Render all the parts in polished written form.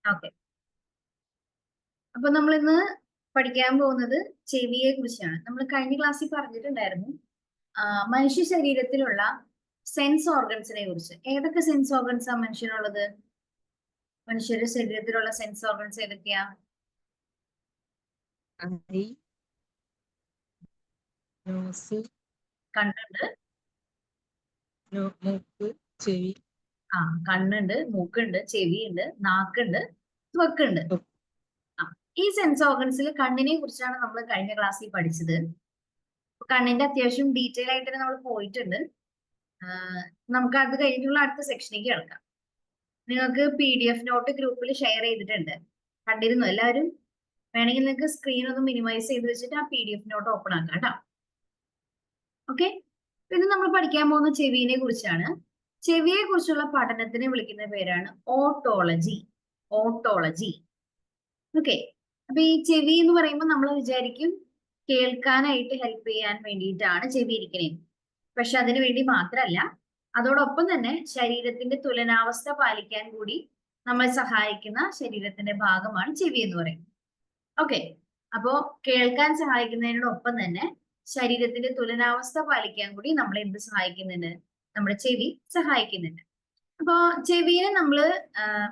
Okay. അപ്പൊ നമ്മൾ ഇന്ന് പഠിക്കാൻ പോകുന്നത് ചെവിയെ കുറിച്ചാണ്. നമ്മൾ കഴിഞ്ഞ ക്ലാസ്സിൽ പറഞ്ഞിട്ടുണ്ടായിരുന്നു മനുഷ്യ ശരീരത്തിലുള്ള സെൻസ് ഓർഗൻസിനെ കുറിച്ച്. ഏതൊക്കെ സെൻസ് ഓർഗൻസാ മനുഷ്യനുള്ളത്? മനുഷ്യരുടെ ശരീരത്തിലുള്ള സെൻസ് ഓർഗൻസ് ഏതൊക്കെയാ? ഐ, നോസ്, കണ്ണുണ്ട്, മൂക്ക്, ചെവി, കണ്ണുണ്ട്, മൂക്കുണ്ട്, ചെവിയുണ്ട്, നാക്കുണ്ട്, ത്വക്കുണ്ട്. ഈ സെൻസ് ഓർഗൻസിൽ കണ്ണിനെ കുറിച്ചാണ് നമ്മൾ കഴിഞ്ഞ ക്ലാസ്സിൽ പഠിച്ചത്. കണ്ണിന്റെ അത്യാവശ്യം ഡീറ്റെയിൽ ആയിട്ട് നമ്മൾ പോയിട്ടുണ്ട്. നമുക്ക് അത് കഴിഞ്ഞുള്ള അടുത്ത സെക്ഷനിലേക്ക് കിടക്കാം. നിങ്ങൾക്ക് PDF നോട്ട് ഗ്രൂപ്പിൽ ഷെയർ ചെയ്തിട്ടുണ്ട്, കണ്ടിരുന്നു എല്ലാവരും? വേണമെങ്കിൽ നിങ്ങൾക്ക് സ്ക്രീൻ ഒന്ന് മിനിമൈസ് ചെയ്ത് വെച്ചിട്ട് ആ PDF നോട്ട് ഓപ്പൺ ആക്കാം കേട്ടോ. ഓക്കെ. പിന്നെ നമ്മൾ പഠിക്കാൻ പോകുന്ന ചെവിയെ കുറിച്ചാണ്. ചെവിയെ കുറിച്ചുള്ള പഠനത്തിനെ വിളിക്കുന്ന പേരാണ് ഓട്ടോളജി. ഓട്ടോളജി. ഓക്കെ. അപ്പൊ ഈ ചെവി എന്ന് പറയുമ്പോൾ നമ്മൾ വിചാരിക്കും കേൾക്കാനായിട്ട് ഹെൽപ്പ് ചെയ്യാൻ വേണ്ടിയിട്ടാണ് ചെവി ഇരിക്കുന്നത്. പക്ഷെ അതിനു വേണ്ടി മാത്രമല്ല, അതോടൊപ്പം തന്നെ ശരീരത്തിന്റെ തുലനാവസ്ഥ പാലിക്കാൻ കൂടി നമ്മളെ സഹായിക്കുന്ന ശരീരത്തിന്റെ ഭാഗമാണ് ചെവി എന്ന് പറയുന്നത്. ഓക്കെ. അപ്പോ കേൾക്കാൻ സഹായിക്കുന്നതിനോടൊപ്പം തന്നെ ശരീരത്തിന്റെ തുലനാവസ്ഥ പാലിക്കാൻ കൂടി നമ്മളെ എന്ത് സഹായിക്കുന്നുണ്ട്? നമ്മുടെ ചെവി സഹായിക്കുന്നുണ്ട്. അപ്പോ ചെവിയെ നമ്മള്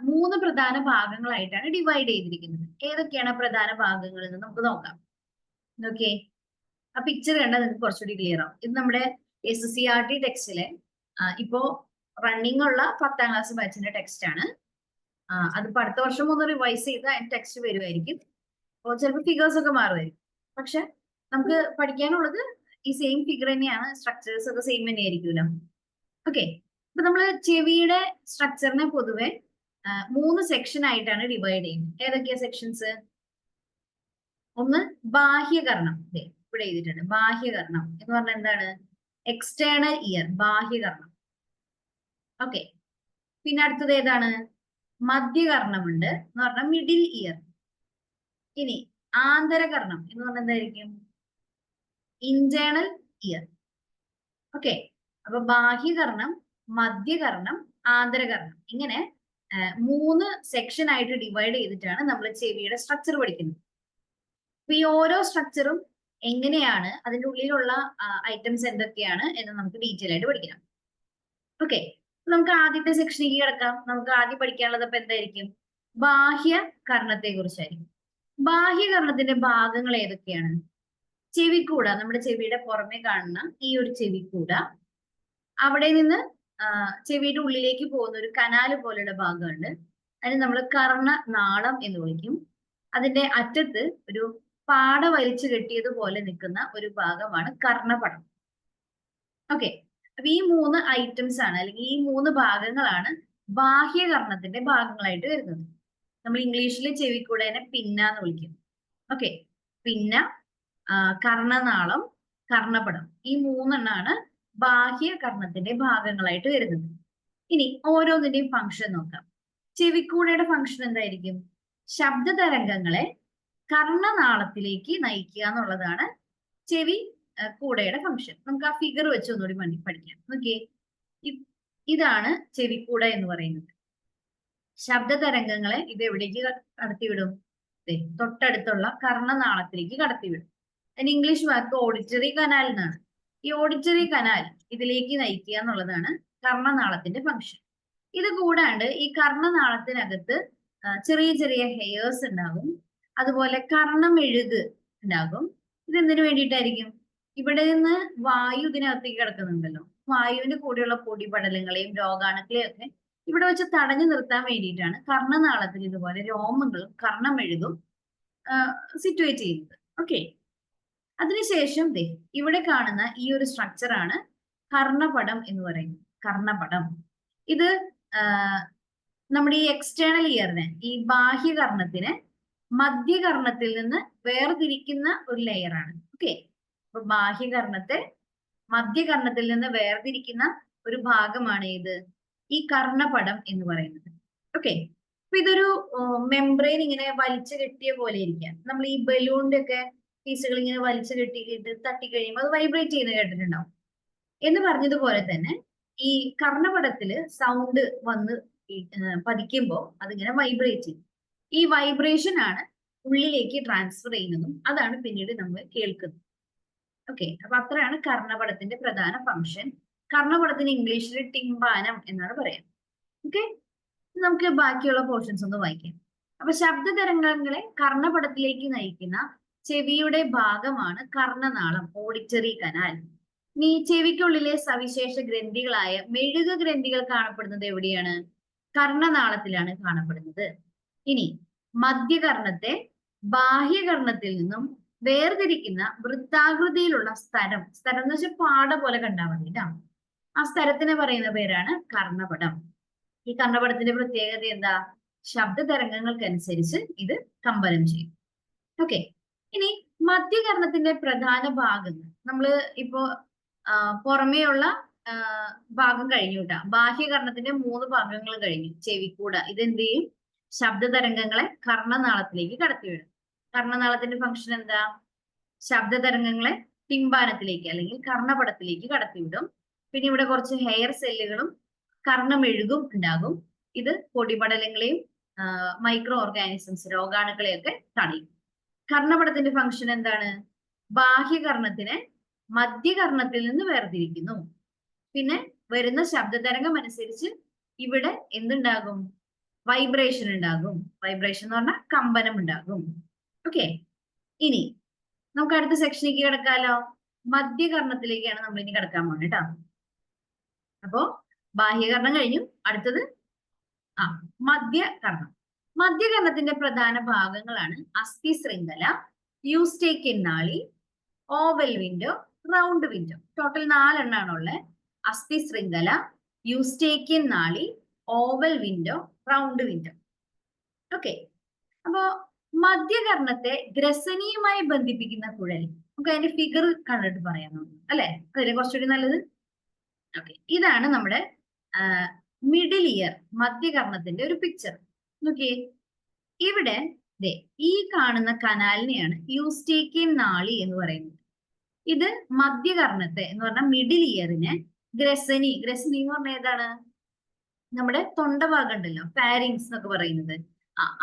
3 പ്രധാന ഭാഗങ്ങളായിട്ടാണ് ഡിവൈഡ് ചെയ്തിരിക്കുന്നത്. ഏതൊക്കെയാണ് പ്രധാന ഭാഗങ്ങൾ എന്ന് നമുക്ക് നോക്കാം. ഓക്കെ. ആ പിക്ചർ കണ്ടാൽ നിങ്ങൾക്ക് കുറച്ചുകൂടി ക്ലിയർ ആവും. ഇത് നമ്മുടെ SCRT ടെക്സ്റ്റിലെ ഇപ്പോ റണ്ണിംഗ് ഉള്ള 10ാം ക്ലാസ് ബാച്ചിന്റെ ടെക്സ്റ്റ് ആണ്. അതിപ്പോ അടുത്ത വർഷം ഒന്ന് റിവൈസ് ചെയ്ത് അതിന്റെ ടെക്സ്റ്റ് വരുമായിരിക്കും. അപ്പോൾ ചിലപ്പോൾ ഫിഗേഴ്സ് ഒക്കെ മാറുമായിരിക്കും. പക്ഷെ നമുക്ക് പഠിക്കാനുള്ളത് ഈ സെയിം ഫിഗർ തന്നെയാണ്. സ്ട്രക്ചേഴ്സ് ഒക്കെ സെയിം തന്നെ ആയിരിക്കുമല്ലോ. ഓക്കെ. അപ്പൊ നമ്മള് ചെവിയുടെ സ്ട്രക്ചറിനെ പൊതുവെ 3 സെക്ഷൻ ആയിട്ടാണ് ഡിവൈഡ് ചെയ്യുന്നത്. ഏതൊക്കെയാ സെക്ഷൻസ്? ഒന്ന് ബാഹ്യകർണം. ഇവിടെ എഴുതിയിട്ടുണ്ട്. ബാഹ്യകർണം എന്ന് പറഞ്ഞാൽ എന്താണ്? എക്സ്റ്റേണൽ ഇയർ, ബാഹ്യകർണം. ഓക്കെ. പിന്നെ അടുത്തത് ഏതാണ്? മധ്യകർണമുണ്ട് എന്ന് പറഞ്ഞാൽ മിഡിൽ ഇയർ. ഇനി ആന്തരകർണം എന്ന് പറഞ്ഞാൽ എന്തായിരിക്കും? Internal year. ഓക്കെ. അപ്പൊ ബാഹ്യകർണം, മധ്യകർണം, ആന്തരകർണം, ഇങ്ങനെ 3 സെക്ഷൻ ആയിട്ട് ഡിവൈഡ് ചെയ്തിട്ടാണ് നമ്മൾ ചെവിയുടെ സ്ട്രക്ചർ പഠിക്കുന്നത്. അപ്പൊ ഈ ഓരോ സ്ട്രക്ചറും എങ്ങനെയാണ്, അതിന്റെ ഉള്ളിലുള്ള ഐറ്റംസ് എന്തൊക്കെയാണ് എന്ന് നമുക്ക് ഡീറ്റെയിൽ ആയിട്ട് പഠിക്കാം. ഓക്കെ. നമുക്ക് ആദ്യത്തെ സെക്ഷനിലേക്ക് കിടക്കാം. നമുക്ക് ആദ്യം പഠിക്കാനുള്ളത് അപ്പൊ എന്തായിരിക്കും? ബാഹ്യകർണത്തെ കുറിച്ചായിരിക്കും. ബാഹ്യകർണത്തിന്റെ ഭാഗങ്ങൾ ഏതൊക്കെയാണ്? ചെവിക്കൂട, നമ്മുടെ ചെവിയുടെ പുറമെ കാണുന്ന ഈ ഒരു ചെവിക്കൂട, അവിടെ നിന്ന് ചെവിയുടെ ഉള്ളിലേക്ക് പോകുന്ന ഒരു കനാല് പോലെയുള്ള ഭാഗമുണ്ട്. അതിന് നമ്മൾ കർണനാളം എന്ന് വിളിക്കും. അതിന്റെ അറ്റത്ത് ഒരു പാട വലിച്ചു കെട്ടിയതുപോലെ നിൽക്കുന്ന ഒരു ഭാഗമാണ് കർണപടം. ഓക്കെ. അപ്പൊ ഈ 3 ഐറ്റംസ് ആണ്, അല്ലെങ്കിൽ ഈ 3 ഭാഗങ്ങളാണ് ബാഹ്യകർണത്തിന്റെ ഭാഗങ്ങളായിട്ട് വരുന്നത്. നമ്മൾ ഇംഗ്ലീഷിൽ ചെവിക്കൂടേനെ പിന്ന എന്ന് വിളിക്കും. ഓക്കെ. പിന്ന, കർണനാളം, കർണപടം, ഈ 3 ബാഹ്യകർണത്തിന്റെ ഭാഗങ്ങളായിട്ട് വരുന്നത്. ഇനി ഓരോന്നിന്റെയും ഫംഗ്ഷൻ നോക്കാം. ചെവിക്കൂടയുടെ ഫംഗ്ഷൻ എന്തായിരിക്കും? ശബ്ദ തരംഗങ്ങളെ കർണനാളത്തിലേക്ക് നയിക്കുക എന്നുള്ളതാണ് ചെവി കൂടയുടെ ഫംഗ്ഷൻ. നമുക്ക് ആ ഫിഗർ വെച്ച് ഒന്നുകൂടി പഠിക്കാം. നോക്കിയേ, ഇതാണ് ചെവിക്കൂട എന്ന് പറയുന്നത്. ശബ്ദ തരംഗങ്ങളെ ഇത് എവിടേക്ക് കടത്തിവിടും? തൊട്ടടുത്തുള്ള കർണനാളത്തിലേക്ക് കടത്തിവിടും. അതിന് ഇംഗ്ലീഷ് വാക്ക് ഓഡിറ്ററി കനാൽ എന്നാണ്. ഈ ഓഡിറ്ററി കനാൽ ഇതിലേക്ക് നയിക്കുക എന്നുള്ളതാണ് കർണനാളത്തിന്റെ ഫംഗ്ഷൻ. ഇത് കൂടാണ്ട് ഈ കർണനാളത്തിനകത്ത് ചെറിയ ചെറിയ ഹെയർസ് ഉണ്ടാകും. അതുപോലെ കർണമെഴുക് ഉണ്ടാകും. ഇതെന്തിനു വേണ്ടിയിട്ടായിരിക്കും? ഇവിടെ നിന്ന് വായു ഇതിനകത്തേക്ക് കിടക്കുന്നുണ്ടല്ലോ. വായുവിന്റെ കൂടെയുള്ള പൊടിപടലങ്ങളെയും രോഗാണുക്കളെയും ഒക്കെ ഇവിടെ വെച്ച് തടഞ്ഞു നിർത്താൻ വേണ്ടിയിട്ടാണ് കർണനാളത്തിൽ ഇതുപോലെ രോമങ്ങളും കർണമെഴുകും സിറ്റുവേറ്റ് ചെയ്യുന്നത്. ഓക്കെ. അതിനുശേഷം ഇവിടെ കാണുന്ന ഈ ഒരു സ്ട്രക്ചർ ആണ് കർണപടം എന്ന് പറയുന്നത്. കർണപടം ഇത് നമ്മുടെ ഈ എക്സ്റ്റേണൽ ഇയറിനെ, ഈ ബാഹ്യകർണത്തിനെ മധ്യകർണത്തിൽ നിന്ന് വേർതിരിക്കുന്ന ഒരു ലെയറാണ്. ഓക്കെ. അപ്പൊ ബാഹ്യകർണത്തെ മധ്യകർണത്തിൽ നിന്ന് വേർതിരിക്കുന്ന ഒരു ഭാഗമാണ് ഇത്, ഈ കർണപടം എന്ന് പറയുന്നത്. ഓക്കെ. അപ്പൊ ഇതൊരു മെംബ്രെയിൻ ഇങ്ങനെ വലിച്ചു കെട്ടിയ പോലെ ഇരിക്കാം. നമ്മൾ ഈ ബലൂണിന്റെ ഒക്കെ പീസുകൾ ഇങ്ങനെ വലിച്ചു കെട്ടിയിട്ട് തട്ടിക്കഴിയുമ്പോൾ അത് വൈബ്രേറ്റ് ചെയ്യുന്നത് കേട്ടിട്ടുണ്ടാവും. എന്ന് പറഞ്ഞതുപോലെ തന്നെ ഈ കർണപടത്തില് സൗണ്ട് വന്ന് പതിക്കുമ്പോൾ അതിങ്ങനെ വൈബ്രേറ്റ് ചെയ്യും. ഈ വൈബ്രേഷൻ ആണ് ഉള്ളിലേക്ക് ട്രാൻസ്ഫർ ചെയ്യുന്നതും അതാണ് പിന്നീട് നമ്മൾ കേൾക്കുന്നത്. ഓക്കെ, അപ്പൊ അത്രയാണ് കർണപടത്തിന്റെ പ്രധാന ഫംഗ്ഷൻ. കർണപടത്തിന് ഇംഗ്ലീഷിൽ ടിംബാനം എന്നാണ് പറയാം. ഓക്കെ, നമുക്ക് ബാക്കിയുള്ള പോർഷൻസ് ഒന്ന് വായിക്കാം. അപ്പൊ ശബ്ദ തരംഗങ്ങളെ കർണപടത്തിലേക്ക് നയിക്കുന്ന ചെവിയുടെ ഭാഗമാണ് കർണനാളം, ഓഡിറ്ററി കനാൽ. ഇനി ചെവിക്കുള്ളിലെ സവിശേഷ ഗ്രന്ഥികളായ മെഴുക ഗ്രന്ഥികൾ കാണപ്പെടുന്നത് എവിടെയാണ്? കർണനാളത്തിലാണ് കാണപ്പെടുന്നത്. ഇനി മധ്യകർണത്തെ ബാഹ്യകർണത്തിൽ നിന്നും വേർതിരിക്കുന്ന വൃത്താകൃതിയിലുള്ള സ്ഥലം, സ്ഥലം എന്ന് വെച്ചാൽ പാട പോലെ കണ്ടാൽ മതി ട്ടോ. ആ സ്ഥലത്തിനെ പറയുന്ന പേരാണ് കർണപടം. ഈ കർണപടത്തിന്റെ പ്രത്യേകത എന്താ? ശബ്ദ തരംഗങ്ങൾക്കനുസരിച്ച് ഇത് കമ്പനം ചെയ്യും. ഓക്കെ, ഇനി മധ്യകർണത്തിന്റെ പ്രധാന ഭാഗങ്ങൾ നമ്മള് ഇപ്പോ പുറമേയുള്ള ഭാഗം കഴിഞ്ഞു കേട്ടാ. ബാഹ്യകർണത്തിന്റെ 3 ഭാഗങ്ങൾ കഴിഞ്ഞു. ചെവിക്കൂട ഇതെന്ത് ചെയ്യും? ശബ്ദ തരംഗങ്ങളെ കർണനാളത്തിലേക്ക് കടത്തിവിടും. കർണനാളത്തിന്റെ ഫംഗ്ഷൻ എന്താ? ശബ്ദ തരംഗങ്ങളെ ടിംബാനത്തിലേക്ക് അല്ലെങ്കിൽ കർണപടത്തിലേക്ക് കടത്തിവിടും. പിന്നെ ഇവിടെ കുറച്ച് ഹെയർ സെല്ലുകളും കർണമെഴുകും ഉണ്ടാകും. ഇത് പൊടിപടലങ്ങളെയും മൈക്രോ ഓർഗാനിസംസ്, രോഗാണുക്കളെയൊക്കെ തടയും. കർണപടത്തിന്റെ ഫംഗ്ഷൻ എന്താണ്? ബാഹ്യകർണത്തിനെ മധ്യകർണത്തിൽ നിന്ന് വേർതിരിക്കുന്നു. പിന്നെ വരുന്ന ശബ്ദ തരംഗം അനുസരിച്ച് ഇവിടെ എന്തുണ്ടാകും? വൈബ്രേഷൻ ഉണ്ടാകും. വൈബ്രേഷൻ എന്ന് പറഞ്ഞാൽ കമ്പനം ഉണ്ടാകും. ഓക്കെ, ഇനി നമുക്ക് അടുത്ത സെക്ഷനിലേക്ക് കിടക്കാലോ. മധ്യകർണത്തിലേക്കാണ് നമ്മൾ ഇനി കിടക്കാൻ പോകുന്നത് കേട്ടോ. അപ്പോ ബാഹ്യകർണം കഴിഞ്ഞു, അടുത്തത് മധ്യകർണം. മധ്യകർണത്തിന്റെ പ്രധാന ഭാഗങ്ങളാണ് അസ്ഥി ശൃംഖല, യൂസ്റ്റേക്കിയൻ നാളി, oval window, round window. Total 4 എണ്ണാണുള്ളത്. അസ്ഥി ശൃംഖല, യൂസ്റ്റേക്കിയൻ നാളി, oval window, round window. Okay, അപ്പോ മധ്യകർണത്തെ ഗ്രസനിയുമായി ബന്ധിപ്പിക്കുന്ന കുഴൽ, നമുക്ക് അതിന്റെ ഫിഗർ കണ്ടിട്ട് പറയാൻ നോക്കാം അല്ലെ, അതിലെ കുറച്ചുകൂടി നല്ലത്. ഓക്കെ, ഇതാണ് നമ്മുടെ മിഡിൽ ഇയർ മധ്യകർണത്തിന്റെ ഒരു പിക്ചർ. നോക്കിയേ, ഇവിടെ ഈ കാണുന്ന കനാലിനെയാണ് യൂസ്റ്റേക്കിയൻ നാളി എന്ന് പറയുന്നത്. ഇത് മധ്യകർണത്തെ എന്ന് പറഞ്ഞാൽ മിഡിൽ ഇയറിനെ ഗ്രസനി എന്ന് പറഞ്ഞാൽ ഏതാണ്? നമ്മുടെ തൊണ്ടഭാഗം ഉണ്ടല്ലോ, ഫാരിങ്സ് എന്നൊക്കെ പറയുന്നത്,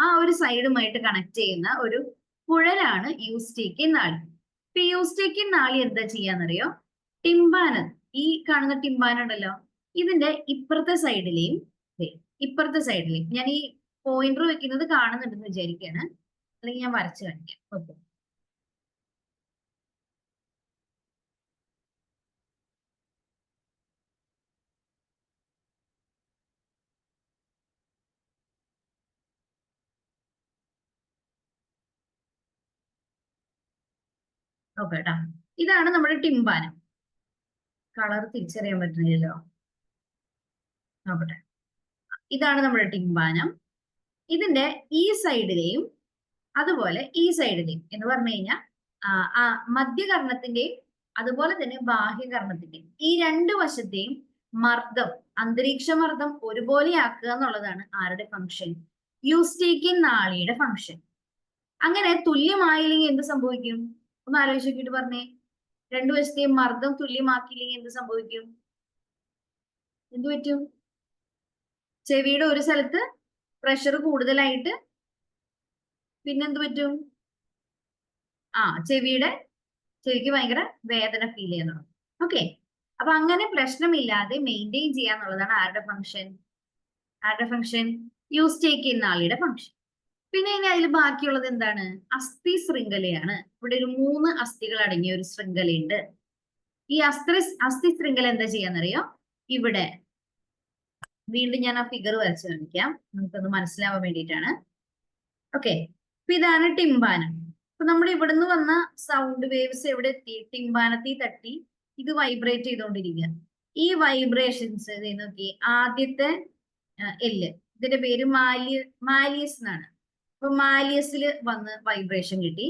ആ ഒരു സൈഡുമായിട്ട് കണക്ട് ചെയ്യുന്ന ഒരു കുഴലാണ് യൂസ്റ്റേക്കിയൻ നാളി. ഇപ്പൊ യൂസ്റ്റേക്കിയൻ നാളി എന്താ ചെയ്യാന്നറിയോ? ടിംബാനം, ഈ കാണുന്ന ടിംബാനം ഉണ്ടല്ലോ, ഇതിന്റെ ഇപ്പുറത്തെ സൈഡിലെയും ഞാൻ ഈ പോയിന്റർ വെക്കുന്നത് കാണുന്നുണ്ടെന്ന് വിചാരിക്കുകയാണ്, അല്ലെങ്കിൽ ഞാൻ വരച്ചു കാണിക്കാം. ഓക്കെ, കേട്ടാ, ഇതാണ് നമ്മുടെ ടിംബാനം. കളർ തിരിച്ചറിയാൻ പറ്റുന്നില്ലല്ലോ, നോക്കട്ടെ. ഇതാണ് നമ്മുടെ ടിംബാനം. ഇതിന്റെ ഈ സൈഡിലെയും അതുപോലെ ഈ സൈഡിലെയും എന്ന് പറഞ്ഞു കഴിഞ്ഞാൽ മധ്യകർണത്തിന്റെയും അതുപോലെ തന്നെ ബാഹ്യകർണത്തിന്റെയും ഈ 2 വശത്തെയും മർദ്ദം, അന്തരീക്ഷ മർദ്ദം ഒരുപോലെ ആക്കുക എന്നുള്ളതാണ് ആരുടെ ഫംഗ്ഷൻ? Eustachian നാളിയുടെ function. അങ്ങനെ തുല്യമായില്ലെങ്കിൽ എന്ത് സംഭവിക്കും? ഒന്ന് ആലോചിച്ച് നോക്കിയിട്ട് പറഞ്ഞേ. 2 വശത്തെയും മർദ്ദം തുല്യമാക്കിയില്ലെങ്കിൽ എന്ത് സംഭവിക്കും? എന്ത് പറ്റും? ചെവിയുടെ ഒരു സ്ഥലത്ത് പ്രഷർ കൂടുതലായിട്ട് പിന്നെന്ത് പറ്റും? ചെവിക്ക് ഭയങ്കര വേദന ഫീൽ ചെയ്യുന്നു. ഓക്കെ, അപ്പൊ അങ്ങനെ പ്രശ്നമില്ലാതെ മെയിൻറ്റെയിൻ ചെയ്യാന്നുള്ളതാണ് ആരുടെ ഫംഗ്ഷൻ? Eustachian നാളിയുടെ function. പിന്നെ ഇനി അതിൽ ബാക്കിയുള്ളത് എന്താണ്? അസ്ഥി ശൃംഖലയാണ്. ഇവിടെ ഒരു 3 അസ്ഥികൾ അടങ്ങിയ ഒരു ശൃംഖലയുണ്ട്. ഈ അസ്ഥി ശൃംഖല എന്താ ചെയ്യാന്നറിയോ? ഇവിടെ വീണ്ടും ഞാൻ ആ ഫിഗർ വരച്ച് കാണിക്കാം, നമുക്കൊന്ന് മനസ്സിലാവാൻ വേണ്ടിയിട്ടാണ്. ഓക്കെ, അപ്പൊ ഇതാണ് ടിംബാനം. അപ്പൊ നമ്മൾ ഇവിടുന്ന് വന്ന സൗണ്ട് വേവ്സ് എവിടെ എത്തി? ടിംബാനത്തിൽ തട്ടി ഇത് വൈബ്രേറ്റ് ചെയ്തുകൊണ്ടിരിക്കുക. ഈ വൈബ്രേഷൻസ് നോക്കി, ആദ്യത്തെ എല്ല്, ഇതിന്റെ പേര് മാലിയസ് എന്നാണ്. അപ്പൊ മാലിയസിൽ വന്ന് വൈബ്രേഷൻ കിട്ടി.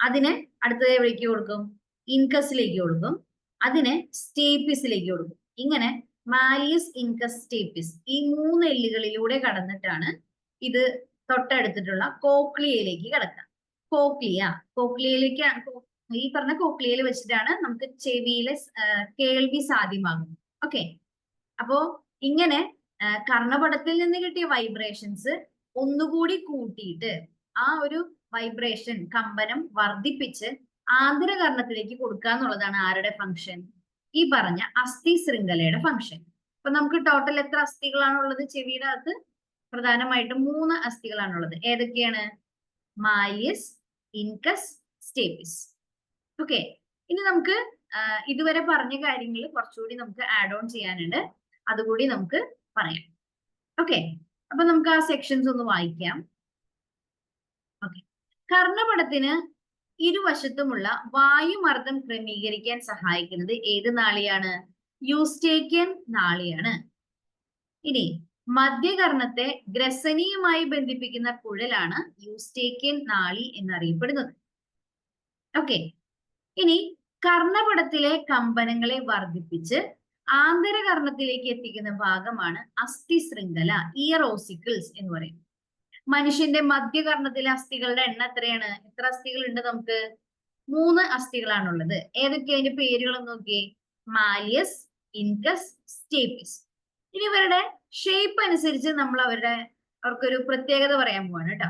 അതിനെ അടുത്തത് എവിടേക്ക് കൊടുക്കും? ഇൻകസിലേക്ക് കൊടുക്കും. അതിനെ സ്റ്റേപ്പിസിലേക്ക് കൊടുക്കും. ഇങ്ങനെ മാലിയസ്, ഇൻകസ്, സ്റ്റേപ്പിസ്, ഈ 3 എല്ലുകളിലൂടെ കടന്നിട്ടാണ് ഇത് തൊട്ടടുത്തിട്ടുള്ള കോക്ലിയയിലേക്ക് കടക്കുക. കോക്ലിയയിലേക്ക് ഈ പറഞ്ഞ കോക്ലിയയിൽ വെച്ചിട്ടാണ് നമുക്ക് ചെവിയിലെ കേൾവി സാധ്യമാകുന്നത്. ഓക്കെ, അപ്പോ ഇങ്ങനെ കർണപടത്തിൽ നിന്ന് കിട്ടിയ വൈബ്രേഷൻസ് ഒന്നുകൂടി കൂട്ടിയിട്ട് ആ ഒരു വൈബ്രേഷൻ കമ്പനം വർദ്ധിപ്പിച്ച് ആന്തരകർണത്തിലേക്ക് കൊടുക്കുക എന്നുള്ളതാണ് ആരുടെ ഫംഗ്ഷൻ? ഈ പറഞ്ഞ അസ്ഥി ശൃംഖലയുടെ ഫംഗ്ഷൻ. അപ്പൊ നമുക്ക് ടോട്ടൽ എത്ര അസ്ഥികളാണുള്ളത് ചെവിയുടെ അകത്ത്? പ്രധാനമായിട്ടും 3 അസ്ഥികളാണുള്ളത്. ഏതൊക്കെയാണ്? Malleus, incus, stapes. ഓക്കെ, ഇനി നമുക്ക് ഇതുവരെ പറഞ്ഞ കാര്യങ്ങൾ കുറച്ചുകൂടി നമുക്ക് ആഡ് ഓൺ ചെയ്യാനുണ്ട്, അതുകൂടി നമുക്ക് പറയാം. ഓക്കെ, അപ്പൊ നമുക്ക് ആ സെക്ഷൻസ് ഒന്ന് വായിക്കാം. ഓക്കെ, കർണപടത്തിന് ഇരുവശത്തുമുള്ള വായുമർദ്ദം ക്രമീകരിക്കാൻ സഹായിക്കുന്നത് ഏത് നാളിയാണ്? യൂസ്റ്റേക്യൻ നാളിയാണ്. ഇനി മധ്യകർണത്തെ ഗ്രസനിയുമായി ബന്ധിപ്പിക്കുന്ന കുഴലാണ് യൂസ്റ്റേക്യൻ നാളി എന്നറിയപ്പെടുന്നത്. ഓക്കെ, ഇനി കർണപടത്തിലെ കമ്പനങ്ങളെ വർദ്ധിപ്പിച്ച് ആന്തരകർണത്തിലേക്ക് എത്തിക്കുന്ന ഭാഗമാണ് അസ്ഥി ശൃംഖല, ഇയർ ഓസിക്കിൾസ് എന്ന് പറയും. മനുഷ്യന്റെ മധ്യകർണത്തിലെ അസ്ഥികളുടെ എണ്ണം എത്രയാണ്? എത്ര അസ്ഥികൾ ഉണ്ട് നമുക്ക്? 3 അസ്ഥികളാണുള്ളത്. ഏതൊക്കെ അതിന്റെ പേരുകൾ നോക്കിയേ? Malleus, incus, stapes. ഇനി ഇവരുടെ ഷേപ്പ് അനുസരിച്ച് നമ്മൾ അവർക്കൊരു പ്രത്യേകത പറയാൻ പോവാണ് കേട്ടോ.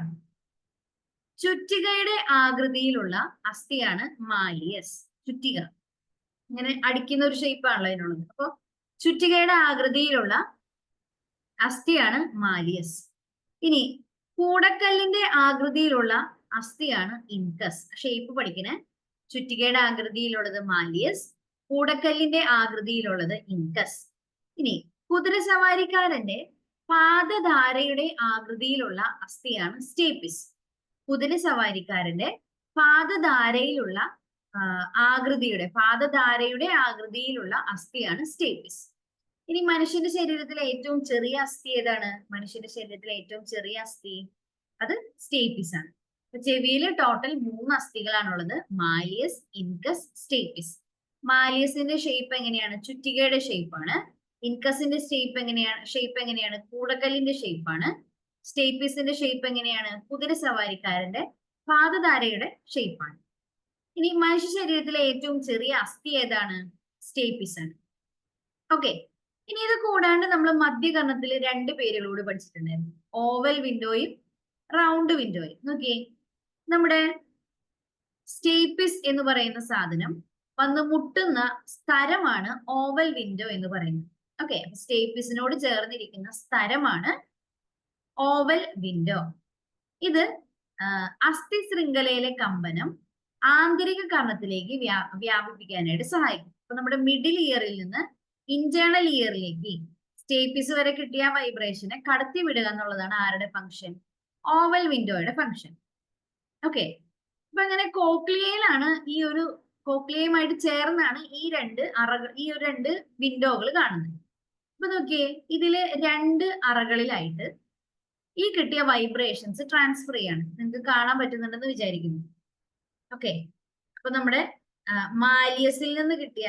ചുറ്റികയുടെ ആകൃതിയിലുള്ള അസ്ഥിയാണ് മാലിയസ്. ചുറ്റിക ഇങ്ങനെ അടിക്കുന്ന ഒരു ഷേപ്പാണല്ലോ അതിനുള്ളത്. അപ്പൊ ചുറ്റികയുടെ ആകൃതിയിലുള്ള അസ്ഥിയാണ് മാലിയസ്. ഇനി കൂടക്കല്ലിന്റെ ആകൃതിയിലുള്ള അസ്ഥിയാണ് ഇൻകസ്. ഷേപ്പ് പഠിക്കണേ. ചുറ്റികയുടെ ആകൃതിയിലുള്ളത് മാലിയസ്, കൂടക്കല്ലിന്റെ ആകൃതിയിലുള്ളത് ഇൻകസ്. ഇനി കുതിരസവാരിക്കാരന്റെ പാദധാരയുടെ ആകൃതിയിലുള്ള അസ്ഥിയാണ് സ്റ്റേപ്പിസ്. കുതിരസവാരിക്കാരന്റെ പാദധാരയിലുള്ള പാദധാരയുടെ ആകൃതിയിലുള്ള അസ്ഥിയാണ് സ്റ്റേപ്പിസ്. ഇനി മനുഷ്യന്റെ ശരീരത്തിലെ ഏറ്റവും ചെറിയ അസ്ഥി ഏതാണ്? മനുഷ്യന്റെ ശരീരത്തിലെ ഏറ്റവും ചെറിയ അസ്ഥി അത് സ്റ്റേപ്പിസ് ആണ്. അപ്പൊ ചെവിയില് ടോട്ടൽ 3 അസ്ഥികളാണുള്ളത്: മാലിയസ്, ഇൻകസ്, സ്റ്റേപ്പിസ്. മാലിയസിന്റെ ഷേപ്പ് എങ്ങനെയാണ്? ചുറ്റികയുടെ ഷേപ്പാണ്. ഇൻകസിന്റെ ഷേപ്പ് എങ്ങനെയാണ്? കൂടക്കല്ലിന്റെ ഷേപ്പാണ്. സ്റ്റേപ്പിസിന്റെ ഷേപ്പ് എങ്ങനെയാണ്? കുതിരസവാരിക്കാരന്റെ പാദധാരയുടെ ഷേപ്പാണ്. ഇനി മനുഷ്യ ശരീരത്തിലെ ഏറ്റവും ചെറിയ അസ്ഥി ഏതാണ്? സ്റ്റേപ്പിസ് ആണ്. ഓക്കെ, ഇനി ഇത് കൂടാണ്ട് നമ്മൾ മധ്യകർണത്തിൽ 2 പേരുകളോട് പഠിച്ചിട്ടുണ്ടായിരുന്നു: ഓവൽ വിൻഡോയും റൗണ്ട് വിൻഡോയും. നോക്കിയേ, നമ്മുടെ സ്റ്റേപ്പിസ് എന്ന് പറയുന്ന സാധനം വന്ന് മുട്ടുന്ന സ്ഥലമാണ് ഓവൽ വിൻഡോ എന്ന് പറയുന്നത്. ഓക്കെ, സ്റ്റേപ്പിസിനോട് ചേർന്നിരിക്കുന്ന സ്ഥലമാണ് ഓവൽ വിൻഡോ. ഇത് അസ്ഥി ശൃംഖലയിലെ കമ്പനം ആന്തരിക കർണത്തിലേക്ക് വ്യാപിപ്പിക്കാനായിട്ട് സഹായിക്കും. അപ്പൊ നമ്മുടെ മിഡിൽ ഇയറിൽ നിന്ന് ഇന്റേണൽ ഇയറിലേക്ക് സ്റ്റേപ്പിസ് വരെ കിട്ടിയ വൈബ്രേഷനെ കടത്തി വിടുക എന്നുള്ളതാണ് ആരുടെ ഫംഗ്ഷൻ? ഓവൽ വിൻഡോയുടെ ഫംഗ്ഷൻ. ഓക്കെ, അപ്പൊ അങ്ങനെ കോക്ലിയയിലാണ് കോക്ലിയയുമായിട്ട് ചേർന്നാണ് ഈ 2 വിൻഡോകൾ കാണുന്നത്. അപ്പൊ നോക്കിയേ, ഇതില് 2 അറകളിലായിട്ട് ഈ കിട്ടിയ വൈബ്രേഷൻസ് ട്രാൻസ്ഫർ ചെയ്യാണ്. നിങ്ങൾക്ക് കാണാൻ പറ്റുന്നുണ്ടെന്ന് വിചാരിക്കുന്നു. ഓക്കെ, അപ്പൊ നമ്മുടെ മാലിയസിൽ നിന്ന് കിട്ടിയ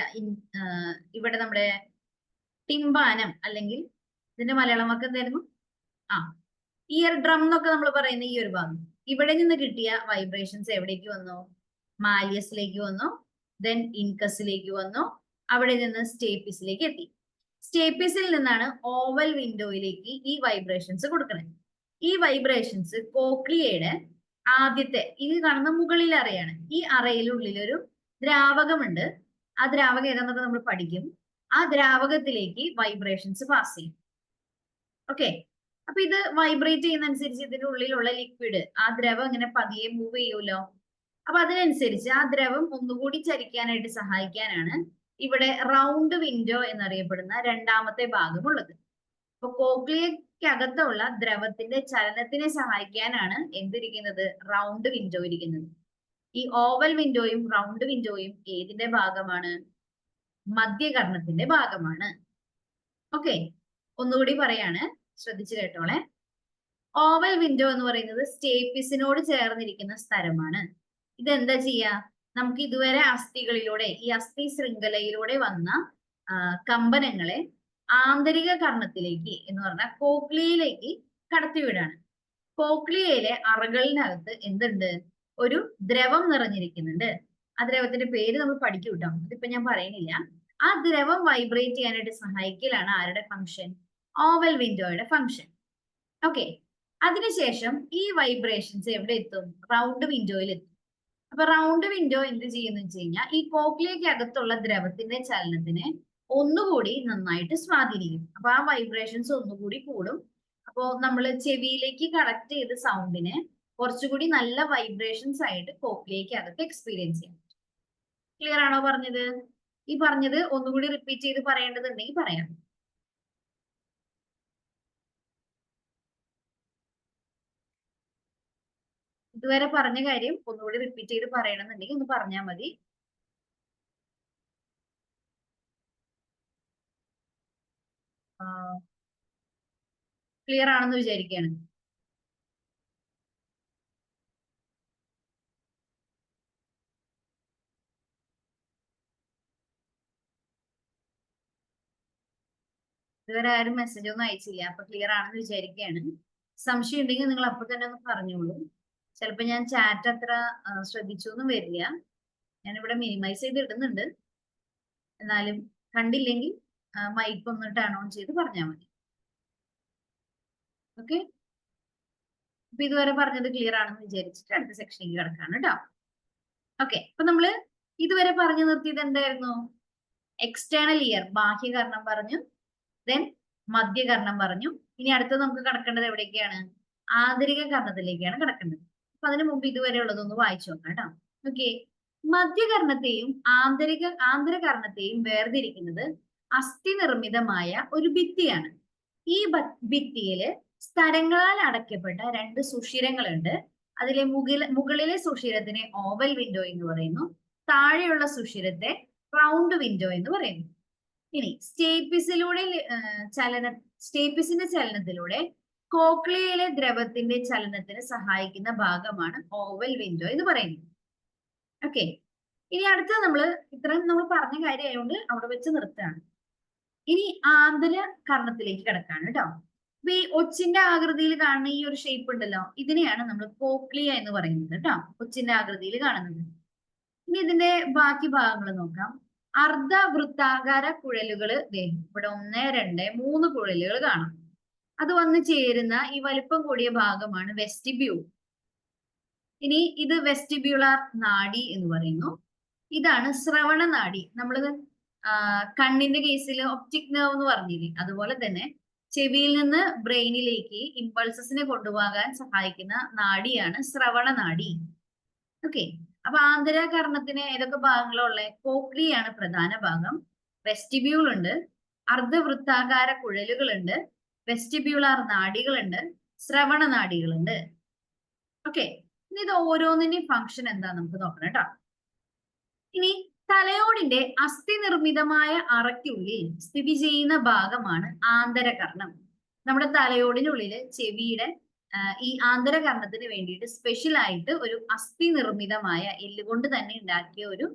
ഇവിടെ നമ്മുടെ ടിംബാനം, അല്ലെങ്കിൽ ഇതിന്റെ മലയാളം വാക്ക് എന്തായിരുന്നു? ഇയർ ഡ്രം എന്നൊക്കെ നമ്മൾ പറയുന്ന ഈ ഒരു ഭാഗം, ഇവിടെ നിന്ന് കിട്ടിയ വൈബ്രേഷൻസ് എവിടേക്ക് വന്നു? മാലിയസിലേക്ക് വന്നു, ദെൻ ഇൻകസിലേക്ക് വന്നു, അവിടെ നിന്ന് സ്റ്റേപ്പിസിലേക്ക് എത്തി. സ്റ്റേപ്പിസിൽ നിന്നാണ് ഓവൽ വിൻഡോയിലേക്ക് ഈ വൈബ്രേഷൻസ് കൊടുക്കുന്നത്. ഈ വൈബ്രേഷൻസ് കോക്ലിയയുടെ ആദ്യത്തെ ഇത് കാണുന്ന മുകളിലെ അറയാണ്. ഈ അറയിലുള്ളിൽ ഒരു ദ്രാവകമുണ്ട്. ആ ദ്രാവകം ഏതാന്നൊക്കെ നമ്മൾ പഠിക്കും. ആ ദ്രാവകത്തിലേക്ക് വൈബ്രേഷൻസ് പാസ് ചെയ്യും. ഓക്കെ, അപ്പൊ ഇത് വൈബ്രേറ്റ് ചെയ്യുന്നതനുസരിച്ച് ഇതിന്റെ ഉള്ളിലുള്ള ലിക്വിഡ്, ആ ദ്രവം ഇങ്ങനെ പതിയെ മൂവ് ചെയ്യുമല്ലോ. അപ്പൊ അതിനനുസരിച്ച് ആ ദ്രവം ഒന്നുകൂടി ചലിക്കാനായിട്ട് സഹായിക്കാനാണ് ഇവിടെ റൗണ്ട് വിൻഡോ എന്നറിയപ്പെടുന്ന 2ാമത്തെ ഭാഗമുള്ളത്. അപ്പൊ കോക്ലിയക്കകത്തുള്ള ദ്രവത്തിന്റെ ചലനത്തിനെ സഹായിക്കാനാണ് എന്തിരിക്കുന്നത്? റൗണ്ട് വിൻഡോ ഇരിക്കുന്നത്. ഈ ഓവൽ വിൻഡോയും റൗണ്ട് വിൻഡോയും ഏതിന്റെ ഭാഗമാണ്? മധ്യകർണത്തിന്റെ ഭാഗമാണ്. ഓക്കെ, ഒന്നുകൂടി പറയാണ്, ശ്രദ്ധിച്ചു കേട്ടോളെ. ഓവൽ വിൻഡോ എന്ന് പറയുന്നത് സ്റ്റേപ്പിസിനോട് ചേർന്നിരിക്കുന്ന സ്ഥലമാണ്. ഇതെന്താ ചെയ്യാ? നമുക്ക് ഇതുവരെ അസ്ഥികളിലൂടെ, ഈ അസ്ഥി ശൃംഖലയിലൂടെ വന്ന കമ്പനങ്ങളെ ആന്തരിക കർണത്തിലേക്ക് എന്ന് പറഞ്ഞാൽ കോക്ലിയയിലേക്ക് കടത്തിവിടാണ്. കോക്ലിയയിലെ അറകളിനകത്ത് എന്തുണ്ട്? ഒരു ദ്രവം നിറഞ്ഞിരിക്കുന്നുണ്ട്. ആ ദ്രവത്തിന്റെ പേര് നമ്മൾ പഠിക്കും കേട്ടോ, അതിപ്പോ ഞാൻ പറയുന്നില്ല. ആ ദ്രവം വൈബ്രേറ്റ് ചെയ്യാനായിട്ട് സഹായിക്കലാണ് ആരുടെ ഫംഗ്ഷൻ? ഓവൽ വിൻഡോയുടെ ഫംഗ്ഷൻ. ഓക്കെ, അതിനുശേഷം ഈ വൈബ്രേഷൻസ് എവിടെ എത്തും? റൗണ്ട് വിൻഡോയിൽ എത്തും. അപ്പൊ റൗണ്ട് വിൻഡോ എന്ത് ചെയ്യുന്നു വെച്ച് കഴിഞ്ഞാൽ ഈ കോക്ലിയയ്ക്ക് അകത്തുള്ള ദ്രവത്തിന്റെ ചലനത്തിനെ ഒന്നുകൂടി നന്നായിട്ട് സ്വാധീനിക്കും. അപ്പൊ ആ വൈബ്രേഷൻസ് ഒന്നുകൂടി കൂടും. അപ്പോ നമ്മൾ ചെവിയിലേക്ക് കണക്ട് ചെയ്ത സൗണ്ടിനെ കുറച്ചുകൂടി നല്ല വൈബ്രേഷൻസ് ആയിട്ട് കോക്ലിയയ്ക്ക് അകത്ത് എക്സ്പീരിയൻസ് ചെയ്യാം. ക്ലിയർ ആണോ പറഞ്ഞത്? ഈ പറഞ്ഞത് ഒന്നുകൂടി റിപ്പീറ്റ് ചെയ്ത് പറയേണ്ടതുണ്ടെങ്കിൽ പറയാം. ഇതുവരെ പറഞ്ഞ കാര്യം ഒന്നുകൂടി റിപ്പീറ്റ് ചെയ്ത് പറയണമെന്നുണ്ടെങ്കിൽ ഒന്ന് പറഞ്ഞാൽ മതി. ക്ലിയർ ആണെന്ന് വിചാരിക്കുകയാണ്. ഇതുവരെ ആരും മെസ്സേജ് ഒന്നും അയച്ചില്ല. അപ്പൊ ക്ലിയർ ആണെന്ന് വിചാരിക്കുകയാണ്. സംശയം ഉണ്ടെങ്കിൽ നിങ്ങൾ അപ്പൊ തന്നെ ഒന്ന് പറഞ്ഞോളൂ. ചിലപ്പോ ഞാൻ ചാറ്റ് അത്ര ശ്രദ്ധിച്ചൊന്നും വരില്ല. ഞാനിവിടെ മിനിമൈസ് ചെയ്ത് ഇടുന്നുണ്ട്. എന്നാലും കണ്ടില്ലെങ്കിൽ മൈക്ക് ഒന്ന് ടേൺ ഓൺ ചെയ്ത് പറഞ്ഞാൽ മതി. ഓക്കെ, അപ്പൊ ഇതുവരെ പറഞ്ഞത് ക്ലിയർ ആണെന്ന് വിചാരിച്ചിട്ട് അടുത്ത സെക്ഷനിലേക്ക് കിടക്കാണ് കേട്ടോ. ഓക്കെ, അപ്പൊ നമ്മള് ഇതുവരെ പറഞ്ഞു നിർത്തിയത് എന്തായിരുന്നു? എക്സ്റ്റേണൽ ഇയർ, ബാഹ്യകർണം പറഞ്ഞു. ദെൻ മധ്യകർണം പറഞ്ഞു. ഇനി അടുത്തത് നമുക്ക് കിടക്കേണ്ടത് എവിടേക്കാണ്? ആന്തരിക കർണത്തിലേക്കാണ് കിടക്കേണ്ടത്. അപ്പൊ അതിനു മുമ്പ് ഇതുവരെ ഉള്ളതൊന്ന് വായിച്ചു നോക്കാം കേട്ടോ. ഓക്കെ, മധ്യകർണത്തെയും ആന്തരകർണത്തെയും വേർതിരിക്കുന്നത് അസ്ഥി നിർമ്മിതമായ ഒരു ഭിത്തിയാണ്. ഈ ഭിത്തിയില് സ്തരങ്ങളാൽ അടയ്ക്കപ്പെട്ട രണ്ട് സുഷിരങ്ങളുണ്ട്. അതിലെ മുകളിലെ സുഷിരത്തിനെ ഓവൽ വിൻഡോ എന്ന് പറയുന്നു. താഴെയുള്ള സുഷിരത്തെ റൗണ്ട് വിൻഡോ എന്ന് പറയുന്നു. ഇനി സ്റ്റേപ്പിസിന്റെ ചലനത്തിലൂടെ കോക്ലിയയിലെ ദ്രവത്തിന്റെ ചലനത്തിന് സഹായിക്കുന്ന ഭാഗമാണ് ഓവൽ വിൻഡോ എന്ന് പറയുന്നത്. ഓക്കെ, ഇനി അടുത്തത് ഇത്രയും നമ്മൾ പറഞ്ഞ കാര്യമായതുകൊണ്ട് അവിടെ വെച്ച് നിർത്തുകയാണ്. ഇനി ആന്തര കർണത്തിലേക്ക് കിടക്കാണ് കേട്ടോ. അപ്പൊ ഈ ഒച്ചിന്റെ ആകൃതിയിൽ കാണുന്ന ഈ ഒരു ഷേപ്പ് ഉണ്ടല്ലോ, ഇതിനെയാണ് നമ്മൾ കോക്ലിയ എന്ന് പറയുന്നത് കേട്ടോ. ഒച്ചിന്റെ ആകൃതിയിൽ കാണുന്നത്. ഇനി ഇതിന്റെ ബാക്കി ഭാഗങ്ങൾ നോക്കാം. അർദ്ധവൃത്താകാര കുഴലുകൾ ഇവിടെ 1, 2, 3 കുഴലുകൾ കാണാം. അത് വന്ന് ചേരുന്ന ഈ വലിപ്പം കൂടിയ ഭാഗമാണ് വെസ്റ്റിബ്യൂൾ. ഇനി ഇത് വെസ്റ്റിബ്യുലാർ നാഡി എന്ന് പറയുന്നു. ഇതാണ് ശ്രവണ നാഡി. നമ്മള് കണ്ണിന്റെ കേസിൽ ഒപ്റ്റിക് നെർവ് എന്ന് പറഞ്ഞില്ലേ, അതുപോലെ തന്നെ ചെവിയിൽ നിന്ന് ബ്രെയിനിലേക്ക് ഇമ്പൾസസിനെ കൊണ്ടുപോകാൻ സഹായിക്കുന്ന നാഡിയാണ് ശ്രവണ നാഡി. ഓക്കെ, അപ്പൊ ആന്തരകർണത്തിന് ഏതൊക്കെ ഭാഗങ്ങളുള്ള? കോക്ലിയാണ് പ്രധാന ഭാഗം. വെസ്റ്റിബ്യൂൾ ഉണ്ട്, അർദ്ധവൃത്താകാര കുഴലുകളുണ്ട്, വെസ്റ്റിബ്യുലാർ നാഡികളുണ്ട്, ശ്രവണ നാഡികളുണ്ട്. ഓക്കെ, ഇനി ഇത് ഓരോന്നിന്റെയും ഫംഗ്ഷൻ എന്താ നമുക്ക് നോക്കണം കേട്ടോ. ഇനി തലയോടിന്റെ അസ്ഥി നിർമ്മിതമായ അറയ്ക്കുള്ളിൽ സ്ഥിതി ചെയ്യുന്ന ഭാഗമാണ് ആന്തരകർണം. നമ്മുടെ തലയോടിനുള്ളില് ചെവിയുടെ ഈ ആന്തരകർണത്തിന് വേണ്ടിയിട്ട് സ്പെഷ്യൽ ആയിട്ട് ഒരു അസ്ഥി നിർമ്മിതമായ എല്ലുകൊണ്ട് തന്നെ ഉണ്ടാക്കിയ ഒരു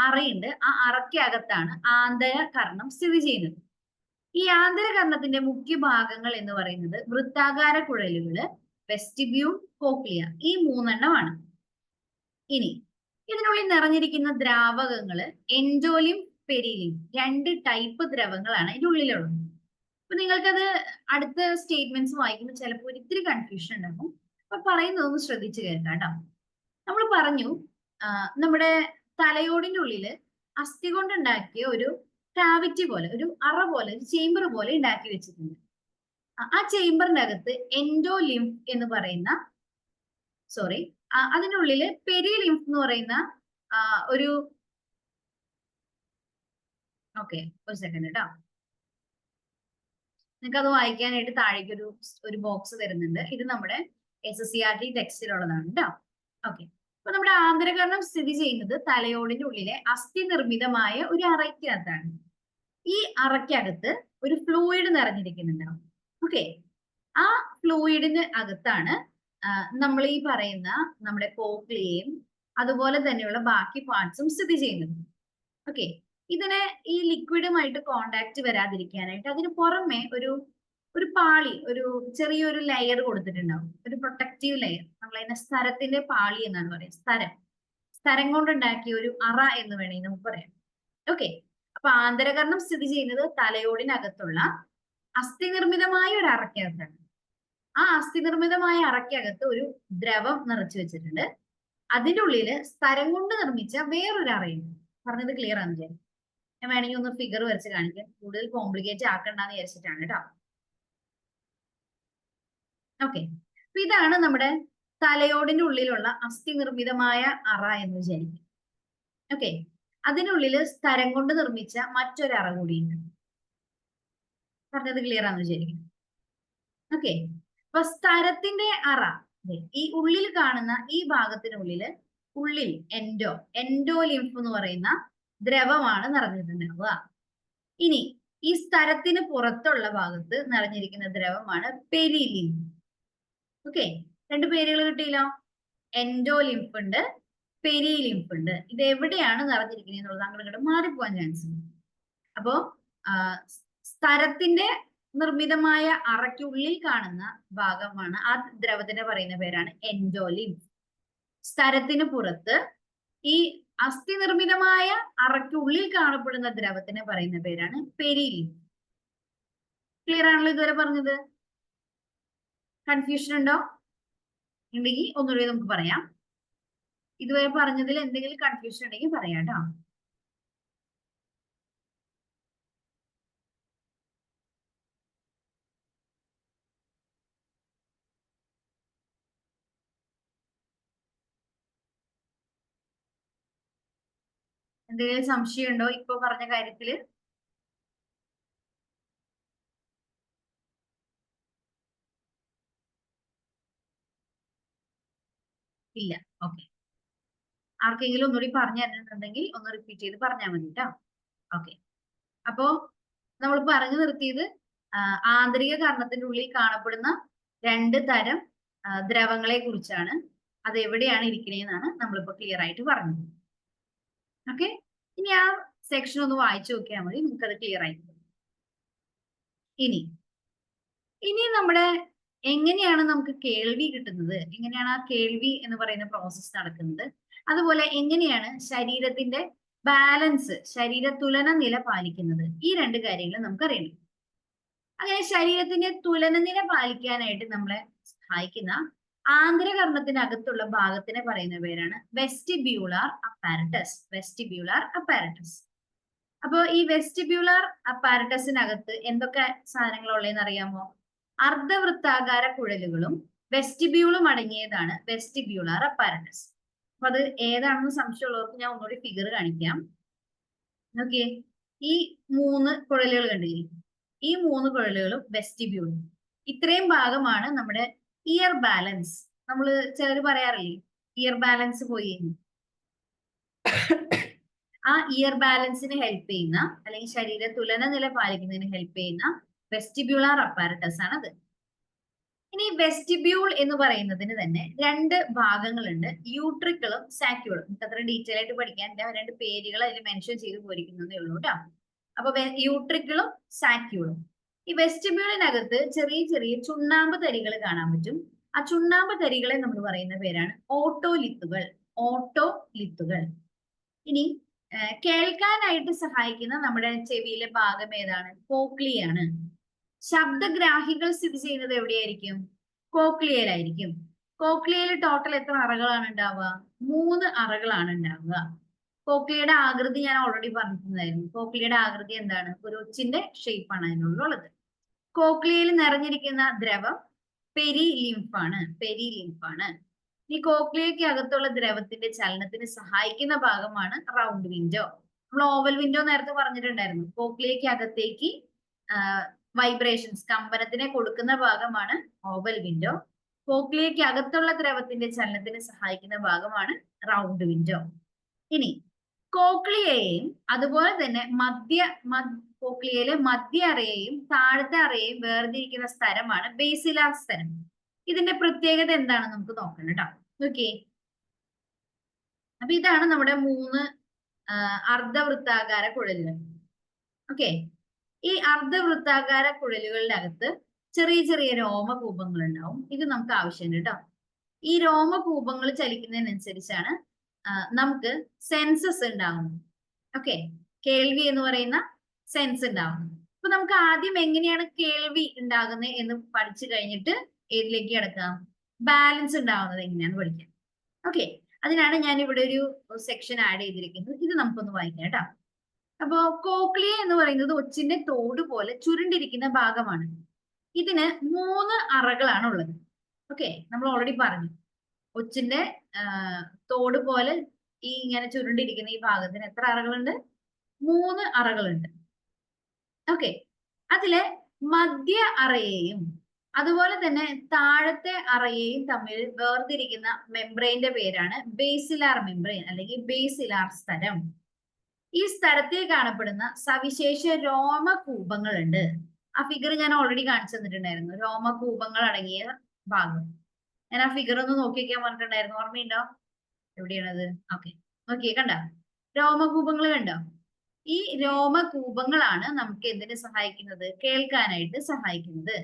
അറയുണ്ട്. ആ അറയ്ക്കകത്താണ് ആന്തരകർണം സ്ഥിതി ചെയ്യുന്നത്. ഈ ആന്തരകർണത്തിന്റെ മുഖ്യ ഭാഗങ്ങൾ എന്ന് പറയുന്നത് വൃത്താകാര കുഴലുകള്, വെസ്റ്റിബ്യൂൾ, കോക്ലിയ, ഈ 3 എണ്ണമാണ്. ഇനി ഇതിനുള്ളിൽ നിറഞ്ഞിരിക്കുന്ന ദ്രാവകങ്ങള് എൻഡോലിം, പെരിലിം, 2 ടൈപ്പ് ദ്രവങ്ങളാണ് ഇതിന്റെ ഉള്ളിലുള്ളത്. അപ്പൊ നിങ്ങൾക്കത് അടുത്ത സ്റ്റേറ്റ്മെന്റ്സ് വായിക്കുമ്പോൾ ചിലപ്പോൾ ഒരിത്തിരി കൺഫ്യൂഷൻ ഉണ്ടാകും. അപ്പൊ പറയുന്നതൊന്ന് ശ്രദ്ധിച്ചു കേൾക്കാം കേട്ടോ. നമ്മൾ പറഞ്ഞു നമ്മുടെ തലയോടിന്റെ ഉള്ളില് അസ്ഥി കൊണ്ടുണ്ടാക്കിയ ഒരു കാവിറ്റി പോലെ, ഒരു അറ പോലെ, ഒരു ചേംബർ പോലെ ഉണ്ടാക്കി വെച്ചിട്ടുണ്ട്. ആ ചേംബറിന്റെ അകത്ത് എൻഡോലിംഫ് എന്ന് പറയുന്ന അതിനുള്ളില് പെരിലിംഫ് എന്ന് പറയുന്ന ഒരു ഒരു സെക്കൻഡ് കേട്ടോ. നിങ്ങൾക്ക് അത് വായിക്കാനായിട്ട് താഴേക്ക് ഒരു ബോക്സ് തരുന്നുണ്ട്. ഇത് നമ്മുടെ SSCRT ടെക്സ്റ്റിലുള്ളതാണ് കേട്ടോ. ഓക്കെ, അപ്പൊ നമ്മുടെ ആന്തരകർണം സ്ഥിതി ചെയ്യുന്നത് തലയോടിന്റെ ഉള്ളിലെ അസ്ഥി നിർമ്മിതമായ ഒരു അറയ്ക്കകത്താണ്. ഈ അറയ്ക്കകത്ത് ഒരു ഫ്ലൂയിഡ് നിറഞ്ഞിരിക്കുന്നുണ്ടാവും. ഓക്കെ, ആ ഫ്ലൂയിഡിന് അകത്താണ് നമ്മൾ ഈ പറയുന്ന നമ്മുടെ കോക്ലിയയും അതുപോലെ തന്നെയുള്ള ബാക്കി പാർട്സും സ്ഥിതി ചെയ്യുന്നത്. ഓക്കെ, ഇതിനെ ഈ ലിക്വിഡുമായിട്ട് കോണ്ടാക്ട് വരാതിരിക്കാനായിട്ട് അതിന് പുറമെ ഒരു പാളി, ഒരു ചെറിയൊരു ലെയർ കൊടുത്തിട്ടുണ്ടാവും, ഒരു പ്രൊട്ടക്റ്റീവ് ലെയർ. നമ്മൾ അതിനെ സ്ഥരത്തിന്റെ പാളി എന്നാണ് പറയുന്നത്. സ്ഥരം കൊണ്ടുണ്ടാക്കിയ ഒരു അറ എന്ന് വേണമെങ്കിൽ നമുക്ക് പറയാം. ഓക്കെ, അപ്പൊ ആന്തരകർണം സ്ഥിതി ചെയ്യുന്നത് തലയോടിനകത്തുള്ള അസ്ഥി നിർമ്മിതമായ ഒരു അറയ്ക്കകത്താണ്. ആ അസ്ഥി നിർമ്മിതമായ അറയ്ക്കകത്ത് ഒരു ദ്രവം നിറച്ചു വെച്ചിട്ടുണ്ട്. അതിന്റെ ഉള്ളിൽ സ്ഥലം കൊണ്ട് നിർമ്മിച്ച വേറൊരു അറയുണ്ട്. പറഞ്ഞത് ക്ലിയർ ആണെന്ന് വിചാരിക്കും. ഞാൻ വേണമെങ്കിൽ ഒന്ന് ഫിഗർ വരച്ച് കാണിക്കാം, കൂടുതൽ കോംപ്ലിക്കേറ്റ് ആക്കണ്ടെന്ന് വിചാരിച്ചിട്ടാണ് കേട്ടോ. ഓക്കെ, അപ്പൊ ഇതാണ് നമ്മുടെ തലയോടിന്റെ ഉള്ളിലുള്ള അസ്ഥി നിർമ്മിതമായ അറ എന്ന് വിചാരിക്കും. ഓക്കെ, അതിനുള്ളിൽ സ്ഥലം കൊണ്ട് നിർമ്മിച്ച മറ്റൊരു അറ കൂടിയുണ്ട്. പറഞ്ഞത് ക്ലിയർ ആണെന്ന് വിചാരിക്കും. ഓക്കെ, അപ്പൊ സ്ഥലത്തിന്റെ അറ ഈ ഉള്ളിൽ കാണുന്ന ഈ ഭാഗത്തിനുള്ളില് ഉള്ളിൽ എൻഡോലിംഫ് എന്ന് പറയുന്ന ദ്രവമാണ് നിറഞ്ഞിട്ടുണ്ടാവുക. ഇനി ഈ സ്ഥലത്തിന് പുറത്തുള്ള ഭാഗത്ത് നിറഞ്ഞിരിക്കുന്ന ദ്രവമാണ് പെരിലിംഫ്. ഓക്കെ, രണ്ട് പേരുകൾ കിട്ടിയില്ലോ, എൻഡോലിംഫ് ഉണ്ട്, പെരിലിംഫ് ഉണ്ട്. ഇത് എവിടെയാണ് നിറഞ്ഞിരിക്കുന്നത് എന്നുള്ളത് അങ്ങോട്ട് ഇങ്ങോട്ട് മാറിപ്പോവാൻ ചാൻസ് ഉണ്ട്. അപ്പോ സ്ഥലത്തിന്റെ നിർമ്മിതമായ അറയ്ക്കുള്ളിൽ കാണുന്ന ഭാഗമാണ് ആ ദ്രവത്തിന് പറയുന്ന പേരാണ് എൻഡോലിംഫ്. സ്ഥലത്തിന് പുറത്ത് ഈ അസ്ഥി നിർമ്മിതമായ അറയ്ക്കുള്ളിൽ കാണപ്പെടുന്ന ദ്രവത്തിന് പറയുന്ന പേരാണ് പെരിലിംഫ്. ക്ലിയർ ആണല്ലോ ഇതുവരെ പറഞ്ഞത്? കൺഫ്യൂഷൻ ഉണ്ടോ? ഉണ്ടെങ്കിൽ ഒന്നുകൂടി നമുക്ക് പറയാം. ഇതുവരെ പറഞ്ഞതിൽ എന്തെങ്കിലും കൺഫ്യൂഷൻ ഉണ്ടെങ്കിൽ പറയാം കേട്ടോ. എന്തെങ്കിലും സംശയം ഉണ്ടോ ഇപ്പൊ പറഞ്ഞ കാര്യത്തില്? ഇല്ല. ഓക്കെ, ആർക്കെങ്കിലും ഒന്നുകൂടി പറഞ്ഞു തരുന്നുണ്ടെങ്കിൽ ഒന്ന് റിപ്പീറ്റ് ചെയ്ത് പറഞ്ഞാൽ മതി കേട്ടോ. ഓക്കെ, അപ്പോ നമ്മൾ പറഞ്ഞു നിർത്തിയത് ആന്തരിക കർണത്തിന്റെ ഉള്ളിൽ കാണപ്പെടുന്ന രണ്ട് തരം ദ്രവങ്ങളെ കുറിച്ചാണ്. അത് എവിടെയാണ് ഇരിക്കണേന്നാണ് നമ്മളിപ്പോ ക്ലിയർ ആയിട്ട് പറഞ്ഞത്. ഓക്കെ, ഇനി ആ സെക്ഷൻ ഒന്ന് വായിച്ചു നോക്കിയാൽ മതി, നിങ്ങൾക്ക് അത് ക്ലിയർ ആയി. ഇനി നമ്മുടെ എങ്ങനെയാണ് നമുക്ക് കേൾവി കിട്ടുന്നത്, എങ്ങനെയാണ് ആ കേൾവി എന്ന് പറയുന്ന പ്രോസസ്സ് നടക്കുന്നത്, അതുപോലെ എങ്ങനെയാണ് ശരീരത്തിന്റെ ബാലൻസ്, ശരീര തുലന നില പാലിക്കുന്നത്, ഈ രണ്ട് കാര്യങ്ങൾ നമുക്ക് അറിയണം. അങ്ങനെ ശരീരത്തിന്റെ തുലന നില പാലിക്കാനായിട്ട് നമ്മളെ സഹായിക്കുന്ന ആന്തരകർണത്തിനകത്തുള്ള ഭാഗത്തിനെ പറയുന്ന പേരാണ് വെസ്റ്റിബ്യൂളാർ അപ്പാരറ്റസ്. വെസ്റ്റിബ്യൂളാർ അപ്പാരറ്റസ്. അപ്പോ ഈ വെസ്റ്റിബ്യൂളാർ അപ്പാരറ്റസിനകത്ത് എന്തൊക്കെ സാധനങ്ങളുള്ളതെന്ന് അറിയാമോ? അർദ്ധവൃത്താകാര കുഴലുകളും വെസ്റ്റിബ്യൂളും അടങ്ങിയതാണ് വെസ്റ്റിബ്യൂളാർ അപ്പാരറ്റസ്. അപ്പൊ അത് ഏതാണെന്ന് സംശയമുള്ളവർക്ക് ഞാൻ ഒന്നുകൂടി ഫിഗർ കാണിക്കാം. നോക്കിയേ, ഈ 3 കുഴലുകൾ കണ്ടില്ലേ? ഈ 3 കുഴലുകളും വെസ്റ്റിബ്യൂളും. ഇത്രയും ഭാഗമാണ് നമ്മുടെ ഇയർ ബാലൻസ്. നമ്മൾ ചിലർ പറയാറില്ലേ ഇയർ ബാലൻസ് പോയി. ആ ഇയർ ബാലൻസിന് ഹെൽപ്പ് ചെയ്യുന്ന, അല്ലെങ്കിൽ ശരീര തുലന നില പാലിക്കുന്നതിന് ഹെൽപ്പ് ചെയ്യുന്ന വെസ്റ്റിബ്യൂളാർ അപ്പാരറ്റസ് ആണത്. ഇനി വെസ്റ്റിബ്യൂൾ എന്ന് പറയുന്നതിന് തന്നെ 2 ഭാഗങ്ങളുണ്ട്, യൂട്രിക്കിളും സാക്യൂളും. നമുക്ക് അത്ര ഡീറ്റെയിൽ ആയിട്ട് പഠിക്കാൻ 2 പേരുകൾ അതിൽ മെൻഷൻ ചെയ്ത് പോയിരിക്കുന്നതേ ഉള്ളൂ കേട്ടോ. അപ്പൊ യൂട്രിക്കിളും സാക്യൂളും. ഈ വെസ്റ്റിബ്യൂളിനകത്ത് ചെറിയ ചെറിയ ചുണ്ണാമ്പ് തരികൾ കാണാൻ പറ്റും. ആ ചുണ്ണാമ്പ് തരികളെ നമ്മൾ പറയുന്ന പേരാണ് ഓട്ടോലിത്തുകൾ. ഓട്ടോലിത്തുകൾ. ഇനി കേൾക്കാനായിട്ട് സഹായിക്കുന്ന നമ്മുടെ ചെവിയിലെ ഭാഗം ഏതാണ്? കോക്ലിയാണ്. ശബ്ദഗ്രാഹികൾ സ്ഥിതി ചെയ്യുന്നത് എവിടെയായിരിക്കും? കോക്ലിയയിലായിരിക്കും. കോക്ലിയയിൽ ടോട്ടൽ എത്ര അറകളാണ് ഉണ്ടാവുക? 3 അറകളാണ് ഉണ്ടാവുക. കോക്ലിയയുടെ ആകൃതി ഞാൻ ഓൾറെഡി പറഞ്ഞിട്ടുണ്ടായിരുന്നു. കോക്ലിയയുടെ ആകൃതി എന്താണ്? ഒരു ഒച്ചിന്റെ ഷേപ്പാണ് അതിനുള്ളത്. കോക്ലിയയിൽ നിറഞ്ഞിരിക്കുന്ന ദ്രവം പെരിലിംഫാണ്. പെരിലിംഫാണ്. ഈ കോക്ലിയയ്ക്ക് അകത്തുള്ള ദ്രവത്തിന്റെ ചലനത്തിന് സഹായിക്കുന്ന ഭാഗമാണ് റൗണ്ട് വിൻഡോ. നമ്മൾ ഓവൽ വിൻഡോ നേരത്തെ പറഞ്ഞിട്ടുണ്ടായിരുന്നു. കോക്ലിയയ്ക്ക് അകത്തേക്ക് വൈബ്രേഷൻസ്, കമ്പനത്തിനെ കൊടുക്കുന്ന ഭാഗമാണ് ഓവൽ വിൻഡോ. കോക്ലിയയ്ക്ക് അകത്തുള്ള ദ്രവത്തിന്റെ ചലനത്തിന് സഹായിക്കുന്ന ഭാഗമാണ് റൗണ്ട് വിൻഡോ. ഇനി കോക്ലിയയെയും അതുപോലെ തന്നെ കോക്ലിയയിലെ മധ്യ അറയെയും താഴത്തെ അറയെയും വേർതിരിക്കുന്ന സ്ഥലമാണ് ബേസിലാർ സ്ഥലം. ഇതിന്റെ പ്രത്യേകത എന്താണെന്ന് നമുക്ക് നോക്കണം കേട്ടോ. നോക്കിയേ, അപ്പൊ ഇതാണ് നമ്മുടെ 3 അർദ്ധവൃത്താകാര കുഴലുകൾ. ഓക്കെ, ഈ അർദ്ധവൃത്താകാര കുഴലുകളുടെ അകത്ത് ചെറിയ ചെറിയ രോമകൂപങ്ങൾ ഉണ്ടാവും. ഇത് നമുക്ക് ആവശ്യമുണ്ട് കേട്ടോ. ഈ രോമകൂപങ്ങൾ ചലിക്കുന്നതിനനുസരിച്ചാണ് നമുക്ക് സെൻസസ് ഉണ്ടാവുന്നത്. ഓക്കെ, കേൾവി എന്ന് പറയുന്ന സെൻസ് ഉണ്ടാവുന്നത്. അപ്പൊ നമുക്ക് ആദ്യം എങ്ങനെയാണ് കേൾവി ഉണ്ടാകുന്നത് എന്ന് പഠിച്ചു കഴിഞ്ഞിട്ട് ഏതിലേക്ക് കിടക്കാം? ബാലൻസ് ഉണ്ടാവുന്നത് എങ്ങനെയാന്ന് പഠിക്കാം. ഓക്കെ, അതിനാണ് ഞാൻ ഇവിടെ ഒരു സെക്ഷൻ ആഡ് ചെയ്തിരിക്കുന്നത്. ഇത് നമുക്കൊന്ന് വായിക്കാം കേട്ടോ. അപ്പോ കോക്ലിയ എന്ന് പറയുന്നത് ഒച്ചിന്റെ തോട് പോലെ ചുരുണ്ടിരിക്കുന്ന ഭാഗമാണ്. ഇതിന് 3 അറകളാണ് ഉള്ളത്. ഓക്കെ, നമ്മൾ ഓൾറെഡി പറഞ്ഞു ഒച്ചിന്റെ തോട് പോലെ ഈ ഇങ്ങനെ ചുരുണ്ടിരിക്കുന്ന ഈ ഭാഗത്തിന് എത്ര അറകളുണ്ട്? 3 അറകളുണ്ട്. ഓക്കെ, അതിലെ മധ്യ അറയെയും അതുപോലെ തന്നെ താഴത്തെ അറയെയും തമ്മിൽ വേർതിരിക്കുന്ന മെംബ്രെയിന്റെ പേരാണ് ബേസിലാർ മെംബ്രെയിൻ അല്ലെങ്കിൽ ബേസിലാർ സ്തരം. ഈ സ്ഥലത്തിൽ കാണപ്പെടുന്ന സവിശേഷ രോമകൂപങ്ങളുണ്ട്. ആ ഫിഗർ ഞാൻ ഓൾറെഡി കാണിച്ചു തന്നിട്ടുണ്ടായിരുന്നു, രോമകൂപങ്ങൾ അടങ്ങിയ ഭാഗം. ഞാൻ ആ ഫിഗർ ഒന്ന് നോക്കിക്കാൻ പറഞ്ഞിട്ടുണ്ടായിരുന്നു, ഓർമ്മയുണ്ടോ? എവിടെയാണത്? ഓക്കെ, നോക്കിയേ, കണ്ടോ രോമകൂപങ്ങൾ? കണ്ടോ? ഈ രോമകൂപങ്ങളാണ് നമുക്ക് എന്തിനു സഹായിക്കുന്നത്? കേൾക്കാനായിട്ട് സഹായിക്കുന്നത്.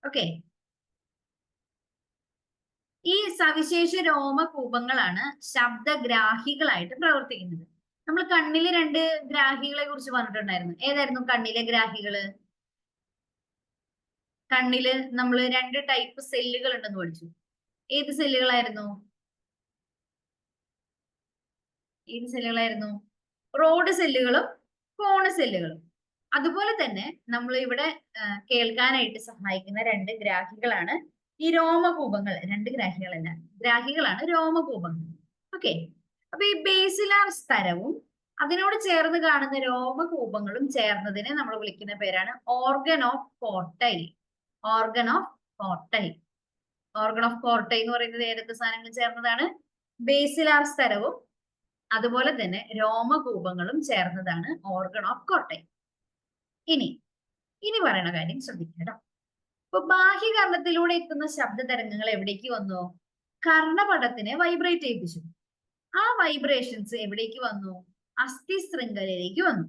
ഓക്കെ, ഈ സവിശേഷ രോമകൂപങ്ങളാണ് ശബ്ദഗ്രാഹികളായിട്ട് പ്രവർത്തിക്കുന്നത്. നമ്മൾ കണ്ണിലെ 2 ഗ്രാഹികളെ കുറിച്ച് പറഞ്ഞിട്ടുണ്ടായിരുന്നു. ഏതായിരുന്നു കണ്ണിലെ ഗ്രാഹികള്? കണ്ണില് നമ്മൾ 2 ടൈപ്പ് സെല്ലുകൾ ഉണ്ടെന്ന് പഠിച്ചു. ഏത് സെല്ലുകളായിരുന്നു? ഏത് സെല്ലുകളായിരുന്നു? റോഡ് സെല്ലുകളും കോണ് സെല്ലുകളും. അതുപോലെ തന്നെ നമ്മൾ ഇവിടെ കേൾക്കാനായിട്ട് സഹായിക്കുന്ന 2 ഗ്രാഹികളാണ് ഈ രോമകൂപങ്ങൾ. 2 ഗ്രാഹികളല്ല, ഗ്രാഹികളാണ് രോമകൂപങ്ങൾ. ഓക്കെ, അപ്പൊ ഈ ബേസിലാർ സ്തരവും അതിനോട് ചേർന്ന് കാണുന്ന രോമകൂപങ്ങളും ചേർന്നതിനെ നമ്മൾ വിളിക്കുന്ന പേരാണ് organ of quartile. Organ of quartile. Organ of quartile എന്ന് പറയുന്നത് ഏതൊക്കെ സാധനങ്ങൾ ചേർന്നതാണ്? ബേസിലാർ സ്തരവും അതുപോലെ തന്നെ രോമകൂപങ്ങളും ചേർന്നതാണ് ഓർഗൻ ഓഫ് കോർട്ടൈൽ. ഇനി പറയുന്ന കാര്യം ശ്രദ്ധിക്കണം. ഇപ്പൊ ബാഹ്യകർണത്തിലൂടെ എത്തുന്ന ശബ്ദ തരംഗങ്ങൾ എവിടേക്ക് വന്നു? കർണപടത്തിനെ വൈബ്രേറ്റ് ചെയ്യിപ്പിച്ചു. ആ വൈബ്രേഷൻസ് എവിടേക്ക് വന്നു? അസ്ഥി ശൃംഖലയിലേക്ക് വന്നു.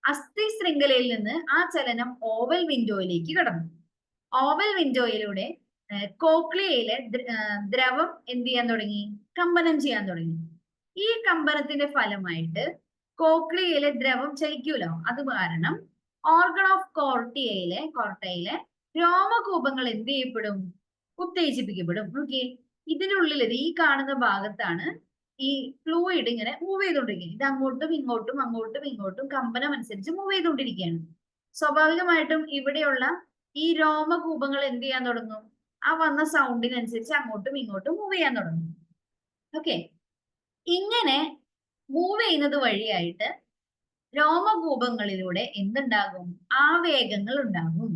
അസ്ഥി ശൃംഖലയിൽ നിന്ന് ആ ചലനം ഓവൽ വിൻഡോയിലേക്ക് കടന്നു. ഓവൽ വിൻഡോയിലൂടെ കോക്ലിയയിലെ ദ്രവം എന്ത് ചെയ്യാൻ തുടങ്ങി? കമ്പനം ചെയ്യാൻ തുടങ്ങി. ഈ കമ്പനത്തിന്റെ ഫലമായിട്ട് കോക്ലിയയിലെ ദ്രവം ചലിക്കൂലോ, അത് കാരണം ഓർഗൻ ഓഫ് കോർട്ടയിലെ രോമകൂപങ്ങൾ എന്ത് ചെയ്യപ്പെടും? ഉത്തേജിപ്പിക്കപ്പെടും. ഓക്കെ, ഇതിനുള്ളിൽ ഈ കാണുന്ന ഭാഗത്താണ് ഈ ഫ്ലൂയിഡ് ഇങ്ങനെ മൂവ് ചെയ്തുകൊണ്ടിരിക്കുന്നത്. ഇത് അങ്ങോട്ടും ഇങ്ങോട്ടും അങ്ങോട്ടും ഇങ്ങോട്ടും കമ്പനം അനുസരിച്ച് മൂവ് ചെയ്തുകൊണ്ടിരിക്കുകയാണ്. സ്വാഭാവികമായിട്ടും ഇവിടെയുള്ള ഈ രോമകൂപങ്ങൾ എന്ത് ചെയ്യാൻ തുടങ്ങും? ആ വന്ന സൗണ്ടിനനുസരിച്ച് അങ്ങോട്ടും ഇങ്ങോട്ടും മൂവ് ചെയ്യാൻ തുടങ്ങും. ഓക്കെ, ഇങ്ങനെ മൂവ് ചെയ്യുന്നത് വഴിയായിട്ട് രോമകൂപങ്ങളിലൂടെ എന്തുണ്ടാകും? ആവേഗങ്ങൾ ഉണ്ടാകും.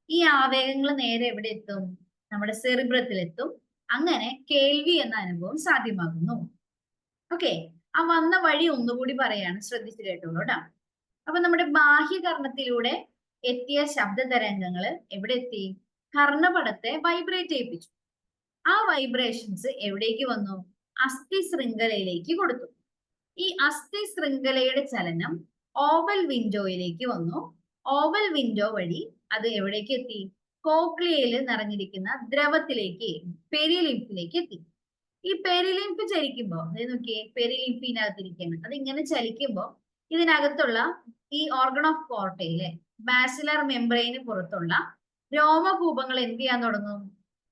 ഈ ആവേഗങ്ങൾ നേരെ എവിടെ എത്തും? നമ്മുടെ സെറിബ്രത്തിൽ എത്തും. അങ്ങനെ കേൾവി എന്ന അനുഭവം സാധ്യമാകുന്നു. ഓക്കെ, ആ വന്ന വഴി ഒന്നുകൂടി പറയാണ്, ശ്രദ്ധിച്ചു കേട്ടോളൂ കേട്ടോ. അപ്പൊ നമ്മുടെ ബാഹ്യകർണത്തിലൂടെ എത്തിയ ശബ്ദ തരംഗങ്ങൾ എവിടെ എത്തി? കർണപടത്തെ വൈബ്രേറ്റ് ചെയ്യിപ്പിച്ചു. ആ വൈബ്രേഷൻസ് എവിടേക്ക് വന്നു? അസ്ഥി ശൃംഖലയിലേക്ക് കൊടുത്തു. ഈ അസ്ഥി ശൃംഖലയുടെ ചലനം ഓവൽ വിൻഡോയിലേക്ക് വന്നു. ഓവൽ വിൻഡോ വഴി അത് എവിടേക്ക് എത്തി? കോക്ലിയയിൽ നിറഞ്ഞിരിക്കുന്ന ദ്രവത്തിലേക്ക്, പെരിലിംഫിലേക്ക് എത്തി. ഈ പെരിലിംഫ് ചലിക്കുമ്പോൾ, അതായത് നോക്കിയേ, പെരിലിംഫ് ഇതിനകത്തിരിക്കുകയാണ്. അത് ഇങ്ങനെ ചലിക്കുമ്പോൾ ഇതിനകത്തുള്ള ഈ ഓർഗൻ ഓഫ് കോർട്ടയിലെ ബാസിലർ മെംബ്രെയിന് പുറത്തുള്ള രോമകൂപങ്ങൾ എന്ത് ചെയ്യാൻ തുടങ്ങും?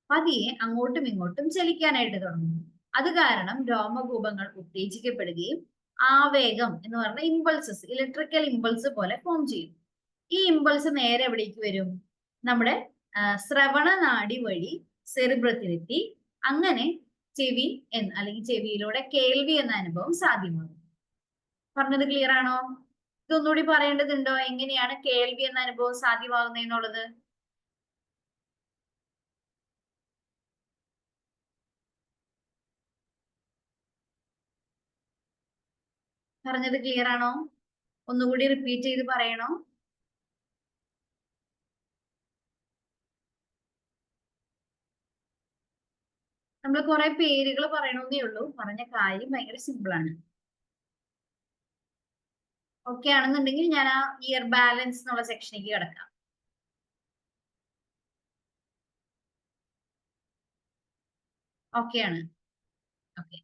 പതിയെ അങ്ങോട്ടും ഇങ്ങോട്ടും ചലിക്കാനായിട്ട് തുടങ്ങും. അത് കാരണം രോമകൂപങ്ങൾ ഉത്തേജിക്കപ്പെടുകയും ആവേഗം എന്ന് പറഞ്ഞ ഇമ്പൾസസ്, ഇലക്ട്രിക്കൽ ഇമ്പൾസ് പോലെ ഫോം ചെയ്യും. ഈ ഇമ്പൾസ് നേരെ എവിടേക്ക് വരും? നമ്മുടെ ശ്രവണ നാഡി വഴി സെറിബ്രത്തിലെത്തി അങ്ങനെ ചെവി അല്ലെങ്കിൽ ചെവിയിലൂടെ കേൾവി എന്ന അനുഭവം സാധ്യമാകും. പറഞ്ഞത് ക്ലിയർ ആണോ? ഇതൊന്നുകൂടി പറയേണ്ടതുണ്ടോ? എങ്ങനെയാണ് കേൾവി എന്ന അനുഭവം സാധ്യമാകുന്നതെന്നുള്ളത്? പറഞ്ഞത് ക്ലിയർ ആണോ? ഒന്നുകൂടി റിപ്പീറ്റ് ചെയ്ത് പറയണോ? നമ്മൾ കുറെ പേരുകൾ പറയണമെന്നേ ഉള്ളൂ. പറഞ്ഞ കാര്യം ഭയങ്കര സിമ്പിൾ ആണ്. ഓക്കെ ആണെന്നുണ്ടെങ്കിൽ ഞാൻ ആ ഇയർ ബാലൻസ് എന്നുള്ള സെക്ഷനിലേക്ക് കിടക്കാം. ഓക്കെ ആണ്? ഓക്കെ,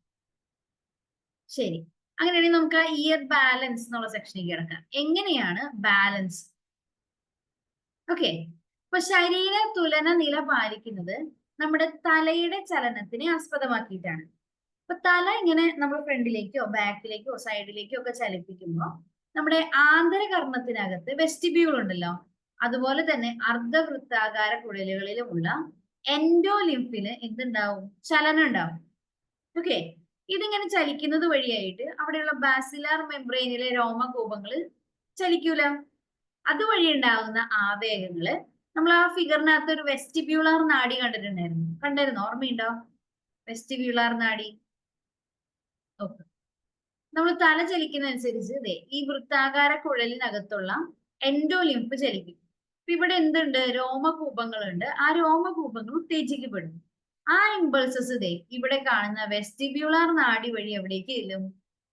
ശരി. അങ്ങനെയാണെങ്കിൽ നമുക്ക് ആ ഇയർ ബാലൻസ് എന്നുള്ള സെക്ഷനിലേക്ക് കിടക്കാം. എങ്ങനെയാണ് ബാലൻസ്? ഓക്കെ, അപ്പൊ ശരീര തുലന നില പാലിക്കുന്നത് നമ്മുടെ തലയുടെ ചലനത്തിനെ ആസ്പദമാക്കിയിട്ടാണ്. അപ്പൊ തല ഇങ്ങനെ നമ്മൾ ഫ്രണ്ടിലേക്കോ ബാക്കിലേക്കോ സൈഡിലേക്കോ ഒക്കെ ചലിപ്പിക്കുമ്പോൾ നമ്മുടെ ആന്തരകർണത്തിനകത്ത് വെസ്റ്റിബ്യൂൾ ഉണ്ടല്ലോ, അതുപോലെ തന്നെ അർദ്ധവൃത്താകാര കുഴലുകളിലുമുള്ള എൻഡോലിംഫിന് എന്തുണ്ടാവും? ചലനം ഉണ്ടാവും. ഓക്കെ, ഇതിങ്ങനെ ചലിക്കുന്നത് വഴിയായിട്ട് അവിടെയുള്ള ബാസിലാർ മെംബ്രെയിനിലെ രോമകൂപങ്ങൾ ചലിക്കൂല. അതുവഴി ഉണ്ടാകുന്ന ആവേഗങ്ങള് നമ്മൾ ആ ഫിഗറിനകത്ത് ഒരു വെസ്റ്റിബ്യൂളാർ നാഡി കണ്ടായിരുന്നു, ഓർമ്മയുണ്ടോ? വെസ്റ്റിബ്യൂളാർ നാഡി. ഓക്കെ, നമ്മൾ തല ചലിക്കുന്നതനുസരിച്ച് ഈ വൃത്താകാര കുഴലിനകത്തുള്ള എൻഡോലിംഫ് ചലിക്കും. ഇവിടെ എന്തുണ്ട്? രോമകൂപങ്ങളുണ്ട്. ആ രോമകൂപങ്ങൾ ഉത്തേജിക്കപ്പെടും. ആ ഇമ്പൾസസ് ഇവിടെ കാണുന്ന വെസ്റ്റിബ്യൂളാർ നാഡി വഴി എവിടേക്ക് ചെല്ലും?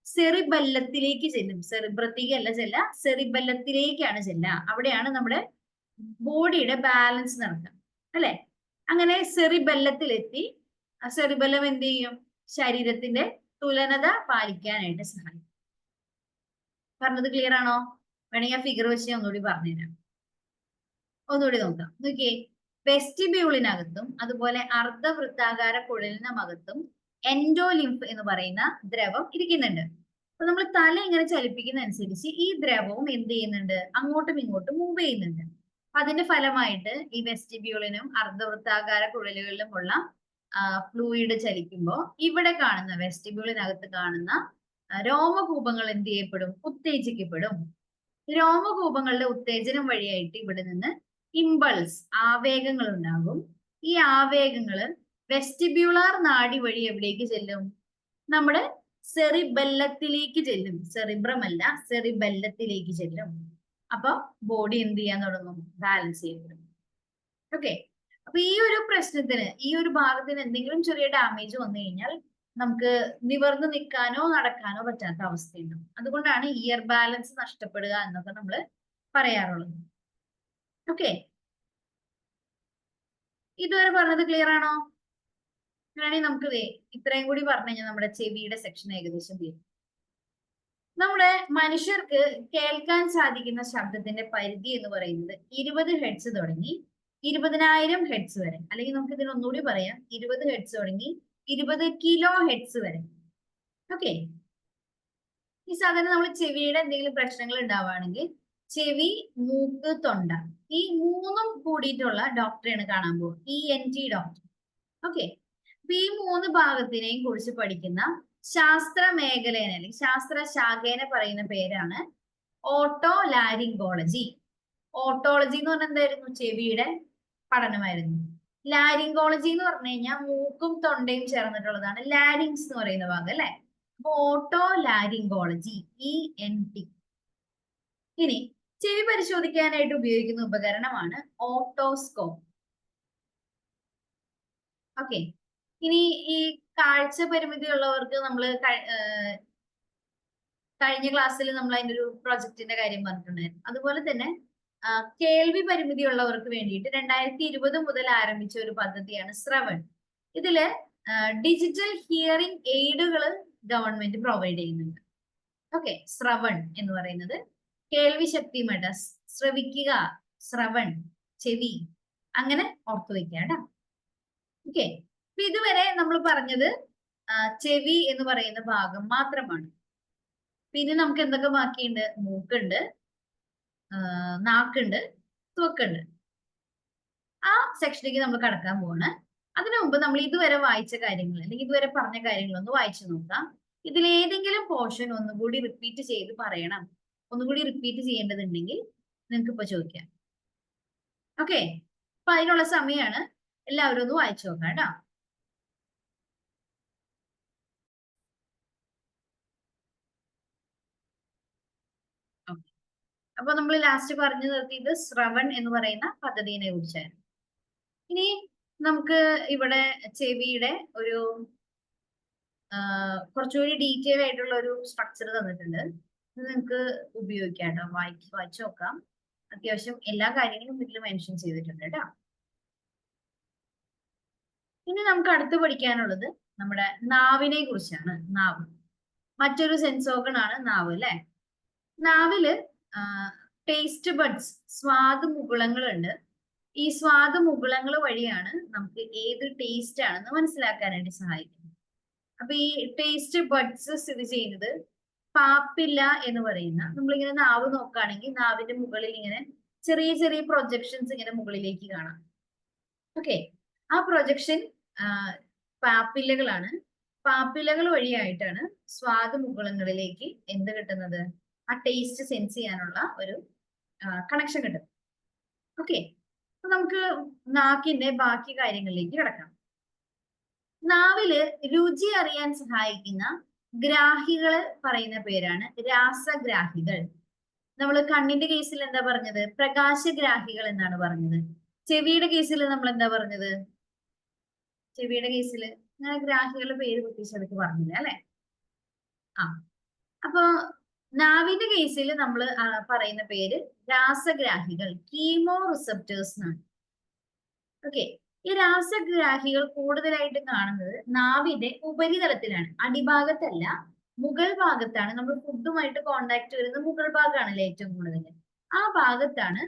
സെറിബെല്ലത്തിലേക്ക് ചെല്ലും. സെറിബ്രത്തേക്ക് അല്ല ചെല്ല, സെറിബെല്ലത്തിലേക്കാണ് ചെല്ല. അവിടെയാണ് നമ്മുടെ ബോഡിയുടെ ബാലൻസ് നടക്കുക, അല്ലെ? അങ്ങനെ സെറിബെല്ലത്തിലെത്തി ആ സെറിബെല്ലം എന്ത് ചെയ്യും? ശരീരത്തിന്റെ തുലനത പാലിക്കാനായിട്ട് സഹായിക്കും. പറഞ്ഞത് ക്ലിയർ ആണോ? വേണമെങ്കിൽ ആ ഫിഗർ വെച്ച് ഒന്നുകൂടി പറഞ്ഞുതരാം. ഒന്നുകൂടി നോക്കാം. നോക്കിയേ, വെസ്റ്റിബ്യൂളിനകത്തും അതുപോലെ അർദ്ധവൃത്താകാര കുഴലിനകത്തും എൻഡോലിംഫ് എന്ന് പറയുന്ന ദ്രവം ഇരിക്കുന്നുണ്ട്. അപ്പൊ നമ്മൾ തല ഇങ്ങനെ ചലിപ്പിക്കുന്ന അനുസരിച്ച് ഈ ദ്രവവും എന്ത് ചെയ്യുന്നുണ്ട്? അങ്ങോട്ടും ഇങ്ങോട്ടും മൂവ് ചെയ്യുന്നുണ്ട്. അതിന്റെ ഫലമായിട്ട് ഈ വെസ്റ്റിബ്യൂളിനും അർദ്ധവൃത്താകാര കുഴലുകളിലുമുള്ള ഫ്ലൂയിഡ് ചലിക്കുമ്പോൾ ഇവിടെ കാണുന്ന വെസ്റ്റിബ്യൂളിനകത്ത് കാണുന്ന രോമകൂപങ്ങൾ എന്ത് ചെയ്യപ്പെടും? ഉത്തേജിക്കപ്പെടും. രോമകൂപങ്ങളുടെ ഉത്തേജനം വഴിയായിട്ട് ഇവിടെ നിന്ന് ഇമ്പൾസ്, ആവേഗങ്ങൾ ഉണ്ടാകും. ഈ ആവേഗങ്ങള് വെസ്റ്റിബ്യൂളാർ നാഡി വഴി എവിടേക്ക് ചെല്ലും? നമ്മുടെ സെറിബെല്ലത്തിലേക്ക് ചെല്ലും. സെറിബ്രം അല്ല, സെറിബെല്ലത്തിലേക്ക് ചെല്ലും. അപ്പൊ ബോഡി എന്ത് ചെയ്യാൻ തുടങ്ങും? ബാലൻസ് ചെയ്യപ്പെടും. ഓക്കെ, അപ്പൊ ഈ ഒരു പ്രശ്നത്തിന്, ഈ ഒരു ഭാഗത്തിന് എന്തെങ്കിലും ചെറിയ ഡാമേജ് വന്നു കഴിഞ്ഞാൽ നമുക്ക് നിവർന്നു നിൽക്കാനോ നടക്കാനോ പറ്റാത്ത അവസ്ഥയുണ്ട്. അതുകൊണ്ടാണ് ഇയർ ബാലൻസ് നഷ്ടപ്പെടുക എന്നൊക്കെ നമ്മൾ പറയാറുള്ളത്. ഓക്കെ, ഇതുവരെ പറഞ്ഞത് ക്ലിയർ ആണോ? അങ്ങനെയാണെങ്കിൽ നമുക്ക് ഇത്രയും കൂടി പറഞ്ഞു കഴിഞ്ഞാൽ നമ്മുടെ ചെവിയുടെ സെക്ഷൻ ഏകദേശം തീരും. നമ്മുടെ മനുഷ്യർക്ക് കേൾക്കാൻ സാധിക്കുന്ന ശബ്ദത്തിന്റെ പരിധി എന്ന് പറയുന്നത് 20 ഹെഡ്സ് തുടങ്ങി 20,000 ഹെഡ്സ് വരെ, അല്ലെങ്കിൽ നമുക്ക് ഇതിന് ഒന്നുകൂടി പറയാം, 20 ഹെഡ്സ് തുടങ്ങി 20 കിലോ ഹെഡ്സ് വരെ. ഓക്കെ, ഈ സാധനം നമ്മൾ ചെവിയുടെ എന്തെങ്കിലും പ്രശ്നങ്ങൾ ഉണ്ടാവുകയാണെങ്കിൽ ചെവി, മൂക്ക്, തൊണ്ട, ഈ മൂന്നും കൂടിയിട്ടുള്ള ഡോക്ടറെയാണ് കാണാൻ പോകും, ENT ഡോക്ടർ. ഓക്കെ, അപ്പൊ ഈ 3 ഭാഗത്തിനെയും കുറിച്ച് പഠിക്കുന്ന ശാസ്ത്ര മേഖലേനെ അല്ലെങ്കിൽ ശാസ്ത്ര ശാഖേനെ പറയുന്ന പേരാണ് ഓട്ടോലാരിങ്കോളജി. ഓട്ടോളജി എന്ന് പറഞ്ഞാൽ എന്തായിരുന്നു? ചെവിയുടെ പഠനമായിരുന്നു. ലാരിങ്കോളജി എന്ന് പറഞ്ഞു കഴിഞ്ഞാൽ മൂക്കും തൊണ്ടയും ചേർന്നിട്ടുള്ളതാണ് ലാരിങ്സ് എന്ന് പറയുന്ന ഭാഗം, അല്ലെ? അപ്പൊ ഓട്ടോലാരിങ്കോളജി, ENT. ഇനി ചെവി പരിശോധിക്കാനായിട്ട് ഉപയോഗിക്കുന്ന ഉപകരണമാണ് ഓട്ടോസ്കോപ്പ്. ഓക്കെ, ഇനി ഈ കാഴ്ച പരിമിതി ഉള്ളവർക്ക് നമ്മൾ കഴിഞ്ഞ ക്ലാസ്സിൽ നമ്മൾ അതിന്റെ ഒരു പ്രൊജക്ടിന്റെ കാര്യം പറഞ്ഞിട്ടുണ്ടായിരുന്നു. അതുപോലെ തന്നെ കേൾവി പരിമിതി ഉള്ളവർക്ക് വേണ്ടിയിട്ട് 2020 മുതൽ ആരംഭിച്ച ഒരു പദ്ധതിയാണ് ശ്രവൺ. ഇതില് ഡിജിറ്റൽ ഹിയറിംഗ് എയ്ഡുകൾ ഗവൺമെന്റ് പ്രൊവൈഡ് ചെയ്യുന്നുണ്ട്. ഓക്കെ, ശ്രവൺ എന്ന് പറയുന്നത് കേൾവി ശക്തിയുമായിട്ട്, ശ്രവിക്കുക, ശ്രവൺ, ചെവി, അങ്ങനെ ഓർത്തു വെക്കാട്ടോ. ഓക്കെ, അപ്പൊ ഇതുവരെ നമ്മൾ പറഞ്ഞത് ചെവി എന്ന് പറയുന്ന ഭാഗം മാത്രമാണ്. പിന്നെ നമുക്ക് എന്തൊക്കെ ബാക്കിയുണ്ട്? മൂക്കുണ്ട്, നാക്കുണ്ട്, ത്വക്കുണ്ട്. ആ സെക്ഷനിലേക്ക് നമ്മൾ കടക്കാൻ പോവാണ്. അതിനു മുമ്പ് നമ്മൾ ഇതുവരെ വായിച്ച കാര്യങ്ങൾ അല്ലെങ്കിൽ ഇതുവരെ പറഞ്ഞ കാര്യങ്ങൾ ഒന്ന് വായിച്ചു നോക്കാം. ഇതിലേതെങ്കിലും പോർഷൻ ഒന്നുകൂടി റിപ്പീറ്റ് ചെയ്ത് പറയണം, ഒന്നുകൂടി റിപ്പീറ്റ് ചെയ്യേണ്ടതുണ്ടെങ്കിൽ നിങ്ങൾക്ക് ഇപ്പൊ ചോദിക്കാം. ഓക്കെ, അപ്പൊ അതിനുള്ള സമയമാണ്. എല്ലാവരും ഒന്ന് വായിച്ചു നോക്കാം കേട്ടോ. അപ്പൊ നമ്മൾ ലാസ്റ്റ് പറഞ്ഞു നിർത്തിയത് ശ്രവൺ എന്ന് പറയുന്ന പദ്ധതിയെ കുറിച്ചായിരുന്നു. ഇനി നമുക്ക് ഇവിടെ ചെവിയുടെ ഒരു കുറച്ചുകൂടി ഡീറ്റെയിൽ ആയിട്ടുള്ള ഒരു സ്ട്രക്ചർ തന്നിട്ടുണ്ട്. ഇത് നിങ്ങൾക്ക് ഉപയോഗിക്കാം കേട്ടോ, വായിച്ചു നോക്കാം. അത്യാവശ്യം എല്ലാ കാര്യങ്ങളും ഇതിൽ മെൻഷൻ ചെയ്തിട്ടുണ്ട് കേട്ടോ. ഇനി നമുക്ക് അടുത്ത് പഠിക്കാനുള്ളത് നമ്മുടെ നാവിനെ കുറിച്ചാണ്. നാവ് മറ്റൊരു സെൻസ് ഓർഗൺ ആണ് നാവ്, അല്ലെ? നാവില് ടേസ്റ്റ് ബഡ്സ്, സ്വാദ് മുകുളങ്ങളുണ്ട്. ഈ സ്വാദുമുകുളങ്ങൾ വഴിയാണ് നമുക്ക് ഏത് ടേസ്റ്റ് ആണെന്ന് മനസ്സിലാക്കാനായിട്ട് സഹായിക്കുന്നത്. അപ്പൊ ഈ ടേസ്റ്റ് ബഡ്സ് സ്ഥിതി ചെയ്യുന്നത് പാപ്പില്ല എന്ന് പറയുന്ന, നമ്മളിങ്ങനെ നാവ് നോക്കുകയാണെങ്കിൽ നാവിന്റെ മുകളിൽ ഇങ്ങനെ ചെറിയ ചെറിയ പ്രൊജക്ഷൻസ് ഇങ്ങനെ മുകളിലേക്ക് കാണാം. ഓക്കെ, ആ പ്രൊജക്ഷൻ പാപ്പില്ലകളാണ്. പാപ്പില്ലകൾ വഴിയായിട്ടാണ് സ്വാദുമുകുളങ്ങളിലേക്ക് എന്ത് കിട്ടുന്നത്, ആ ടേസ്റ്റ് സെൻസ് ചെയ്യാനുള്ള ഒരു കണക്ഷൻ കിട്ടും. ഓക്കെ, അപ്പൊ നമുക്ക് നാക്കിന്റെ ബാക്കി കാര്യങ്ങളിലേക്ക് കിടക്കാം. നാവില് രുചി അറിയാൻ സഹായിക്കുന്ന ഗ്രാഹികള് പറയുന്ന പേരാണ് രാസഗ്രാഹികൾ. നമ്മൾ കണ്ണിന്റെ കേസിൽ എന്താ പറഞ്ഞത്, പ്രകാശഗ്രാഹികൾ എന്നാണ് പറഞ്ഞത്. ചെവിയുടെ കേസിൽ നമ്മൾ എന്താ പറഞ്ഞത്, ചെവിയുടെ കേസിൽ അങ്ങനെ ഗ്രാഹികളുടെ പേര് പ്രത്യേകിച്ച് അതൊക്കെ പറഞ്ഞില്ല അല്ലെ. ആ, അപ്പൊ നാവിന്റെ കേസിൽ നമ്മൾ പറയുന്ന പേര് രാസഗ്രാഹികൾ, കീമോ റിസപ്റ്റേഴ്സ് എന്നാണ്. ഓക്കെ, ഈ രാസഗ്രാഹികൾ കൂടുതലായിട്ട് കാണുന്നത് നാവിന്റെ ഉപരിതലത്തിലാണ്, അടിഭാഗത്തല്ല, മുകൾ ഭാഗത്താണ്. നമ്മൾ ഫുഡുമായിട്ട് കോണ്ടാക്ട് വരുന്നത് മുകൾ ഭാഗമാണല്ലേ ഏറ്റവും കൂടുതൽ. ആ ഭാഗത്താണ്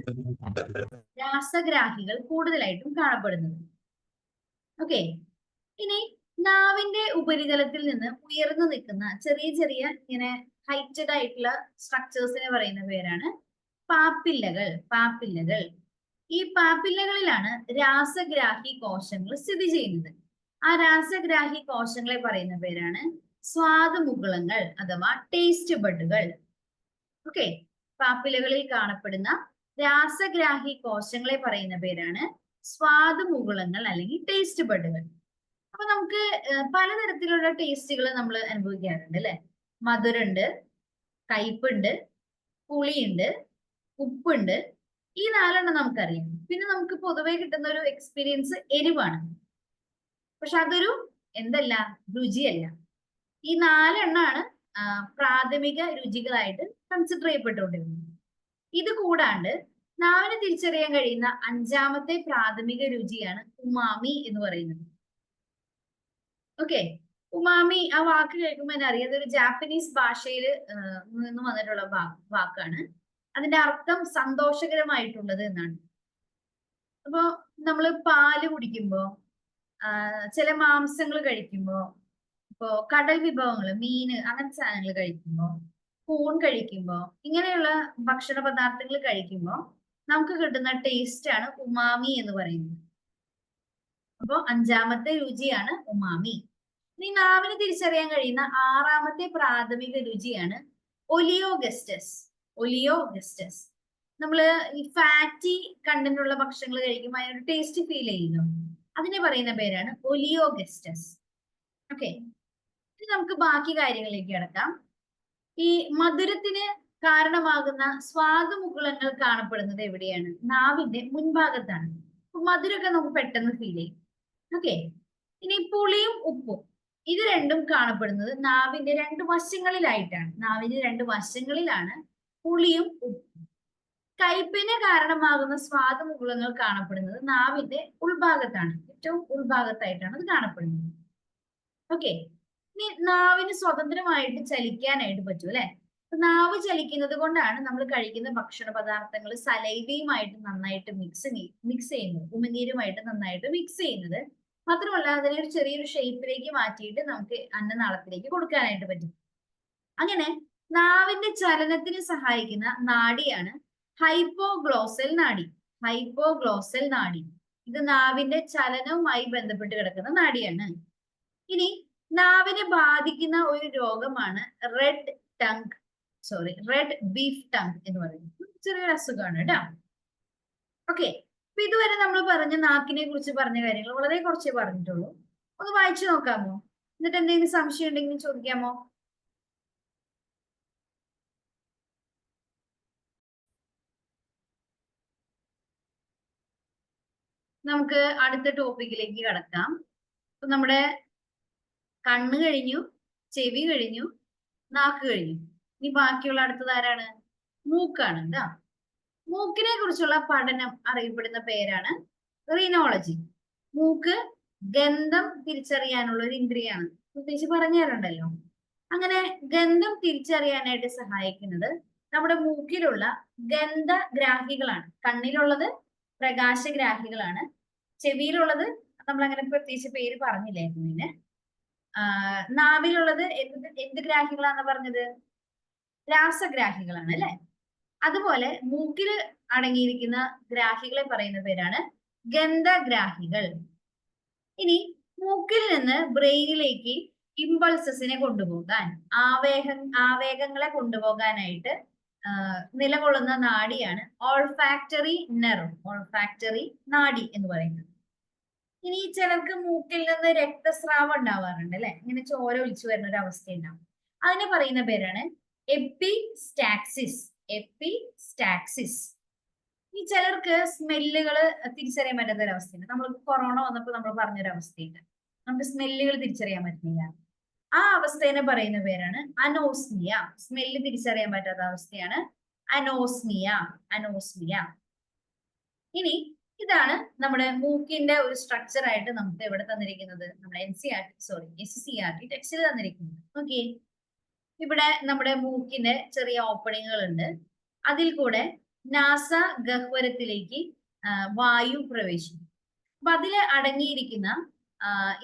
രാസഗ്രാഹികൾ കൂടുതലായിട്ടും കാണപ്പെടുന്നത്. ഓക്കെ, ഇനി നാവിന്റെ ഉപരിതലത്തിൽ നിന്ന് ഉയർന്നു നിൽക്കുന്ന ചെറിയ ചെറിയ ഇങ്ങനെ ഹൈറ്റഡ് ആയിട്ടുള്ള സ്ട്രക്ചേഴ്സിനെ പറയുന്ന പേരാണ് പാപ്പില്ലകൾ. പാപ്പില്ലകൾ, ഈ പാപ്പില്ലകളിലാണ് രാസഗ്രാഹി കോശങ്ങൾ സ്ഥിതി ചെയ്യുന്നത്. ആ രാസഗ്രാഹി കോശങ്ങളെ പറയുന്ന പേരാണ് സ്വാദുമുകുളങ്ങൾ അഥവാ ടേസ്റ്റ് ബഡുകൾ. ഓക്കെ, പാപ്പിലകളിൽ കാണപ്പെടുന്ന രാസഗ്രാഹി കോശങ്ങളെ പറയുന്ന പേരാണ് സ്വാദുമുകുളങ്ങൾ അല്ലെങ്കിൽ ടേസ്റ്റ് ബഡുകൾ. അപ്പൊ നമുക്ക് പലതരത്തിലുള്ള ടേസ്റ്റുകൾ നമ്മൾ അനുഭവിക്കാറുണ്ട് അല്ലെ. മധുരമുണ്ട്, കയ്പുണ്ട്, പുളിയുണ്ട്, ഉപ്പുണ്ട്. ഈ 4 നമുക്കറിയാം. പിന്നെ നമുക്ക് പൊതുവെ കിട്ടുന്ന ഒരു എക്സ്പീരിയൻസ് എരിവാണ്. പക്ഷെ അതൊരു എന്തല്ല, രുചിയല്ല. ഈ 4 പ്രാഥമിക രുചികളായിട്ട് കൺസിഡർ ചെയ്യപ്പെട്ടുകൊണ്ടിരുന്നത്. ഇത് കൂടാണ്ട് നാവിന് തിരിച്ചറിയാൻ കഴിയുന്ന 5ാമത്തെ പ്രാഥമിക രുചിയാണ് ഉമാമി എന്ന് പറയുന്നത്. ഓക്കെ, ഉമാമി ആ വാക്ക് കേൾക്കുമ്പോൾ തന്നെ അറിയാം അതൊരു ജാപ്പനീസ് ഭാഷയിൽ നിന്ന് വന്നിട്ടുള്ള വാക്കാണ്. അതിന്റെ അർത്ഥം സന്തോഷകരമായിട്ടുള്ളത് എന്നാണ്. അപ്പൊ നമ്മള് പാല് കുടിക്കുമ്പോ, ചില മാംസങ്ങൾ കഴിക്കുമ്പോ, ഇപ്പോ കടൽ വിഭവങ്ങൾ, മീന് അങ്ങനത്തെ സാധനങ്ങൾ കഴിക്കുമ്പോ, കൂൺ കഴിക്കുമ്പോ, ഇങ്ങനെയുള്ള ഭക്ഷണ പദാർത്ഥങ്ങൾ കഴിക്കുമ്പോ നമുക്ക് കിട്ടുന്ന ടേസ്റ്റ് ആണ് ഉമാമി എന്ന് പറയുന്നത്. അപ്പോ 5ാമത്തെ രുചിയാണ് ഉമാമി. ഇനി നാവിന് തിരിച്ചറിയാൻ കഴിയുന്ന 6ാമത്തെ പ്രാഥമിക രുചിയാണ് ഒലിയോഗസ്റ്റസ്. ഒലിയോഗസ്റ്റസ്, നമ്മള് ഈ ഫാറ്റി കണ്ടന്റ് ഉള്ള ഭക്ഷണങ്ങൾ കഴിക്കുമ്പോൾ അതിനൊരു ടേസ്റ്റ് ഫീൽ ചെയ്യുന്നു, അതിനെ പറയുന്ന പേരാണ് ഒലിയോഗസ്റ്റസ്. ഓക്കെ, ഇനി നമുക്ക് ബാക്കി കാര്യങ്ങളിലേക്ക് കിടക്കാം. ഈ മധുരത്തിന് കാരണമാകുന്ന സ്വാദുമുകുളങ്ങൾ കാണപ്പെടുന്നത് എവിടെയാണ്, നാവിന്റെ മുൻഭാഗത്താണ്. മധുരമൊക്കെ നമുക്ക് പെട്ടെന്ന് ഫീൽ ചെയ്യും. ഓക്കെ, ഇനി പുളിയും ഉപ്പും ഇത് രണ്ടും കാണപ്പെടുന്നത് നാവിന്റെ 2 വശങ്ങളിലായിട്ടാണ്. നാവിന്റെ 2 വശങ്ങളിലാണ് പുളിയും ഉപ്പും. കയ്പിന് കാരണമാകുന്ന സ്വാദുമുകുളങ്ങൾ കാണപ്പെടുന്നത് നാവിന്റെ ഉൾഭാഗത്താണ്, ഏറ്റവും ഉൾഭാഗത്തായിട്ടാണ് അത് കാണപ്പെടുന്നത്. ഓക്കെ, ഇനി നാവിന് സ്വതന്ത്രമായിട്ട് ചലിക്കാനായിട്ട് പറ്റും അല്ലെ. നാവ് ചലിക്കുന്നത് കൊണ്ടാണ് നമ്മൾ കഴിക്കുന്ന ഭക്ഷണ പദാർത്ഥങ്ങൾ സലൈവയുമായിട്ട് നന്നായിട്ട് മിക്സ് ചെയ്യുന്നത്, ഉമിനീരുമായിട്ട് നന്നായിട്ട് മിക്സ് ചെയ്യുന്നത്. മാത്രമല്ല അതിനെ ഒരു ചെറിയൊരു ഷേപ്പിലേക്ക് മാറ്റിയിട്ട് നമുക്ക് അന്നനാളത്തിലേക്ക് കൊടുക്കാനായിട്ട് പറ്റും. അങ്ങനെ നാവിന്റെ ചലനത്തിന് സഹായിക്കുന്ന നാഡിയാണ് ഹൈപ്പോഗ്ലോസൽ നാഡി. ഹൈപ്പോഗ്ലോസൽ നാഡി, ഇത് നാവിന്റെ ചലനവുമായി ബന്ധപ്പെട്ട് കിടക്കുന്ന നാഡിയാണ്. ഇനി നാവിനെ ബാധിക്കുന്ന ഒരു രോഗമാണ് റെഡ് ബീഫ് ടങ് എന്ന് പറയുന്നത്. ചെറിയൊരു അസുഖമാണ് കേട്ടോ. ഓക്കെ, അപ്പൊ ഇതുവരെ നമ്മൾ പറഞ്ഞ നാക്കിനെ കുറിച്ച് പറഞ്ഞ കാര്യങ്ങൾ വളരെ കുറച്ചേ പറഞ്ഞിട്ടുള്ളൂ. ഒന്ന് വായിച്ചു നോക്കാമോ? എന്നിട്ട് എന്തെങ്കിലും സംശയം ഉണ്ടെങ്കിൽ ചോദിക്കാമോ? നമുക്ക് അടുത്ത ടോപ്പിക്കിലേക്ക് കടക്കാം. അപ്പൊ നമ്മുടെ കണ്ണ് കഴിഞ്ഞു, ചെവി കഴിഞ്ഞു, നാക്ക് കഴിഞ്ഞു. ഇനി ബാക്കിയുള്ള അടുത്തത് ആരാണ്? മൂക്കാണ് കേട്ടോ. മൂക്കിനെ കുറിച്ചുള്ള പഠനം അറിയപ്പെടുന്ന പേരാണ് റീനോളജി. മൂക്ക് ഗന്ധം തിരിച്ചറിയാനുള്ള ഒരു ഇന്ദ്രിയാണ്, പ്രത്യേകിച്ച് പറഞ്ഞു തരണ്ടല്ലോ. അങ്ങനെ ഗന്ധം തിരിച്ചറിയാനായിട്ട് സഹായിക്കുന്നത് നമ്മുടെ മൂക്കിലുള്ള ഗന്ധഗ്രാഹികളാണ്. കണ്ണിലുള്ളത് പ്രകാശഗ്രാഹികളാണ്. ചെവിയിലുള്ളത് നമ്മൾ അങ്ങനെ പ്രത്യേകിച്ച് പേര് പറഞ്ഞില്ലായിരുന്നു ഇതിന്. നാവിലുള്ളത് എന്ത് ഗ്രാഹികളാന്ന് പറഞ്ഞത്? രാസഗ്രാഹികളാണ് അല്ലെ. അതുപോലെ മൂക്കിൽ അടങ്ങിയിരിക്കുന്ന ഗ്രാഹികളെ പറയുന്ന പേരാണ് ഗന്ധഗ്രാഹികൾ. ഇനി മൂക്കിൽ നിന്ന് ബ്രെയിനിലേക്ക് ഇമ്പൾസസിനെ കൊണ്ടുപോകാൻ, ആവേഗങ്ങളെ കൊണ്ടുപോകാനായിട്ട് നിലകൊള്ളുന്ന നാഡിയാണ് ഓൾഫാക്ടറി നെർവ്, ഓൾഫാക്ടറി നാഡി എന്ന് പറയുന്നത്. ഇനി ചിലർക്ക് മൂക്കിൽ നിന്ന് രക്തസ്രാവം ഉണ്ടാവാറുണ്ട് അല്ലെ, ഇങ്ങനെ ചോര ഒലിച്ചു വരുന്ന ഒരു അവസ്ഥ ഉണ്ടാവും. അതിനെ പറയുന്ന പേരാണ് എപ്പിസ്റ്റാക്സിസ്. എപ്പിസ്റ്റാക്സിസ്. ഈ ചിലർക്ക് സ്മെല്ലുകൾ തിരിച്ചറിയാൻ പറ്റാത്ത ഒരു അവസ്ഥയുണ്ട്. നമ്മൾ കൊറോണ വന്നപ്പോൾ നമ്മൾ പറഞ്ഞൊരു അവസ്ഥയുണ്ട്, നമുക്ക് സ്മെല്ലുകൾ തിരിച്ചറിയാൻ പറ്റുന്നില്ല. ആ അവസ്ഥേനെ പറയുന്ന പേരാണ് അനോസ്മിയ. സ്മെല്ല് തിരിച്ചറിയാൻ പറ്റാത്ത അവസ്ഥയാണ് അനോസ്മിയ. അനോസ്മിയ. ഇനി ഇതാണ് നമ്മുടെ മൂക്കിന്റെ ഒരു സ്ട്രക്ചർ ആയിട്ട് നമുക്ക് എവിടെ തന്നിരിക്കുന്നത്, നമ്മുടെ SCERT ടെക്സ്റ്റിൽ തന്നിരിക്കുന്നത്. ഓക്കെ, ഇവിടെ നമ്മുടെ മൂക്കിന്റെ ചെറിയ ഓപ്പണിങ്ങുകൾ ഉണ്ട്. അതിൽ കൂടെ നാസ ഗഹ്വരത്തിലേക്ക് വായു പ്രവേശിക്കും. അപ്പൊ അതിൽ അടങ്ങിയിരിക്കുന്ന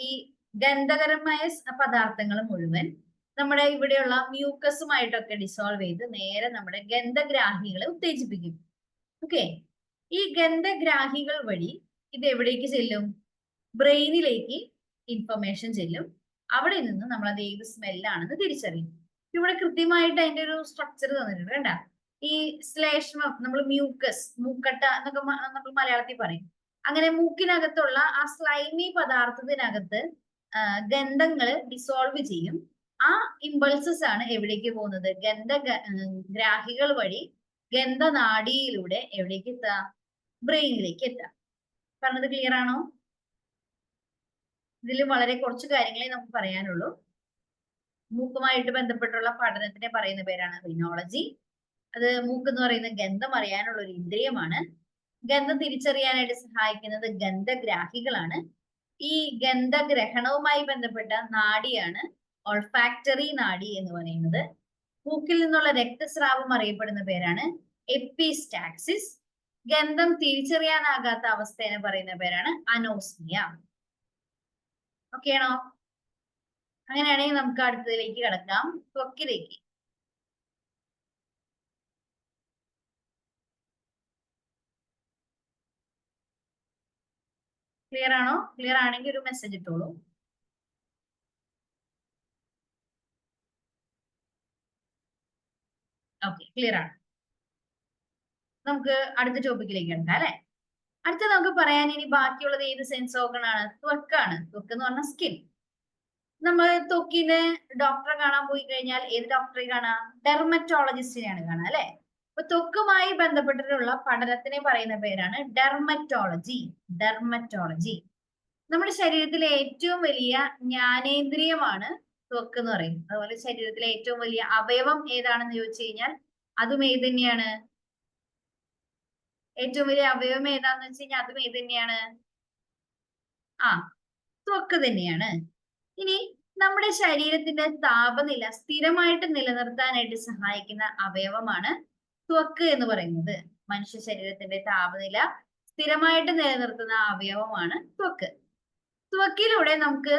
ഈ ഗന്ധകരമായ പദാർത്ഥങ്ങൾ മുഴുവൻ നമ്മുടെ ഇവിടെയുള്ള മ്യൂക്കസുമായിട്ടൊക്കെ ഡിസോൾവ് ചെയ്ത് നേരെ നമ്മുടെ ഗന്ധഗ്രാഹികളെ ഉത്തേജിപ്പിക്കും. ഓക്കെ, ഈ ഗന്ധഗ്രാഹികൾ വഴി ഇത് എവിടേക്ക് ചെല്ലും? ബ്രെയിനിലേക്ക് ഇൻഫർമേഷൻ ചെല്ലും. അവിടെ നിന്ന് നമ്മൾ അത് ഏത് സ്മെല്ലാണെന്ന് തിരിച്ചറിയും. ഇവിടെ കൃത്യമായിട്ട് അതിന്റെ ഒരു സ്ട്രക്ചർ തന്നിട്ടുണ്ട്. കണ്ട, ഈ ശ്ലേഷ്മം, നമ്മൾ മ്യൂക്കസ്, മൂക്കട്ട എന്നൊക്കെ നമ്മൾ മലയാളത്തിൽ പറയും. അങ്ങനെ മൂക്കിനകത്തുള്ള ആ സ്ലൈമി പദാർത്ഥത്തിനകത്ത് ഗന്ധങ്ങള് ഡിസോൾവ് ചെയ്യും. ആ ഇമ്പൾസസ് ആണ് എവിടേക്ക് പോകുന്നത്? ഗ്രാഹികൾ വഴി ഗന്ധനാഡിയിലൂടെ എവിടേക്ക് എത്താ? ബ്രെയിനിലേക്ക് എത്താം. പറഞ്ഞത് ക്ലിയർ ആണോ? ഇതിൽ വളരെ കുറച്ച് കാര്യങ്ങളെ നമുക്ക് പറയാനുള്ളൂ. മൂക്കുമായിട്ട് ബന്ധപ്പെട്ടുള്ള പഠനത്തിനെ പറയുന്ന പേരാണ് റിനോളജി. അത് മൂക്ക് എന്ന് പറയുന്ന ഗന്ധം അറിയാനുള്ള ഒരു ഇന്ദ്രിയമാണ്. ഗന്ധം തിരിച്ചറിയാനായിട്ട് സഹായിക്കുന്നത് ഗന്ധഗ്രാഹികളാണ്. ഈ ഗന്ധഗ്രഹണവുമായി ബന്ധപ്പെട്ട നാഡിയാണ് ഓൾഫാക്ടറി നാഡി എന്ന് പറയുന്നത്. മൂക്കിൽ നിന്നുള്ള രക്തസ്രാവം അറിയപ്പെടുന്ന പേരാണ് എപ്പിസ്റ്റാക്സിസ്. ഗന്ധം തിരിച്ചറിയാനാകാത്ത അവസ്ഥയെ പറയുന്ന പേരാണ് അനോസ്മിയ. ഓക്കെ ആണോ? അങ്ങനെയാണെങ്കിൽ നമുക്ക് അടുത്തതിലേക്ക് കിടക്കാം, ത്വക്കിലേക്ക്. ക്ലിയർ ആണോ? ക്ലിയർ ആണെങ്കിൽ ഒരു മെസ്സേജ് ഇട്ടോളൂ. ഓക്കെ, ക്ലിയർ ആണ്. നമുക്ക് അടുത്ത ടോപ്പിക്കിലേക്ക് കിടക്കാം അല്ലെ. അടുത്ത നമുക്ക് പറയാൻ ഇനി ബാക്കിയുള്ളത് ഏത് സെൻസ് ഓർഗൻ ആണ്? ത്വക്കാണ്. ത്വക്ക് എന്ന് പറഞ്ഞാൽ സ്കിൻ. നമ്മൾ ത്വക്കിന് ഡോക്ടറെ കാണാൻ പോയി കഴിഞ്ഞാൽ ഏത് ഡോക്ടറെ കാണാം? ഡെർമറ്റോളജിസ്റ്റിനെയാണ് കാണാം അല്ലെ. അപ്പൊ ത്വക്കുമായി ബന്ധപ്പെട്ടിട്ടുള്ള പഠനത്തിനെ പറയുന്ന പേരാണ് ഡെർമറ്റോളജി. ഡെർമറ്റോളജി. നമ്മുടെ ശരീരത്തിലെ ഏറ്റവും വലിയ ജ്ഞാനേന്ദ്രിയമാണ് ത്വക്ക് എന്ന് പറയുന്നത്. അതുപോലെ ശരീരത്തിലെ ഏറ്റവും വലിയ അവയവം ഏതാണെന്ന് ചോദിച്ചു കഴിഞ്ഞാൽ അതും ഏത് തന്നെയാണ്? ഏറ്റവും വലിയ അവയവം ഏതാന്ന് വെച്ച് കഴിഞ്ഞാൽ അതും ഏത് തന്നെയാണ്? ത്വക്ക് തന്നെയാണ്. ഇനി നമ്മുടെ ശരീരത്തിന്റെ താപനില സ്ഥിരമായിട്ട് നിലനിർത്താനായിട്ട് സഹായിക്കുന്ന അവയവമാണ് ത്വക്ക് എന്ന് പറയുന്നത്. മനുഷ്യ ശരീരത്തിന്റെ താപനില സ്ഥിരമായിട്ട് നിലനിർത്തുന്ന അവയവമാണ് ത്വക്ക്. ത്വക്കിലൂടെ നമുക്ക്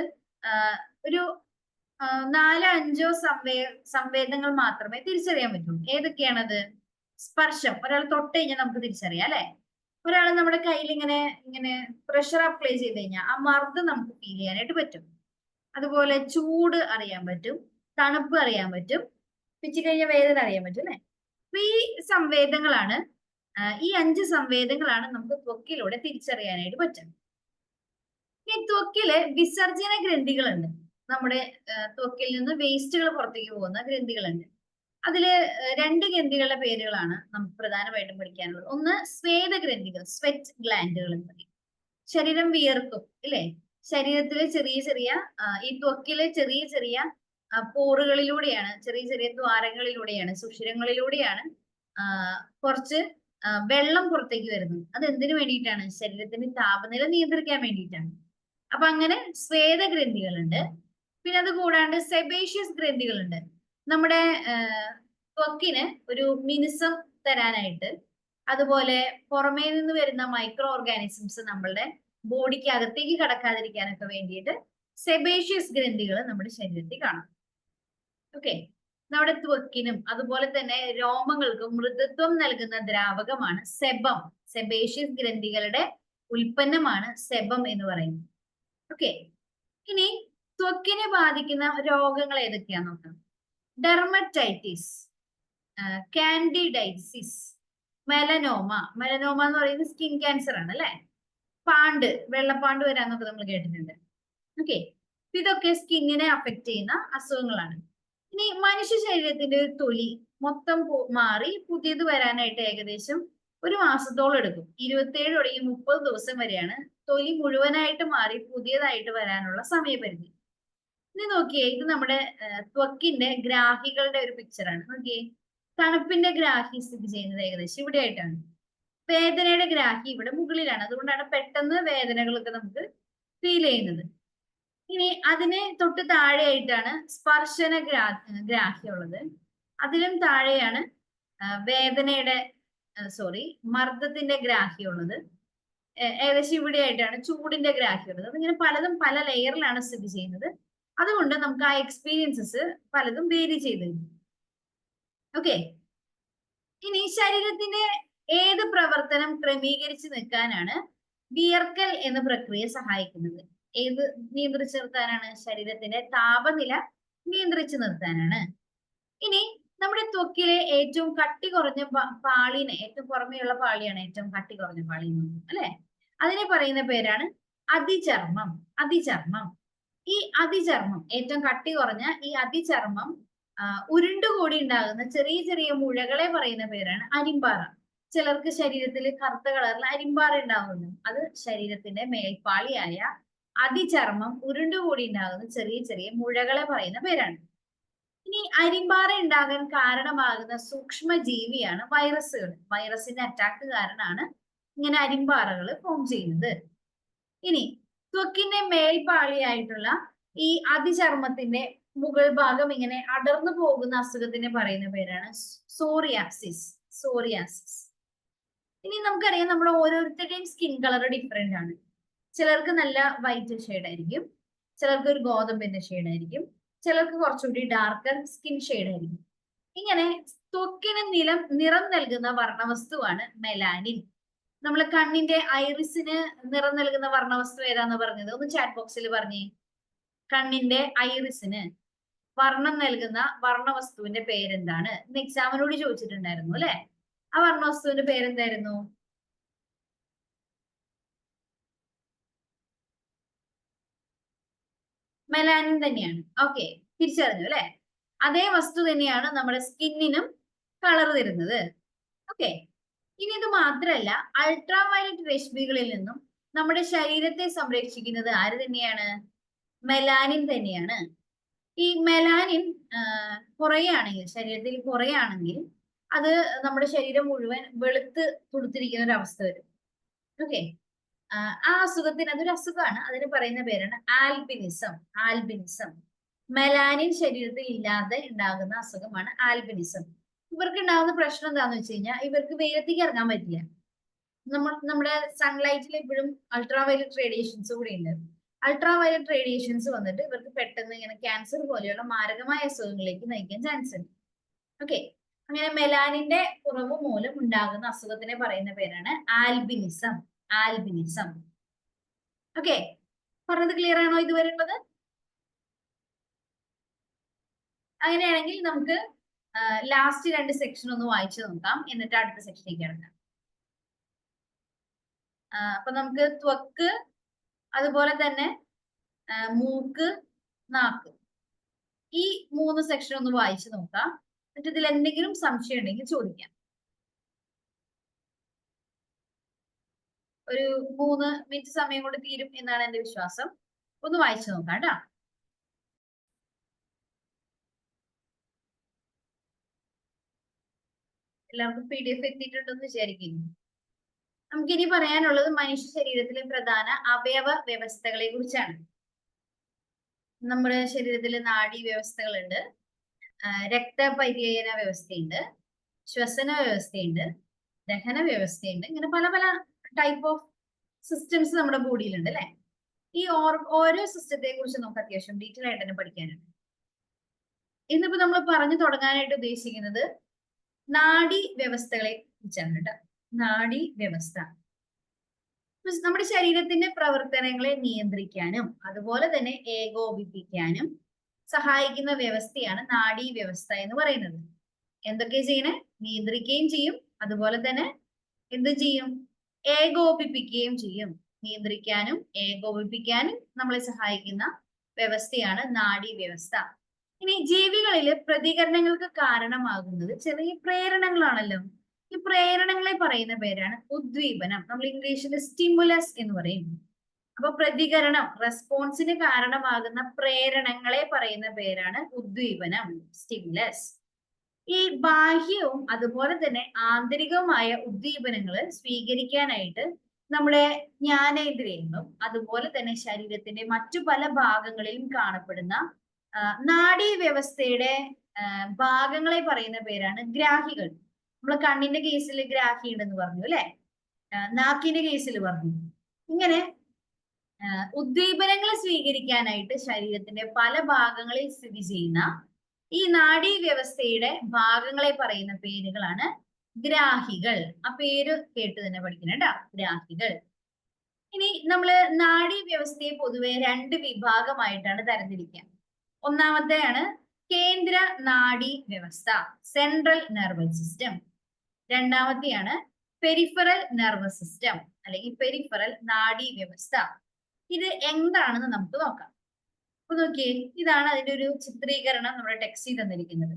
ഒരു 4-5 സംവേദനങ്ങൾ മാത്രമേ തിരിച്ചറിയാൻ പറ്റുള്ളൂ. ഏതൊക്കെയാണത്? സ്പർശം, ഒരാൾ തൊട്ട് കഴിഞ്ഞാൽ നമുക്ക് തിരിച്ചറിയാം അല്ലെ. ഒരാൾ നമ്മുടെ കയ്യിൽ ഇങ്ങനെ പ്രഷർ അപ്ലൈ ചെയ്ത് കഴിഞ്ഞാൽ ആ മർദ്ദം നമുക്ക് ഫീൽ ചെയ്യാനായിട്ട് പറ്റും. അതുപോലെ ചൂട് അറിയാൻ പറ്റും, തണുപ്പ് അറിയാൻ പറ്റും, പിച്ചി കഴിഞ്ഞ വേദന അറിയാൻ പറ്റും അല്ലെ. അപ്പൊ ഈ സംവേദനങ്ങളാണ്, ഈ 5 സംവേദനങ്ങളാണ് നമുക്ക് ത്വക്കിലൂടെ തിരിച്ചറിയാനായിട്ട് പറ്റും. ഈ ത്വക്കില് വിസർജന ഗ്രന്ഥികളുണ്ട്. നമ്മുടെ ത്വക്കിൽ നിന്ന് വേസ്റ്റുകൾ പുറത്തേക്ക് പോകുന്ന ഗ്രന്ഥികളുണ്ട്. അതില് 2 ഗ്രന്ഥികളുടെ പേരുകളാണ് നമുക്ക് പ്രധാനമായിട്ടും പഠിക്കാനുള്ളത്. ഒന്ന് സ്വേദഗ്രന്ഥികൾ, സ്വെറ്റ് ഗ്ലാൻഡുകൾ എന്ന് പറയും. ശരീരം വിയർക്കും ഇല്ലേ? ശരീരത്തിലെ ചെറിയ ഈ ത്വക്കിലെ ചെറിയ പോറുകളിലൂടെയാണ്, ചെറിയ ദ്വാരങ്ങളിലൂടെയാണ്, സുഷിരങ്ങളിലൂടെയാണ് കുറച്ച് വെള്ളം പുറത്തേക്ക് വരുന്നത്. അത് എന്തിനു വേണ്ടിയിട്ടാണ്? ശരീരത്തിന്റെ താപനില നിയന്ത്രിക്കാൻ വേണ്ടിയിട്ടാണ്. അപ്പൊ അങ്ങനെ സ്വേദഗ്രന്ഥികളുണ്ട്. പിന്നെ അത് കൂടാണ്ട് സെബേഷ്യസ് ഗ്രന്ഥികളുണ്ട്. നമ്മുടെ ത്വക്കിന് ഒരു മിനുസം തരാനായിട്ട് അതുപോലെ പുറമേ നിന്ന് വരുന്ന മൈക്രോ ഓർഗാനിസംസ് നമ്മളുടെ ബോഡിക്ക് അകത്തേക്ക് കടക്കാതിരിക്കാനൊക്കെ വേണ്ടിയിട്ട് സെബേഷ്യസ് ഗ്രന്ഥികൾ നമ്മുടെ ശരീരത്തിൽ കാണാം. ഓക്കെ, നമ്മുടെ ത്വക്കിനും അതുപോലെ തന്നെ രോമങ്ങൾക്കും മൃദുത്വം നൽകുന്ന ദ്രാവകമാണ് സെബം. സെബേഷ്യസ് ഗ്രന്ഥികളുടെ ഉൽപ്പന്നമാണ് സെബം എന്ന് പറയുന്നത്. ഓക്കെ, ഇനി ത്വക്കിനെ ബാധിക്കുന്ന രോഗങ്ങൾ ഏതൊക്കെയാന്ന് നോക്കാം. Dermatitis, കാൻഡിഡൈസിസ്, melanoma. മെലനോമ എന്ന് പറയുന്നത് സ്കിൻ ക്യാൻസർ ആണ് അല്ലെ. പാണ്ട്, വെള്ളപ്പാണ്ട് വരാന്നൊക്കെ നമ്മൾ കേട്ടിട്ടുണ്ട്. ഓക്കെ, ഇതൊക്കെ സ്കിന്നിനെ അഫക്ട് ചെയ്യുന്ന അസുഖങ്ങളാണ്. ഇനി മനുഷ്യ ശരീരത്തിന്റെ ഒരു തൊലി മൊത്തം മാറി പുതിയത് വരാനായിട്ട് ഏകദേശം ഒരു മാസത്തോളം എടുക്കും. 27 തുടങ്ങി 30 ദിവസം വരെയാണ് തൊലി മുഴുവനായിട്ട് മാറി പുതിയതായിട്ട് വരാനുള്ള സമയപരിധി. ഇനി നോക്കിയേ, ഇത് നമ്മുടെ ത്വക്കിന്റെ ഗ്രാഹികളുടെ ഒരു പിക്ചറാണ്. നോക്കിയേ, തണുപ്പിന്റെ ഗ്രാഹി സ്ഥിതി ചെയ്യുന്നത് ഏകദേശം ഇവിടെ ആയിട്ടാണ്. വേദനയുടെ ഗ്രാഹി ഇവിടെ മുകളിലാണ്. അതുകൊണ്ടാണ് പെട്ടെന്ന് വേദനകളൊക്കെ നമുക്ക് ഫീൽ ചെയ്യുന്നത്. ഇനി അതിന് തൊട്ട് താഴെയായിട്ടാണ് സ്പർശന ഗ്രാഹ്യമുള്ളത്. അതിലും താഴെയാണ് വേദനയുടെ മർദ്ദത്തിന്റെ ഗ്രാഹ്യമുള്ളത്. ഏകദേശം ഇവിടെ ആയിട്ടാണ് ചൂടിന്റെ ഗ്രാഹ്യമുള്ളത്. അതിങ്ങനെ പലതും പല ലെയറിലാണ് സ്ഥിതി ചെയ്യുന്നത്. അതുകൊണ്ട് നമുക്ക് ആ എക്സ്പീരിയൻസസ് പലതും വേരി ചെയ്തിരുന്നു. ഓക്കെ, ഇനി ശരീരത്തിന്റെ ഏത് പ്രവർത്തനം ക്രമീകരിച്ച് നിൽക്കാനാണ് വിയർക്കൽ എന്ന പ്രക്രിയ സഹായിക്കുന്നത്? ഏത് നിയന്ത്രിച്ചു നിർത്താനാണ്? ശരീരത്തിന്റെ താപനില നിയന്ത്രിച്ചു നിർത്താനാണ്. ഇനി നമ്മുടെ ത്വക്കിലെ ഏറ്റവും കട്ടി കുറഞ്ഞ പാളിനെ, ഏറ്റവും പുറമെയുള്ള പാളിയാണ് ഏറ്റവും കട്ടി കുറഞ്ഞ പാളി അല്ലെ. അതിനെ പറയുന്ന പേരാണ് അതിചർമ്മം. അതിചർമ്മം. ഈ അതിചർമ്മം, ഏറ്റവും കട്ടി കുറഞ്ഞ ഈ അതിചർമ്മം ഉരുണ്ടുകൂടി ഉണ്ടാകുന്ന ചെറിയ ചെറിയ മുഴകളെ പറയുന്ന പേരാണ് അരിമ്പാറ. ചിലർക്ക് ശരീരത്തിൽ കറുത്ത കളറിൽ അരിമ്പാറ ഉണ്ടാകുന്നു. അത് ശരീരത്തിന്റെ മേൽപ്പാളിയായ അതിചർമ്മം ഉരുണ്ടുകൂടി ഉണ്ടാകുന്ന ചെറിയ ചെറിയ മുഴകളെ പറയുന്ന പേരാണ്. ഇനി അരിമ്പാറ ഉണ്ടാകാൻ കാരണമാകുന്ന സൂക്ഷ്മജീവിയാണ് വൈറസുകൾ. വൈറസിന്റെ അറ്റാക്ക് കാരണമാണ് ഇങ്ങനെ അരിമ്പാറകൾ ഫോം ചെയ്യുന്നത്. ഇനി ത്വക്കിന്റെ മേൽപ്പാളിയായിട്ടുള്ള ഈ അതിചർമ്മത്തിന്റെ മുകൾ ഭാഗം ഇങ്ങനെ അടർന്നു പോകുന്ന അസുഖത്തിനെ പറയുന്ന പേരാണ് സോറിയാസിസ്. സോറിയാസിസ്. ഇനി നമുക്കറിയാം, നമ്മുടെ ഓരോരുത്തരുടെയും സ്കിൻ കളർ ഡിഫറെന്റ് ആണ്. ചിലർക്ക് നല്ല വൈറ്റ് ഷെയ്ഡ് ആയിരിക്കും, ചിലർക്ക് ഒരു ഗോതമ്പിന്റെ ഷെയ്ഡ് ആയിരിക്കും, ചിലർക്ക് കുറച്ചുകൂടി ഡാർക്കർ സ്കിൻ ഷെയ്ഡ് ആയിരിക്കും. ഇങ്ങനെ ത്വക്കിന് നിറം നൽകുന്ന വർണ്ണവസ്തുവാണ് മെലാനിൻ. നമ്മൾ കണ്ണിന്റെ ഐറിസിന് നിറം നൽകുന്ന വർണ്ണവസ്തു ഏതാന്ന് പറഞ്ഞത് ഒന്ന് ചാറ്റ് ബോക്സിൽ പറഞ്ഞേ. കണ്ണിന്റെ ഐറിസിന് വർണ്ണം നൽകുന്ന വർണ്ണവസ്തുവിന്റെ പേരെന്താണ്? ഇന്ന് എക്സാമിനോട് ചോദിച്ചിട്ടുണ്ടായിരുന്നു അല്ലെ. ആ വർണ്ണവസ്തുവിന്റെ പേരെന്തായിരുന്നു? മെലാനിൻ തന്നെയാണ്. ഓക്കെ, തിരിച്ചറിഞ്ഞു അല്ലെ. അതേ വസ്തു തന്നെയാണ് നമ്മുടെ സ്കിന്നിനും കളർ തരുന്നത്. ഓക്കെ, ഇനി ഇത് മാത്രമല്ല, അൾട്രാ വയലറ്റ് രശ്മികളിൽ നിന്നും നമ്മുടെ ശരീരത്തെ സംരക്ഷിക്കുന്നത് ആര് തന്നെയാണ്? മെലാനിൻ തന്നെയാണ്. ഈ മെലാനിൻ കുറയാണെങ്കിൽ, ശരീരത്തിൽ കുറയാണെങ്കിൽ അത് നമ്മുടെ ശരീരം മുഴുവൻ വെളുത്ത് തുടുത്തിരിക്കുന്ന ഒരു അവസ്ഥ വരും. ഓക്കെ, ആ അസുഖത്തിന്, അതൊരു അസുഖമാണ്, അതിന് പറയുന്ന പേരാണ് ആൽബിനിസം. ആൽബിനിസം. മെലാനിൻ ശരീരത്തിൽ ഇല്ലാതെ ഉണ്ടാകുന്ന അസുഖമാണ് ആൽബിനിസം. ഇവർക്ക് ഉണ്ടാകുന്ന പ്രശ്നം എന്താന്ന് വെച്ച് കഴിഞ്ഞാൽ ഇവർക്ക് വെയിലത്തേക്ക് ഇറങ്ങാൻ പറ്റില്ല. നമ്മുടെ സൺലൈറ്റിൽ എപ്പോഴും അൾട്രാ വയലറ്റ് റേഡിയേഷൻസ് കൂടി ഉണ്ട്. അൾട്രാ വയലറ്റ് റേഡിയേഷൻസ് വന്നിട്ട് ഇവർക്ക് പെട്ടെന്ന് ഇങ്ങനെ ക്യാൻസർ പോലെയുള്ള മാരകമായ അസുഖങ്ങളിലേക്ക് നയിക്കാൻ ചാൻസ് ഉണ്ട്. ഓക്കെ, അങ്ങനെ മെലാനിന്റെ കുറവ് മൂലം ഉണ്ടാകുന്ന അസുഖത്തിനെ പറയുന്ന പേരാണ് ആൽബിനിസം. ആൽബിനിസം. ഓക്കെ, പറഞ്ഞത് ക്ലിയർ ആണോ ഇതുവരെ ഉള്ളത്? അങ്ങനെയാണെങ്കിൽ നമുക്ക് ലാസ്റ്റ് 2 സെക്ഷൻ ഒന്ന് വായിച്ചു നോക്കാം, എന്നിട്ട് അടുത്ത സെക്ഷനിലേക്ക് കിടക്കാം. അപ്പൊ നമുക്ക് ത്വക്ക്, അതുപോലെ തന്നെ മൂക്ക്, നാക്ക്, ഈ 3 സെക്ഷൻ ഒന്ന് വായിച്ചു നോക്കാം. എന്നിട്ട് ഇതിൽ എന്തെങ്കിലും സംശയം ഉണ്ടെങ്കിൽ ചോദിക്കാം. ഒരു 3 മിനിറ്റ് സമയം കൊണ്ട് തീരും എന്നാണ് എന്റെ വിശ്വാസം. ഒന്ന് വായിച്ചു നോക്കാം കേട്ടോ. എല്ലാവർക്കും PDF എത്തിയിട്ടുണ്ടെന്ന് വിചാരിക്കുന്നു. നമുക്കിനി പറയാനുള്ളത് മനുഷ്യ ശരീരത്തിലെ പ്രധാന അവയവ വ്യവസ്ഥകളെ കുറിച്ചാണ്. നമ്മുടെ ശരീരത്തിലെ നാഡീ വ്യവസ്ഥകളുണ്ട്, രക്തപര്യന വ്യവസ്ഥയുണ്ട്, ശ്വസന വ്യവസ്ഥയുണ്ട്, ദഹന വ്യവസ്ഥയുണ്ട്. ഇങ്ങനെ പല പല ടൈപ്പ് ഓഫ് സിസ്റ്റംസ് നമ്മുടെ ബോഡിയിലുണ്ട് അല്ലെ. ഈ ഓരോ സിസ്റ്റത്തെ കുറിച്ച് നമുക്ക് അത്യാവശ്യം ഡീറ്റെയിൽ ആയിട്ട് തന്നെ പഠിക്കാനുണ്ട്. ഇന്നിപ്പോ നമ്മൾ പറഞ്ഞു തുടങ്ങാനായിട്ട് ഉദ്ദേശിക്കുന്നത് നാഡി വ്യവസ്ഥകളെ കുറിച്ചാണ് കേട്ടോ. നാഡി വ്യവസ്ഥ നമ്മുടെ ശരീരത്തിന്റെ പ്രവർത്തനങ്ങളെ നിയന്ത്രിക്കാനും അതുപോലെ തന്നെ ഏകോപിപ്പിക്കാനും സഹായിക്കുന്ന വ്യവസ്ഥയാണ് നാഡീ വ്യവസ്ഥ എന്ന് പറയുന്നത്. എന്തൊക്കെ ചെയ്യണേ? നിയന്ത്രിക്കുകയും ചെയ്യും, അതുപോലെ തന്നെ എന്ത് ചെയ്യും? ഏകോപിപ്പിക്കുകയും ചെയ്യും. നിയന്ത്രിക്കാനും ഏകോപിപ്പിക്കാനും നമ്മളെ സഹായിക്കുന്ന വ്യവസ്ഥയാണ് നാഡീ വ്യവസ്ഥ. ഇനി ജീവികളില് പ്രതികരണങ്ങൾക്ക് കാരണമാകുന്നത് ചെറിയ പ്രേരണകളാണല്ലോ. ഈ പ്രേരണകളെ പറയുന്ന പേരാണ് ഉദ്ദീപനം. നമ്മൾ ഇംഗ്ലീഷിൽ സ്റ്റിമുലസ് എന്ന് പറയും. അപ്പൊ പ്രതികരണം, റെസ്പോൺസിന് കാരണമാകുന്ന പ്രേരണങ്ങളെ പറയുന്ന പേരാണ് ഉദ്ദീപനം, സ്റ്റിമുലസ്. ഈ ബാഹ്യവും അതുപോലെ തന്നെ ആന്തരികവുമായ ഉദ്ദീപനങ്ങൾ സ്വീകരിക്കാനായിട്ട് നമ്മുടെ ജ്ഞാനേന്ദ്രിയങ്ങളും അതുപോലെ തന്നെ ശരീരത്തിന്റെ മറ്റു പല ഭാഗങ്ങളിലും കാണപ്പെടുന്ന നാഡീ വ്യവസ്ഥയുടെ ഭാഗങ്ങളെ പറയുന്ന പേരാണ് ഗ്രാഹികൾ. നമ്മൾ കണ്ണിന്റെ കേസിൽ ഗ്രാഹി ഉണ്ടെന്ന് പറഞ്ഞു അല്ലെ, നാക്കിന്റെ കേസിൽ പറഞ്ഞു. ഇങ്ങനെ ഉദ്ദീപനങ്ങൾ സ്വീകരിക്കാനായിട്ട് ശരീരത്തിന്റെ പല ഭാഗങ്ങളിൽ സ്ഥിതി ചെയ്യുന്ന ഈ നാഡീ വ്യവസ്ഥയുടെ ഭാഗങ്ങളെ പറയുന്ന പേരുകളാണ് ഗ്രാഹികൾ. ആ പേര് കേട്ട് തന്നെ പഠിക്കണം കേട്ടോ, ഗ്രാഹികൾ. ഇനി നമ്മള് നാഡീ വ്യവസ്ഥയെ പൊതുവെ രണ്ട് വിഭാഗമായിട്ടാണ് തരംതിരിക്കുക. ഒന്നാമത്തെയാണ് കേന്ദ്ര നാഡീ വ്യവസ്ഥ, സെൻട്രൽ നെർവസ് സിസ്റ്റം. രണ്ടാമത്തെയാണ് പെരിഫറൽ നെർവസ് സിസ്റ്റം അല്ലെങ്കിൽ പെരിഫറൽ നാഡീ വ്യവസ്ഥ. ഇത് എന്താണെന്ന് നമുക്ക് നോക്കാം. അപ്പൊ നോക്കിയേ, ഇതാണ് അതിന്റെ ഒരു ചിത്രീകരണം നമ്മുടെ ടെക്സ്റ്റിൽ തന്നിരിക്കുന്നത്.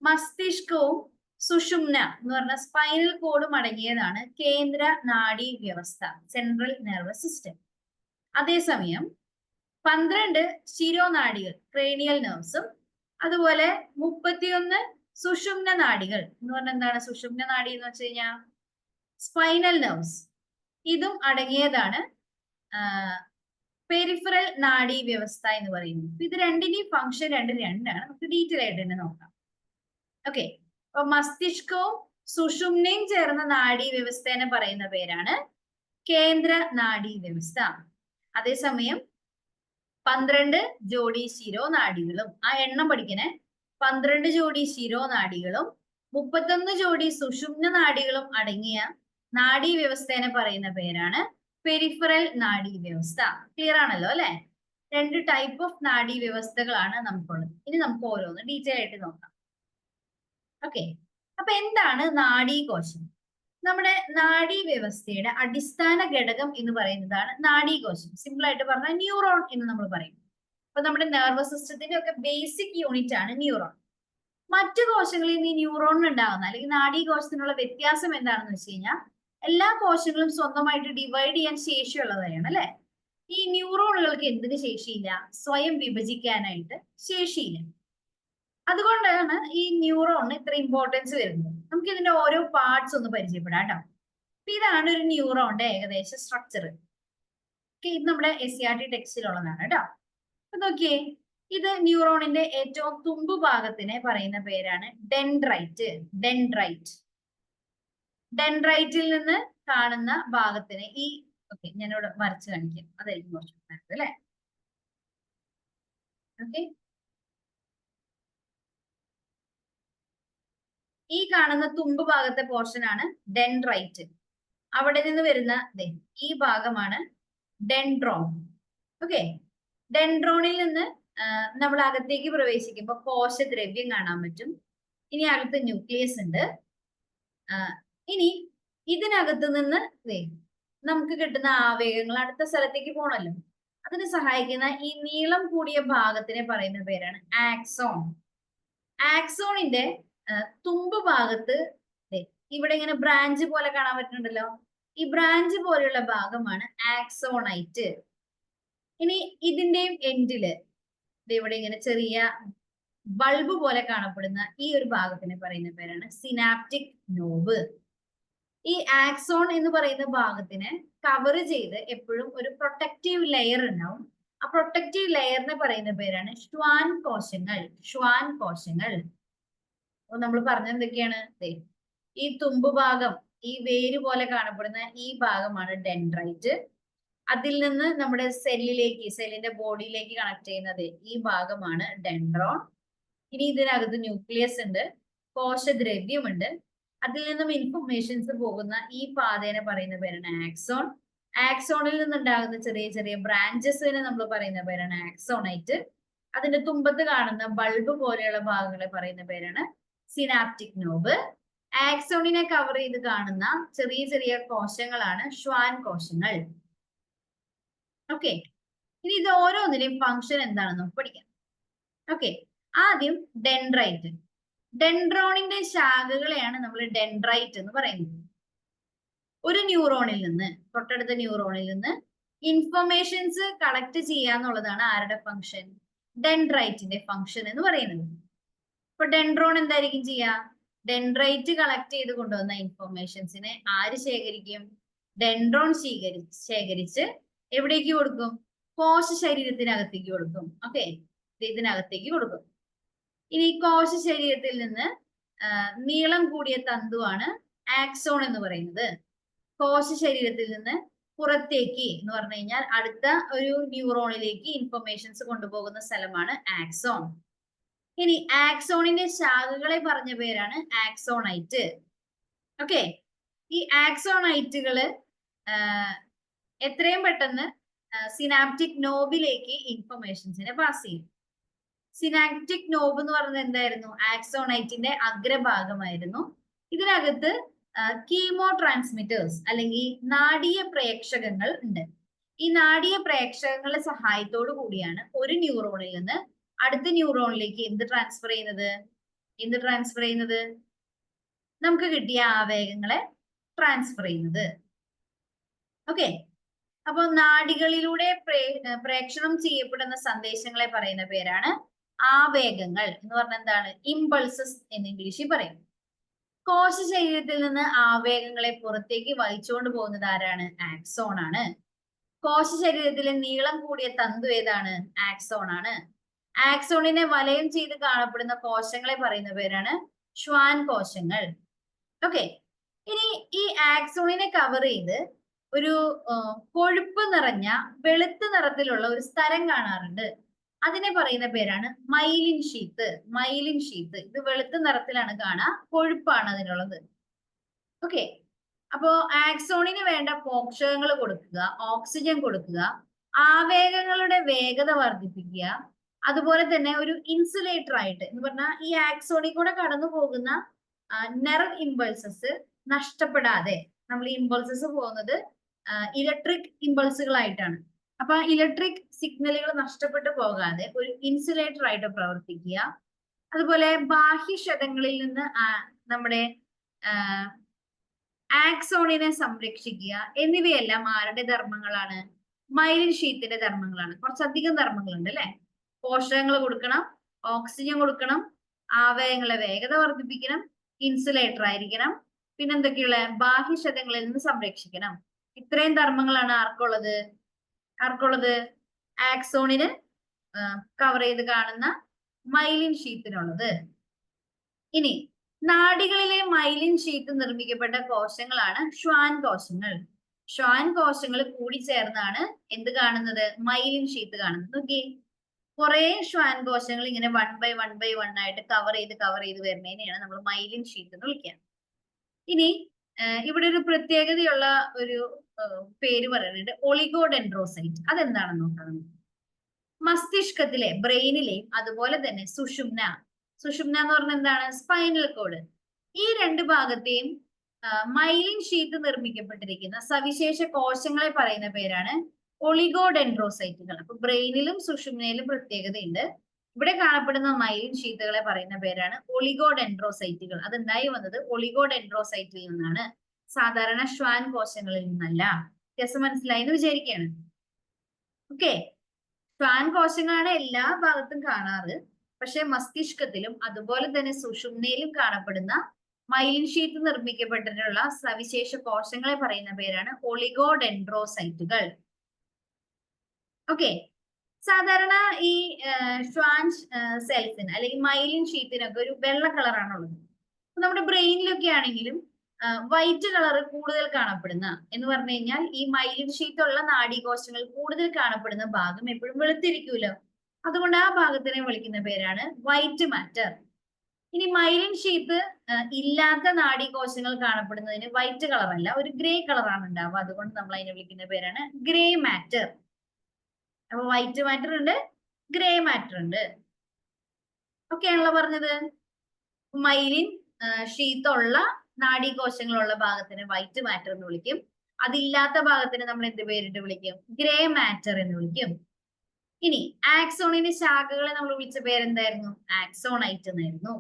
മസ്തിഷ്കവും സുഷുമ്ന എന്ന് പറഞ്ഞ സ്പൈനൽ കോഡും അടങ്ങിയതാണ് കേന്ദ്ര നാഡീ വ്യവസ്ഥ, സെൻട്രൽ നെർവസ് സിസ്റ്റം. അതേസമയം 12 ശിരോനാഡികൾ, ക്രേനിയൽ നെർവ്സും അതുപോലെ 31 സുഷുമ്ന നാഡികൾ എന്ന് പറഞ്ഞാൽ എന്താണ് സുഷുമ്ന നാഡി എന്ന് വെച്ച് കഴിഞ്ഞാൽ സ്പൈനൽ നെർവ്സ്, ഇതും അടങ്ങിയതാണ് പെരിഫറൽ നാഡീ വ്യവസ്ഥ എന്ന് പറയുന്നത്. ഇത് രണ്ടിന്റെയും ഫംഗ്ഷൻ രണ്ടാണ്. നമുക്ക് ഡീറ്റെയിൽ ആയിട്ട് തന്നെ നോക്കാം. ഓക്കെ, അപ്പൊ മസ്തിഷ്കവും സുഷുമ്നയും ചേർന്ന നാഡീ വ്യവസ്ഥേനെ പറയുന്ന പേരാണ് കേന്ദ്ര നാഡീ വ്യവസ്ഥ. അതേസമയം 12 ജോഡി ശിരോനാഡികളും, ആ എണ്ണം പഠിക്കണേ, 12 ജോഡി ശിരോനാഡികളും 31 ജോഡി സുഷുമ്ന നാഡികളും അടങ്ങിയ നാഡീ വ്യവസ്ഥേനെ പറയുന്ന പേരാണ് പെരിഫറൽ നാഡീ വ്യവസ്ഥ. ക്ലിയർ ആണല്ലോ അല്ലെ? രണ്ട് ടൈപ്പ് ഓഫ് നാഡീ വ്യവസ്ഥകളാണ് നമുക്കുള്ളത്. ഇനി നമുക്ക് ഓരോന്ന് ഡീറ്റെയിൽ ആയിട്ട് നോക്കാം. ഓക്കെ, അപ്പൊ എന്താണ് നാഡീകോശം? നമ്മുടെ നാഡീ വ്യവസ്ഥയുടെ അടിസ്ഥാന ഘടകം എന്ന് പറയുന്നതാണ് നാഡീകോശം. സിമ്പിൾ ആയിട്ട് പറഞ്ഞാൽ ന്യൂറോൺ എന്ന് നമ്മൾ പറയും. അപ്പൊ നമ്മുടെ നെർവസ് സിസ്റ്റത്തിന്റെ ഒക്കെ ബേസിക് യൂണിറ്റ് ആണ് ന്യൂറോൺ. മറ്റു കോശങ്ങളിൽ നിന്ന് ഈ ന്യൂറോണിന് ഉണ്ടാകുന്ന അല്ലെങ്കിൽ നാഡീകോശത്തിനുള്ള വ്യത്യാസം എന്താണെന്ന് വെച്ച് കഴിഞ്ഞാൽ എല്ലാ കോശങ്ങളും സ്വന്തമായിട്ട് ഡിവൈഡ് ചെയ്യാൻ ശേഷിയുള്ളവരാണ് അല്ലെ. ഈ ന്യൂറോണുകൾക്ക് എന്തിന് ശേഷിയില്ല? സ്വയം വിഭജിക്കാനായിട്ട് ശേഷിയില്ല. അതുകൊണ്ടാണ് ഈ ന്യൂറോണിന് ഇത്ര ഇമ്പോർട്ടൻസ് വരുന്നത്. നമുക്ക് ഇതിന്റെ ഓരോ പാർട്സ് ഒന്ന് പരിചയപ്പെടാം കേട്ടോ. ഇതാണ് ഒരു ന്യൂറോണിന്റെ ഏകദേശ സ്ട്രക്ചർ. ഇത് നമ്മുടെ SCERT ടെക്സ്റ്റിലുള്ളതാണ് കേട്ടോ. അപ്പൊ നോക്കിയേ, ഇത് ന്യൂറോണിന്റെ ഏറ്റവും തുമ്പ് ഭാഗത്തിനെ പറയുന്ന പേരാണ് ഡെൻഡ്രൈറ്റ്. ഡെൻഡ്രൈറ്റിൽ നിന്ന് കാണുന്ന ഭാഗത്തിന് ഈ ഞാനിവിടെ വരച്ച് കാണിക്കാം, അതായിരിക്കും കുറച്ച് നല്ലത് അല്ലെ. ഓക്കെ, ഈ കാണുന്ന തുമ്പ് ഭാഗത്തെ പോർഷൻ ആണ് ഡെൻഡ്രൈറ്റ്. അവിടെ നിന്ന് വരുന്ന ഈ ഭാഗമാണ് ഡെൻഡ്രോൺ. ഓക്കെ, ഡെൻഡ്രോണിൽ നിന്ന് നമ്മൾ അകത്തേക്ക് പ്രവേശിക്കുമ്പോൾ കോശദ്രവ്യം കാണാൻ പറ്റും. ഇനി അകത്ത് ന്യൂക്ലിയസ് ഉണ്ട്. ഇനി ഇതിനകത്ത് നിന്ന് നമുക്ക് കിട്ടുന്ന ആവേഗങ്ങൾ അടുത്ത സ്ഥലത്തേക്ക് പോകണല്ലോ, അതിന് സഹായിക്കുന്ന ഈ നീളം കൂടിയ ഭാഗത്തിനെ പറയുന്ന പേരാണ് ആക്സോൺ. ആക്സോണിന്റെ തുമ്പ് ഭാഗത്ത് ഇവിടെ ഇങ്ങനെ ബ്രാഞ്ച് പോലെ കാണാൻ പറ്റുന്നുണ്ടല്ലോ, ഈ ബ്രാഞ്ച് പോലെയുള്ള ഭാഗമാണ് ആക്സോണൈറ്റ്. ഇനി ഇതിന്റെയും എൻഡില് ഇവിടെ ഇങ്ങനെ ചെറിയ ബൾബ് പോലെ കാണപ്പെടുന്ന ഈ ഒരു ഭാഗത്തിനെ പറയുന്ന പേരാണ് സിനാപ്റ്റിക് നോബ്. ഈ ആക്സോൺ എന്ന് പറയുന്ന ഭാഗത്തിനെ കവർ ചെയ്ത് എപ്പോഴും ഒരു പ്രൊട്ടക്റ്റീവ് ലെയർ ഉണ്ടാവും. ആ പ്രൊട്ടക്റ്റീവ് ലെയറിനെ പറയുന്ന പേരാണ് ഷ്വാൻ കോശങ്ങൾ. നമ്മൾ പറഞ്ഞ എന്തൊക്കെയാണ്? ഈ തുമ്പ് ഭാഗം, ഈ വേര് പോലെ കാണപ്പെടുന്ന ഈ ഭാഗമാണ് ഡെൻഡ്രൈറ്റ്. അതിൽ നിന്ന് നമ്മുടെ സെല്ലിന്റെ ബോഡിയിലേക്ക് കണക്ട് ചെയ്യുന്നത് ഈ ഭാഗമാണ് ഡെൻഡ്രോൺ. ഇനി ഇതിനകത്ത് ന്യൂക്ലിയസ് ഉണ്ട്, കോശദ്രവ്യമുണ്ട്. അതിൽ നിന്നും ഇൻഫർമേഷൻസ് പോകുന്ന ഈ പാതേനെ പറയുന്ന പേരാണ് ആക്സോൺ. ആക്സോണിൽ നിന്നുണ്ടാകുന്ന ചെറിയ ചെറിയ ബ്രാഞ്ചസിനെ നമ്മൾ പറയുന്ന പേരാണ് ആക്സോണൈറ്റ്. അതിന്റെ തുമ്പത്ത് കാണുന്ന ബൾബ് പോലെയുള്ള ഭാഗങ്ങളെ പറയുന്ന പേരാണ് സിനാപ്റ്റിക് നോബ്. ആക്സോണിനെ കവർ ചെയ്ത് കാണുന്ന ചെറിയ ചെറിയ കോശങ്ങളാണ് ഷ്വാൻ കോശങ്ങൾ. ഓക്കെ, ഇനി ഇത് ഓരോന്നിന്റെയും ഫംഗ്ഷൻ എന്താണെന്ന് പഠിക്കാം. ഓക്കെ, ആദ്യം ഡെൻഡ്രൈറ്റ്. ഡെൻഡ്രോണിന്റെ ശാഖകളെയാണ് നമ്മൾ ഡെൻഡ്രൈറ്റ് എന്ന് പറയുന്നത്. ഒരു ന്യൂറോണിൽ നിന്ന്, തൊട്ടടുത്ത ന്യൂറോണിൽ നിന്ന് ഇൻഫർമേഷൻസ് കളക്ട് ചെയ്യാന്നുള്ളതാണ് ആരുടെ ഫംഗ്ഷൻ? ഡെൻഡ്രൈറ്റിന്റെ ഫംഗ്ഷൻ എന്ന് പറയുന്നത്. ഇപ്പൊ ഡെൻഡ്രോൺ എന്തായിരിക്കും ചെയ്യാ? ഡെൻഡ്രൈറ്റ് കളക്ട് ചെയ്ത് കൊണ്ടുവന്ന ഇൻഫർമേഷൻസിനെ ആര് ശേഖരിക്കും? ഡെൻഡ്രോൺ ശേഖരിച്ച് എവിടേക്ക് കൊടുക്കും? കോശ ശരീരത്തിനകത്തേക്ക് കൊടുക്കും. ഓക്കെ, ഇതിനകത്തേക്ക് കൊടുക്കും. ഇനി കോശ ശരീരത്തിൽ നിന്ന് നീളം കൂടിയ തന്തുവാണ് ആക്സോൺ എന്ന് പറയുന്നത്. കോശ ശരീരത്തിൽ നിന്ന് പുറത്തേക്ക് എന്ന് പറഞ്ഞു കഴിഞ്ഞാൽ അടുത്ത ഒരു ന്യൂറോണിലേക്ക് ഇൻഫർമേഷൻസ് കൊണ്ടുപോകുന്ന സ്ഥലമാണ് ആക്സോൺ. ഇനി ആക്സോണിന്റെ ശാഖകളെ പറഞ്ഞ പേരാണ് ആക്സോണൈറ്റ്. ഓക്കെ, ഈ ആക്സോണൈറ്റുകള് എത്രയും പെട്ടെന്ന് സിനാപ്റ്റിക് നോബിലേക്ക് ഇൻഫർമേഷൻസിനെ പാസ് ചെയ്യും. സിനാപ്റ്റിക് നോബ് എന്ന് പറയുന്നത് എന്തായിരുന്നു? ആക്സോണൈറ്റിന്റെ അഗ്രഭാഗമായിരുന്നു. ഇതിനകത്ത് കീമോ ട്രാൻസ്മിറ്റേഴ്സ് അല്ലെങ്കിൽ നാഡീയ പ്രേക്ഷകങ്ങൾ ഉണ്ട്. ഈ നാഡീയ പ്രേക്ഷകങ്ങളുടെ സഹായത്തോടു കൂടിയാണ് ഒരു ന്യൂറോണിൽ നിന്ന് അടുത്ത ന്യൂറോണിലേക്ക് എന്ത് ട്രാൻസ്ഫർ ചെയ്യുന്നത്? നമുക്ക് കിട്ടിയ ആവേഗങ്ങളെ ട്രാൻസ്ഫർ ചെയ്യുന്നത്. ഓക്കെ, അപ്പൊ നാഡികളിലൂടെ പ്രേക്ഷണം ചെയ്യപ്പെടുന്ന സന്ദേശങ്ങളെ പറയുന്ന പേരാണ് ആവേഗങ്ങൾ എന്ന് പറഞ്ഞാൽ എന്താണ്? ഇമ്പൾസസ് എന്ന് ഇംഗ്ലീഷിൽ പറയും. കോശ ശരീരത്തിൽ നിന്ന് ആവേഗങ്ങളെ പുറത്തേക്ക് വഹിച്ചുകൊണ്ട് പോകുന്നത് ആരാണ്? ആക്സോൺ ആണ്. കോശ ശരീരത്തിലെ നീളം കൂടിയ തന്തു ഏതാണ്? ആക്സോൺ ആണ്. ആക്സോണിനെ വലയം ചെയ്ത് കാണപ്പെടുന്ന കോശങ്ങളെ പറയുന്ന പേരാണ് ഷ്വാൻ കോശങ്ങൾ. ഓക്കെ, ഇനി ഈ ആക്സോണിനെ കവർ ചെയ്ത് ഒരു കൊഴുപ്പ് നിറഞ്ഞ വെളുത്ത നിറത്തിലുള്ള ഒരു സ്ഥലം കാണാറുണ്ട്. അതിനെ പറയുന്ന പേരാണ് മൈലിൻ ഷീത്ത്. മൈലിൻ ഷീത്ത് ഇത് വെളുത്ത നിറത്തിലാണ് കാണുക, കൊഴുപ്പാണ് അതിനുള്ളത്. ഓക്കെ, അപ്പോ ആക്സോണിന് വേണ്ട പോഷകങ്ങൾ കൊടുക്കുക, ഓക്സിജൻ കൊടുക്കുക, ആവേഗങ്ങളുടെ വേഗത വർദ്ധിപ്പിക്കുക, അതുപോലെ തന്നെ ഒരു ഇൻസുലേറ്റർ ആയിട്ട് എന്ന് പറഞ്ഞാൽ ഈ ആക്സോണിൽ കൂടെ കടന്നു പോകുന്ന നെർവ് ഇമ്പൾസസ് നഷ്ടപ്പെടാതെ, നമ്മൾ ഈ ഇമ്പൾസസ് പോകുന്നത് ഇലക്ട്രിക് ഇമ്പൾസുകളായിട്ടാണ്. അപ്പൊ ഇലക്ട്രിക് സിഗ്നലുകൾ നഷ്ടപ്പെട്ടു പോകാതെ ഒരു ഇൻസുലേറ്റർ ആയിട്ട് പ്രവർത്തിക്കുക. അതുപോലെ ബാഹ്യക്ഷതങ്ങളിൽ നിന്ന് നമ്മുടെ ആക്സോണിനെ സംരക്ഷിക്കുക എന്നിവയെല്ലാം ആരുടെ ധർമ്മങ്ങളാണ്? മൈലിൻ ഷീത്തിന്റെ ധർമ്മങ്ങളാണ്. കുറച്ചധികം ധർമ്മങ്ങളുണ്ട് അല്ലെ? പോഷകങ്ങൾ കൊടുക്കണം, ഓക്സിജൻ കൊടുക്കണം, ആവേഗങ്ങളെ വേഗത വർദ്ധിപ്പിക്കണം, ഇൻസുലേറ്റർ ആയിരിക്കണം, പിന്നെന്തൊക്കെയുള്ള ബാഹ്യക്ഷതങ്ങളിൽ നിന്ന് സംരക്ഷിക്കണം. ഇത്രയും ധർമ്മങ്ങളാണ് ആർക്കുള്ളത്? ആക്സോണിന് കവർ ചെയ്ത് കാണുന്ന മൈലിൻ ഷീത്തിനുള്ളത്. ഇനി നാഡികളിലെ മൈലിൻ ഷീത്ത് നിർമ്മിക്കപ്പെട്ട കോശങ്ങളാണ് ഷ്വാൻ കോശങ്ങൾ. ഷ്വാൻ കോശങ്ങൾ കൂടി ചേർന്നാണ് എന്ത് കാണുന്നത്? മൈലിൻ ഷീത്ത് കാണുന്നത്. നോക്കി, കുറെ ഷ്വാൻ കോശങ്ങൾ ഇങ്ങനെ 1 by 1 ആയിട്ട് കവർ ചെയ്ത് വരുന്നതിനെയാണ് നമ്മൾ മൈലിൻ ഷീത്ത് എന്ന് വിളിക്കുക. ഇനി ഇവിടെ ഒരു പ്രത്യേകതയുള്ള ഒരു പേര് പറയുന്നുണ്ട്, ഒളിഗോഡെൻഡ്രോസൈറ്റ്. അതെന്താണെന്ന് നോക്കാം. മസ്തിഷ്കത്തിലെ ബ്രെയിനിലെയും അതുപോലെ തന്നെ സുഷുമ്ന എന്ന് പറഞ്ഞാൽ എന്താണ്? Spinal cord. ഈ രണ്ട് ഭാഗത്തെയും മൈലിൻ ഷീത്ത് നിർമ്മിക്കപ്പെട്ടിരിക്കുന്ന സവിശേഷ കോശങ്ങളെ പറയുന്ന പേരാണ് ഒളിഗോഡെൻഡ്രോസൈറ്റുകൾ. അപ്പൊ ബ്രെയിനിലും സുഷുമ്നയിലും പ്രത്യേകതയുണ്ട്. ഇവിടെ കാണപ്പെടുന്ന മൈലിൻ ഷീത്തുകളെ പറയുന്ന പേരാണ് ഒളിഗോഡെൻഡ്രോസൈറ്റുകൾ. അതുണ്ടായി വന്നത് ഒളിഗോഡെൻഡ്രോസൈറ്റിൽ നിന്നാണ്, സാധാരണ ഷ്വാൻ കോശങ്ങളിൽ നിന്നല്ല. വ്യത്യാസം മനസ്സിലായി എന്ന് വിചാരിക്കുകയാണ്. ഓക്കെ, ഷ്വാൻ കോശങ്ങളാണ് എല്ലാ ഭാഗത്തും കാണാറ്. പക്ഷെ മസ്തിഷ്കത്തിലും അതുപോലെ തന്നെ സുഷുമ്നയിലും കാണപ്പെടുന്ന മൈലിൻ ഷീത്ത് നിർമ്മിക്കപ്പെട്ടിട്ടുള്ള സവിശേഷ കോശങ്ങളെ പറയുന്ന പേരാണ് ഒളിഗോഡെൻഡ്രോസൈറ്റുകൾ. ഓക്കെ, സാധാരണ ഈ ഷ്വാൻ സെൽസിന് അല്ലെങ്കിൽ മൈലിൻ ഷീറ്റിനൊക്കെ ഒരു വെള്ള കളറാണുള്ളത്. നമ്മുടെ ബ്രെയിനിലൊക്കെ ആണെങ്കിലും വൈറ്റ് കളർ കൂടുതൽ കാണപ്പെടുന്ന എന്ന് പറഞ്ഞു കഴിഞ്ഞാൽ ഈ മൈലിൻ ഷീറ്റ് ഉള്ള നാഡീകോശങ്ങൾ കൂടുതൽ കാണപ്പെടുന്ന ഭാഗം എപ്പോഴും വെളുത്തിരിക്കൂലോ. അതുകൊണ്ട് ആ ഭാഗത്തിനെ വിളിക്കുന്ന പേരാണ് വൈറ്റ് മാറ്റർ. ഇനി മൈലിൻ ഷീറ്റ് ഇല്ലാത്ത നാഡീകോശങ്ങൾ കാണപ്പെടുന്നതിന് വൈറ്റ് കളർ അല്ല, ഒരു ഗ്രേ കളറാണ് ഉണ്ടാവുക. അതുകൊണ്ട് നമ്മൾ അതിനെ വിളിക്കുന്ന പേരാണ് ഗ്രേ മാറ്റർ. അപ്പൊ വൈറ്റ് മാറ്റർ ഉണ്ട്, ഗ്രേ മാറ്റർ ഉണ്ട്. ഓക്കെ ആണല്ലോ പറഞ്ഞത്. മൈലിൻ ഷീറ്റ് ഉള്ള നാഡീകോശങ്ങളുള്ള ഭാഗത്തിന് വൈറ്റ് മാറ്റർ എന്ന് വിളിക്കും. അതില്ലാത്ത ഭാഗത്തിന് നമ്മൾ എന്ത് പേരിട്ട് വിളിക്കും? ഗ്രേ മാറ്റർ എന്ന് വിളിക്കും. ഇനി ആക്സോണിന്റെ ശാഖകളെ നമ്മൾ വിളിച്ച പേരെന്തായിരുന്നു? ആക്സോണൈറ്റ് എന്നായിരുന്നു.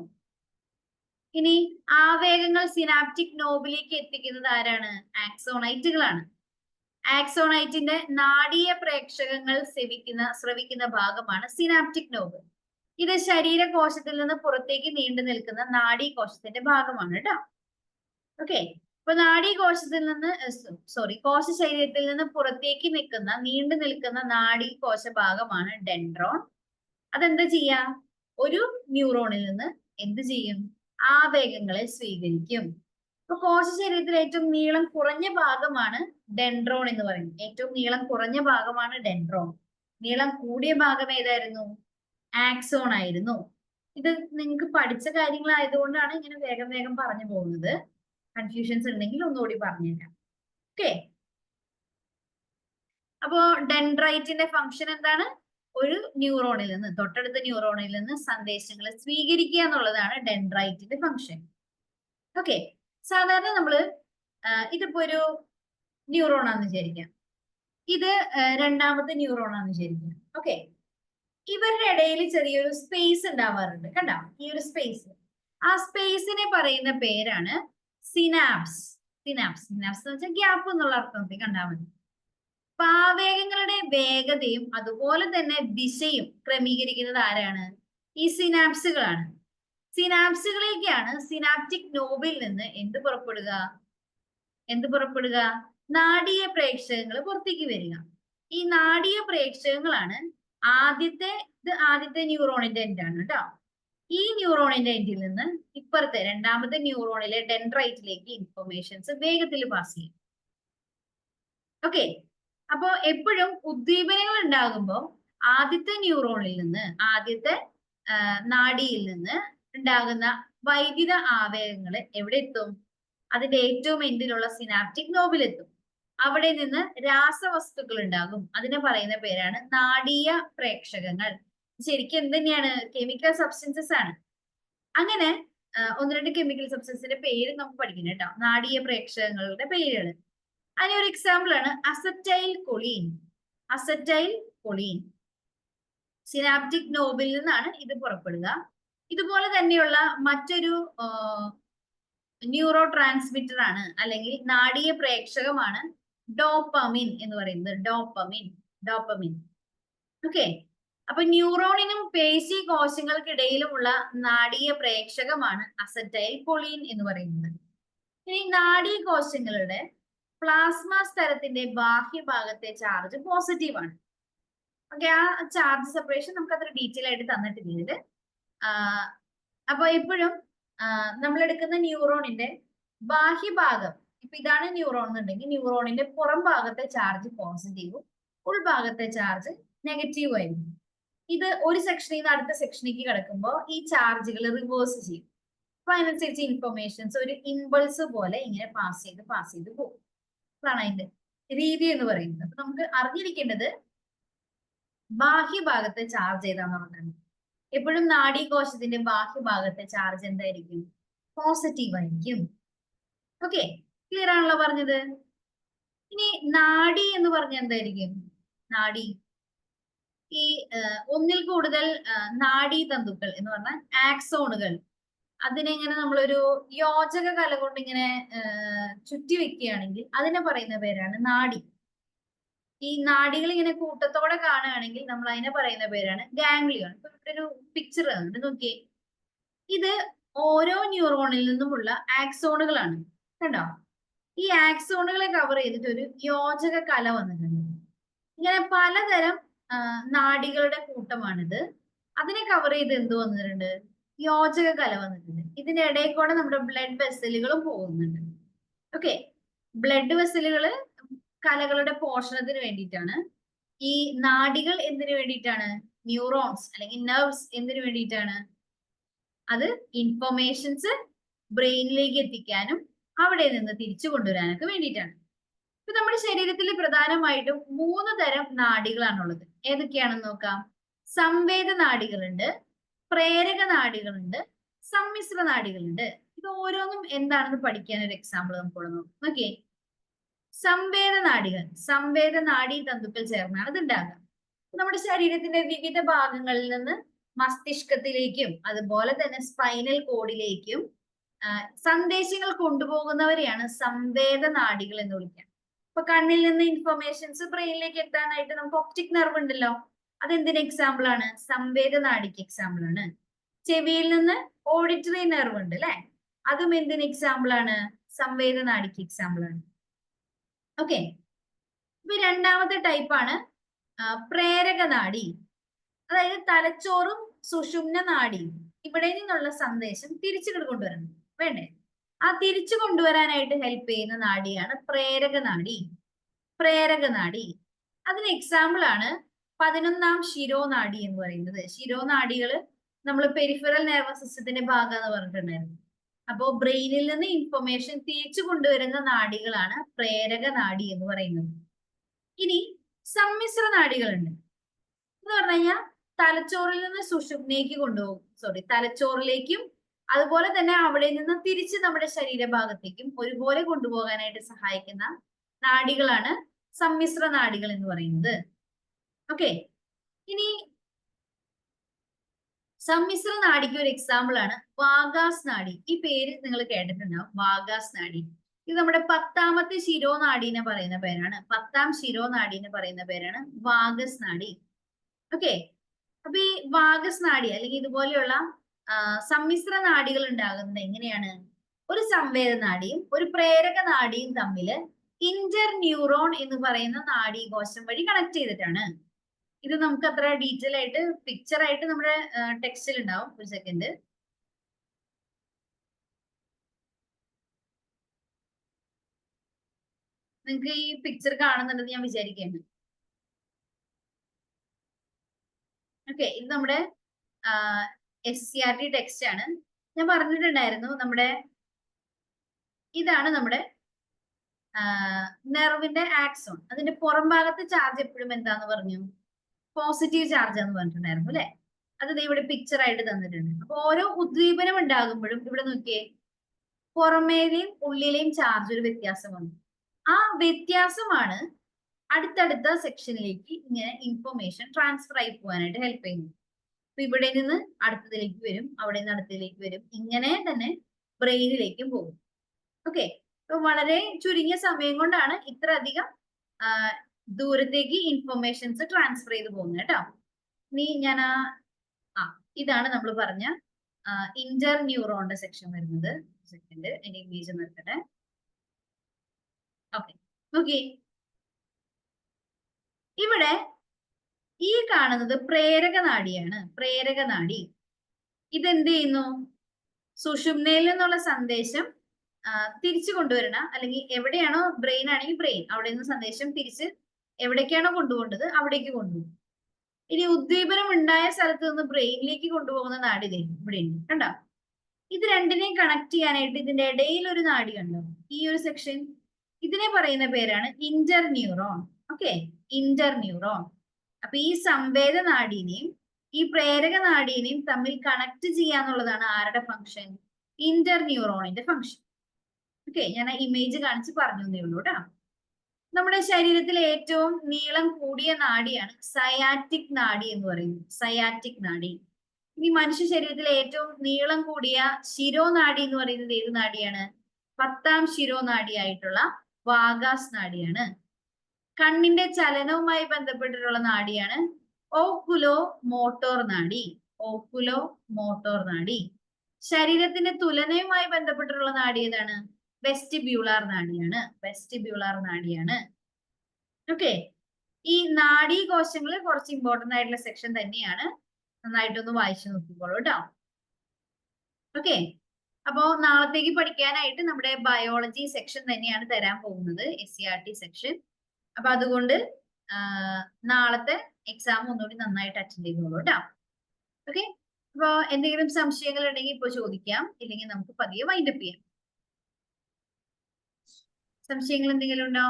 ഇനി ആവേഗങ്ങൾ സിനാപ്റ്റിക് നോബിലേക്ക് എത്തിക്കുന്നത് ആരാണ്? ആക്സോണൈറ്റുകളാണ്. ആക്സോണൈറ്റിന്റെ നാഡീയ പ്രേക്ഷകങ്ങൾ സ്രവിക്കുന്ന ഭാഗമാണ് സിനാപ്റ്റിക് നോബ്. ഇത് ശരീരകോശത്തിൽ നിന്ന് പുറത്തേക്ക് നീണ്ടു നിൽക്കുന്ന നാഡീകോശത്തിന്റെ ഭാഗമാണ് കേട്ടോ. ഓക്കെ, അപ്പൊ നാഡീകോശത്തിൽ നിന്ന് കോശ ശരീരത്തിൽ നിന്ന് പുറത്തേക്ക് നീണ്ടു നിൽക്കുന്ന നാഡീകോശ ഭാഗമാണ് ഡെൻഡ്രോൺ. അതെന്താ ചെയ്യാ? ഒരു ന്യൂറോണിൽ നിന്ന് എന്ത് ചെയ്യും? ആവേഗങ്ങളെ സ്വീകരിക്കും. അപ്പൊ കോശ ശരീരത്തിൽ ഏറ്റവും നീളം കുറഞ്ഞ ഭാഗമാണ് ഡെൻഡ്രോൺ എന്ന് പറയുന്നത്. ഏറ്റവും നീളം കുറഞ്ഞ ഭാഗമാണ് ഡെൻഡ്രോൺ. നീളം കൂടിയ ഭാഗം ഏതായിരുന്നു? ആക്സോൺ ആയിരുന്നു. ഇത് നിങ്ങൾക്ക് പഠിച്ച കാര്യങ്ങളായതുകൊണ്ടാണ് ഇങ്ങനെ വേഗം വേഗം പറഞ്ഞു പോകുന്നത്. കൺഫ്യൂഷൻസ് ഉണ്ടെങ്കിൽ ഒന്നുകൂടി പറഞ്ഞുതരാം. ഓക്കെ, അപ്പോ ഡെൻഡ്രൈറ്റിന്റെ ഫംഗ്ഷൻ എന്താണ്? ഒരു ന്യൂറോണിൽ നിന്ന്, തൊട്ടടുത്ത ന്യൂറോണിൽ നിന്ന് സന്ദേശങ്ങളെ സ്വീകരിക്കുക എന്നുള്ളതാണ് ഡെൻഡ്രൈറ്റിന്റെ ഫംഗ്ഷൻ. ഓക്കെ, സാധാരണ നമ്മള് ഇതിപ്പോ ഒരു ന്യൂറോൺ ആണെന്ന് വിചാരിക്കാം, ഇത് രണ്ടാമത്തെ ന്യൂറോൺ ആണെന്ന് വിചാരിക്കാം. ഓക്കെ, ഇവരുടെ ഇടയിൽ ചെറിയൊരു സ്പേസ് ഉണ്ടാവാറുണ്ട്, കണ്ടോ? ഈ ഒരു സ്പേസ്, ആ സ്പേസിനെ പറയുന്ന പേരാണ് സിനാപ്സ്. സിനാപ്സ് എന്ന് വെച്ചാൽ ഗ്യാപ്പ് എന്നുള്ള അർത്ഥത്തിൽ കണ്ടാൽ മതി. ആവേഗങ്ങളുടെ വേഗതയും അതുപോലെ തന്നെ ദിശയും ക്രമീകരിക്കുന്നത് ആരാണ്? ഈ സിനാപ്സുകളാണ്. സിനാപ്സുകളിലേക്കാണ് സിനാപ്റ്റിക് നോബിൽ നിന്ന് എന്ത് പുറപ്പെടുക? നാഡീയ പ്രേക്ഷകങ്ങൾ പുറത്തേക്ക് വരിക. ഈ നാഡീയ പ്രേക്ഷകങ്ങളാണ് ആദ്യത്തെ ന്യൂറോണിന്റെ എൻഡാണ് കേട്ടോ. ഈ ന്യൂറോണിന്റെ എൻഡിൽ നിന്ന് ഇപ്പുറത്തെ രണ്ടാമത്തെ ന്യൂറോണിലെ ഡെൻഡ്രൈറ്റിലേക്ക് ഇൻഫർമേഷൻസ് വേഗത്തിൽ പാസ് ചെയ്യും. ഓക്കെ, അപ്പോ എപ്പോഴും ഉദ്ദീപനങ്ങൾ ഉണ്ടാകുമ്പോൾ ആദ്യത്തെ ന്യൂറോണിൽ നിന്ന്, ആദ്യത്തെ നാഡിയിൽ നിന്ന് ഉണ്ടാകുന്ന വൈദ്യുത ആവേഗങ്ങൾ എവിടെ എത്തും? അതിന്റെ ഏറ്റവും എൻഡിലുള്ള സിനാപ്റ്റിക് നോബിലെത്തും. അവിടെ നിന്ന് രാസവസ്തുക്കൾ ഉണ്ടാകും. അതിനെ പറയുന്ന പേരാണ് നാഡീയ പ്രേക്ഷകങ്ങൾ. ശരിക്കും എന്ത് തന്നെയാണ്? കെമിക്കൽ സബ്സ്റ്റൻസസ് ആണ്. അങ്ങനെ ഒന്ന് രണ്ട് കെമിക്കൽ സബ്സ്റ്റൻസിന്റെ പേര് നമുക്ക് പഠിക്കണം കേട്ടോ, നാഡീയ പ്രേക്ഷകങ്ങളുടെ പേരുകൾ. അതിനൊരു എക്സാമ്പിൾ ആണ് acetyl choline. Acetyl choline synaptic Nobil നിന്നാണ് ഇത് പുറപ്പെടുക. ഇതുപോലെ തന്നെയുള്ള മറ്റൊരു ന്യൂറോ ട്രാൻസ്മിറ്റർ ആണ്, അല്ലെങ്കിൽ നാഡീയ പ്രേക്ഷകമാണ് ഡോപ്പമിൻ എന്ന് പറയുന്നത്. ഡോപ്പമിൻ. ഓക്കെ, അപ്പൊ ന്യൂറോണിനും പേശി കോശങ്ങൾക്കിടയിലുമുള്ള നാഡീയ പ്രേക്ഷകമാണ് അസറ്റൈൽ കൊളീൻ എന്ന് പറയുന്നത്. ഇനി നാഡീകോശങ്ങളുടെ പ്ലാസ്മ സ്തരത്തിന്റെ ബാഹ്യഭാഗത്തെ ചാർജ് പോസിറ്റീവ് ആണ്. ഓക്കെ, ആ ചാർജ് സെപ്പറേഷൻ നമുക്ക് അത്ര ഡീറ്റെയിൽ ആയിട്ട് തന്നിട്ടില്ല ഇതില്. അപ്പൊ എപ്പോഴും നമ്മൾ എടുക്കുന്ന ന്യൂറോണിന്റെ ബാഹ്യഭാഗം, ഇപ്പൊ ഇതാണ് ന്യൂറോൺ എന്നുണ്ടെങ്കിൽ ന്യൂറോണിന്റെ പുറം ഭാഗത്തെ ചാർജ് പോസിറ്റീവും ഉൾഭാഗത്തെ ചാർജ് നെഗറ്റീവും ആയിരിക്കും. ഇത് ഒരു സെക്ഷനിൽ നിന്ന് അടുത്ത സെക്ഷനിലേക്ക് കിടക്കുമ്പോൾ ഈ ചാർജുകൾ റിവേഴ്സ് ചെയ്യും. അപ്പൊ അതിനനുസരിച്ച് ഇൻഫർമേഷൻസ് ഒരു ഇമ്പൾസ് പോലെ ഇങ്ങനെ പാസ് ചെയ്ത് പോകും. അതാണ് അതിന്റെ രീതി എന്ന് പറയുന്നത്. അപ്പൊ നമുക്ക് അറിഞ്ഞിരിക്കേണ്ടത് ബാഹ്യഭാഗത്തെ ചാർജ് ഏതാണെന്നുള്ളതാണ്. എപ്പോഴും നാഡീകോശത്തിന്റെ ബാഹ്യഭാഗത്തെ ചാർജ് എന്തായിരിക്കും? പോസിറ്റീവ് ആയിരിക്കും. ഓക്കെ, ക്ലിയർ ആണല്ലോ പറഞ്ഞത്. ഇനി നാഡി എന്ന് പറഞ്ഞാൽ എന്തായിരിക്കും? നാഡി ഈ ഒന്നിൽ കൂടുതൽ നാഡീ തന്തുക്കൾ എന്ന് പറഞ്ഞാൽ ആക്സോണുകൾ, അതിനെങ്ങനെ നമ്മളൊരു യോജക കല കൊണ്ട് ഇങ്ങനെ ചുറ്റി വെക്കുകയാണെങ്കിൽ അതിനെ പറയുന്ന പേരാണ് നാഡി. ഈ നാഡികൾ ഇങ്ങനെ കൂട്ടത്തോടെ കാണുകയാണെങ്കിൽ നമ്മൾ അതിനെ പറയുന്ന പേരാണ് ഗാംഗ്ലിയോൺ. ഇപ്പൊ ഇവിടെ ഒരു പിക്ചർ ആണ്, നോക്കിയേ. ഇത് ഓരോ ന്യൂറോണിൽ നിന്നുമുള്ള ആക്സോണുകളാണ്, കണ്ടോ? ഈ ആക്സോണുകളെ കവർ ചെയ്തിട്ട് ഒരു യോജക കല വന്നിട്ടുണ്ട്. ഇങ്ങനെ പലതരം നാഡികളുടെ കൂട്ടമാണിത്. അതിനെ കവർ ചെയ്ത് എന്ത് വന്നിട്ടുണ്ട്? യോജക കല വന്നിട്ടുണ്ട്. ഇതിന്റെ ഇടയിൽ കൂടെ നമ്മുടെ ബ്ലഡ് വെസലുകളും പോകുന്നുണ്ട്. ഓക്കെ. ബ്ലഡ് വെസലുകള് കലകളുടെ പോഷണത്തിന് വേണ്ടിയിട്ടാണ്. ഈ നാഡികൾ എന്തിനു വേണ്ടിയിട്ടാണ്? ന്യൂറോൺസ് അല്ലെങ്കിൽ നെർവ്സ് എന്തിനു വേണ്ടിയിട്ടാണ്? അത് ഇൻഫർമേഷൻസ് ബ്രെയിനിലേക്ക് എത്തിക്കാനും അവിടെ നിന്ന് തിരിച്ചു കൊണ്ടുവരാനൊക്കെ വേണ്ടിയിട്ടാണ്. ഇപ്പൊ നമ്മുടെ ശരീരത്തിൽ പ്രധാനമായിട്ടും 3 തരം നാഡികളാണുള്ളത്. ഏതൊക്കെയാണെന്ന് നോക്കാം. സംവേദ നാഡികളുണ്ട്, പ്രേരക നാഡികളുണ്ട്, സമ്മിശ്ര നാഡികളുണ്ട്. ഇത് ഓരോന്നും എന്താണെന്ന് പഠിക്കാൻ ഒരു എക്സാമ്പിൾ നമുക്ക് നോക്കിയേ. സംവേദ നാഡികൾ, സംവേദ നാഡീ തന്തുക്കൾ ചേർന്നാണ് ഇത് ഉണ്ടാകുക. നമ്മുടെ ശരീരത്തിന്റെ വിവിധ ഭാഗങ്ങളിൽ നിന്ന് മസ്തിഷ്കത്തിലേക്കും അതുപോലെ തന്നെ സ്പൈനൽ കോഡിലേക്കും സന്ദേശങ്ങൾ കൊണ്ടുപോകുന്നവരെയാണ് സംവേദ നാഡികൾ എന്ന് വിളിക്കുക. ഇപ്പൊ കണ്ണിൽ നിന്ന് ഇൻഫർമേഷൻസ് ബ്രെയിനിലേക്ക് എത്താനായിട്ട് നമുക്ക് ഒപ്റ്റിക് നെർവ് ഉണ്ടല്ലോ, അതെന്തിന് എക്സാമ്പിൾ ആണ്? സംവേദ നാഡിക്ക് എക്സാമ്പിൾ ആണ്. ചെവിയിൽ നിന്ന് ഓഡിറ്ററി നെർവ് ഉണ്ട് അല്ലെ, അതും എന്തിന് എക്സാമ്പിൾ ആണ്? സംവേദ നാഡിക്ക് എക്സാമ്പിൾ ആണ്. ഓക്കെ. ഇപ്പൊ രണ്ടാമത്തെ ടൈപ്പാണ് പ്രേരക നാഡി. അതായത് തലച്ചോറും സുഷുമ്ന നാഡിയും ഇവിടെ നിന്നുള്ള സന്ദേശം തിരിച്ചു കൊണ്ടുവരണം വേണ്ടേ? ആ തിരിച്ചു കൊണ്ടുവരാനായിട്ട് ഹെൽപ്പ് ചെയ്യുന്ന നാഡിയാണ് പ്രേരക നാഡി. പ്രേരക നാഡി അതിന് എക്സാമ്പിൾ ആണ് 11ാം ശിരോനാഡി എന്ന് പറയുന്നത്. ശിരോനാഡികള് നമ്മൾ പെരിഫറൽ നെർവസ് സിസ്റ്റത്തിന്റെ ഭാഗമാണെന്ന് പറഞ്ഞിട്ടുണ്ടായിരുന്നു. അപ്പോ ബ്രെയിനിൽ നിന്ന് ഇൻഫർമേഷൻ തിരിച്ചു കൊണ്ടുവരുന്ന നാഡികളാണ് പ്രേരക നാഡി എന്ന് പറയുന്നത്. ഇനി സമ്മിശ്ര നാഡികളുണ്ട് എന്ന് പറഞ്ഞു കഴിഞ്ഞാൽ തലച്ചോറിൽ നിന്ന് സുഷുമ്നയിലേക്ക് കൊണ്ടുപോകും. തലച്ചോറിലേക്കും അതുപോലെ തന്നെ അവിടെ നിന്ന് തിരിച്ച് നമ്മുടെ ശരീരഭാഗത്തേക്കും ഒരുപോലെ കൊണ്ടുപോകാനായിട്ട് സഹായിക്കുന്ന നാഡികളാണ് സമ്മിശ്ര നാഡികൾ എന്ന് പറയുന്നത്. ഓക്കെ. ഇനി സമ്മിശ്ര നാഡിക്ക് ഒരു എക്സാമ്പിൾ ആണ് വാഗാസ് നാഡി. ഈ പേര് നിങ്ങൾ കേട്ടിട്ടുണ്ടാവും, വാഗാസ് നാഡി. ഇത് നമ്മുടെ 10ാമത്തെ ശിരോനാഡീനെ പറയുന്ന പേരാണ്. 10ാം ശിരോനാഡീനെ പറയുന്ന പേരാണ് വാഗസ് നാഡി. ഓക്കെ. അപ്പൊ ഈ വാഗസ് നാഡി അല്ലെങ്കിൽ ഇതുപോലെയുള്ള സമ്മിശ്ര നാഡികൾ ഉണ്ടാകുന്നത് എങ്ങനെയാണ്? ഒരു സംവേദ നാഡിയും ഒരു പ്രേരക നാഡിയും തമ്മിൽ ഇന്റർ ന്യൂറോൺ എന്ന് പറയുന്ന നാഡീകോശം വഴി കണക്ട് ചെയ്തിട്ടാണ്. ഇത് നമുക്ക് അത്ര ഡീറ്റെയിൽ ആയിട്ട് പിക്ചർ ആയിട്ട് നമ്മുടെ ടെക്സ്റ്റിൽ ഉണ്ടാവും. ഒരു സെക്കൻഡ്. നിങ്ങൾക്ക് ഈ പിക്ചർ കാണുന്നുണ്ടെന്ന് ഞാൻ വിചാരിക്കുകയാണ്. ഓക്കെ. ഇത് നമ്മുടെ SCERT ടെക്സ്റ്റ് ആണ്. ഞാൻ പറഞ്ഞിട്ടുണ്ടായിരുന്നു നമ്മുടെ ഇതാണ് നമ്മുടെ നെർവിന്റെ ആക്സോൺ. അതിന്റെ പുറം ഭാഗത്തെ ചാർജ് എപ്പോഴും എന്താന്ന് പറഞ്ഞു? പോസിറ്റീവ് ചാർജ് എന്ന് പറഞ്ഞിട്ടുണ്ടായിരുന്നു അല്ലെ. അത് ഇവിടെ പിക്ചർ ആയിട്ട് തന്നിട്ടുണ്ട്. അപ്പൊ ഓരോ ഉദ്ദീപനം ഉണ്ടാകുമ്പോഴും ഇവിടെ നോക്കിയേ, പുറമേലെയും ഉള്ളിലെയും ചാർജ് ഒരു വ്യത്യാസം വന്നു. ആ വ്യത്യാസമാണ് അടുത്തടുത്ത സെക്ഷനിലേക്ക് ഇങ്ങനെ ഇൻഫർമേഷൻ ട്രാൻസ്ഫർ ആയി പോകാനായിട്ട് ഹെൽപ്പ് ചെയ്യുന്നു. അപ്പൊ ഇവിടെ നിന്ന് അടുത്തതിലേക്ക് വരും, അവിടെ നിന്ന് അടുത്തതിലേക്ക് വരും, ഇങ്ങനെ തന്നെ ബ്രെയിനിലേക്കും പോകും. ഓക്കെ. അപ്പൊ വളരെ ചുരുങ്ങിയ സമയം കൊണ്ടാണ് ഇത്ര അധികം ദൂരത്തേക്ക് ഇൻഫർമേഷൻസ് ട്രാൻസ്ഫർ ചെയ്ത് പോകുന്നത് കേട്ടോ. ഇനി ഞാൻ ഇതാണ് നമ്മൾ പറഞ്ഞ ഇന്റർ ന്യൂറോണിന്റെ സെക്ഷൻ വരുന്നത്. സെക്കൻഡ് എന്റെ ഇമേജ് നിർത്തട്ടെ. ഓക്കെ. നോക്കി, ഇവിടെ ഈ കാണുന്നത് പ്രേരക നാഡിയാണ്. പ്രേരക നാഡി ഇതെന്ത് ചെയ്യുന്നു? സുഷുമ്നയിൽ നിന്നുള്ള സന്ദേശം തിരിച്ചു കൊണ്ടുവരണ, അല്ലെങ്കിൽ എവിടെയാണോ ബ്രെയിൻ ആണെങ്കിൽ ബ്രെയിൻ, അവിടെ നിന്ന് സന്ദേശം തിരിച്ച് എവിടേക്കാണോ കൊണ്ടുപോകേണ്ടത് അവിടേക്ക് കൊണ്ടുപോകും. ഇനി ഉദ്ദീപനം ഉണ്ടായ സ്ഥലത്ത് നിന്ന് ബ്രെയിനിലേക്ക് കൊണ്ടുപോകുന്ന നാഡി ഇവിടെ ഉണ്ട്, കണ്ടോ? ഇത് രണ്ടിനെയും കണക്ട് ചെയ്യാനായിട്ട് ഇതിന്റെ ഇടയിൽ ഒരു നാഡി കണ്ടോ? ഈ ഒരു സെക്ഷൻ, ഇതിനെ പറയുന്ന പേരാണ് Inter neuron. Okay, Inter neuron. അപ്പൊ ഈ സംവേദ നാഡീനെയും ഈ പ്രേരക നാഡീനെയും തമ്മിൽ കണക്ട് ചെയ്യാന്നുള്ളതാണ് ആരുടെ ഫംഗ്ഷൻ? ഇന്റർ ന്യൂറോണിന്റെ ഫംഗ്ഷൻ. ഓക്കെ, ഞാൻ ആ ഇമേജ് കാണിച്ച് പറഞ്ഞു തന്നേ ഉള്ളൂ കേട്ടോ. നമ്മുടെ ശരീരത്തിലെ ഏറ്റവും നീളം കൂടിയ നാഡിയാണ് സയാറ്റിക് നാഡി എന്ന് പറയുന്നത്. സയാറ്റിക് നാഡി. ഇനി മനുഷ്യ ശരീരത്തിലെ ഏറ്റവും നീളം കൂടിയ ശിരോനാഡി എന്ന് പറയുന്നത് ഏത് നാഡിയാണ്? 10ാം ശിരോനാഡിയായിട്ടുള്ള വാഗാസ് നാഡിയാണ്. കണ്ണിന്റെ ചലനവുമായി ബന്ധപ്പെട്ടിട്ടുള്ള നാഡിയാണ് ഓക്കുലോ മോട്ടോർ നാഡി. ഓക്കുലോ മോട്ടോർ നാഡി. ശരീരത്തിന്റെ തുലനയുമായി ബന്ധപ്പെട്ടിട്ടുള്ള നാഡി ഏതാണ്? വെസ്റ്റിബ്യൂളാർ നാഡിയാണ്. വെസ്റ്റിബ്യൂളാർ നാഡിയാണ്. ഓക്കെ, ഈ നാഡീ കോശങ്ങള് കുറച്ച് ഇമ്പോർട്ടന്റ് ആയിട്ടുള്ള സെക്ഷൻ തന്നെയാണ്. നന്നായിട്ടൊന്ന് വായിച്ചു നോക്കിക്കോളൂ കേട്ടോ. ഓക്കെ, അപ്പോ നാളത്തേക്ക് പഠിക്കാനായിട്ട് നമ്മുടെ ബയോളജി സെക്ഷൻ തന്നെയാണ് തരാൻ പോകുന്നത്, SCERT സെക്ഷൻ. അപ്പൊ അതുകൊണ്ട് നാളത്തെ എക്സാം ഒന്നുകൂടി നന്നായിട്ട് അറ്റൻഡ് ചെയ്തോളൂ കേട്ടോ. ഓക്കെ, അപ്പൊ എന്തെങ്കിലും സംശയങ്ങൾ ഉണ്ടെങ്കിൽ ഇപ്പൊ ചോദിക്കാം, ഇല്ലെങ്കിൽ നമുക്ക് പതിയെ വൈൻഡപ്പ് ചെയ്യാം. സംശയങ്ങൾ എന്തെങ്കിലും ഉണ്ടോ?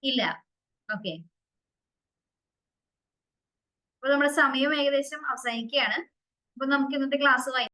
ഇല്ല. ഓക്കെ, അപ്പൊ നമ്മുടെ സമയം ഏകദേശം അവസാനിക്കുകയാണ്. അപ്പൊ നമുക്ക് ഇന്നത്തെ ക്ലാസ്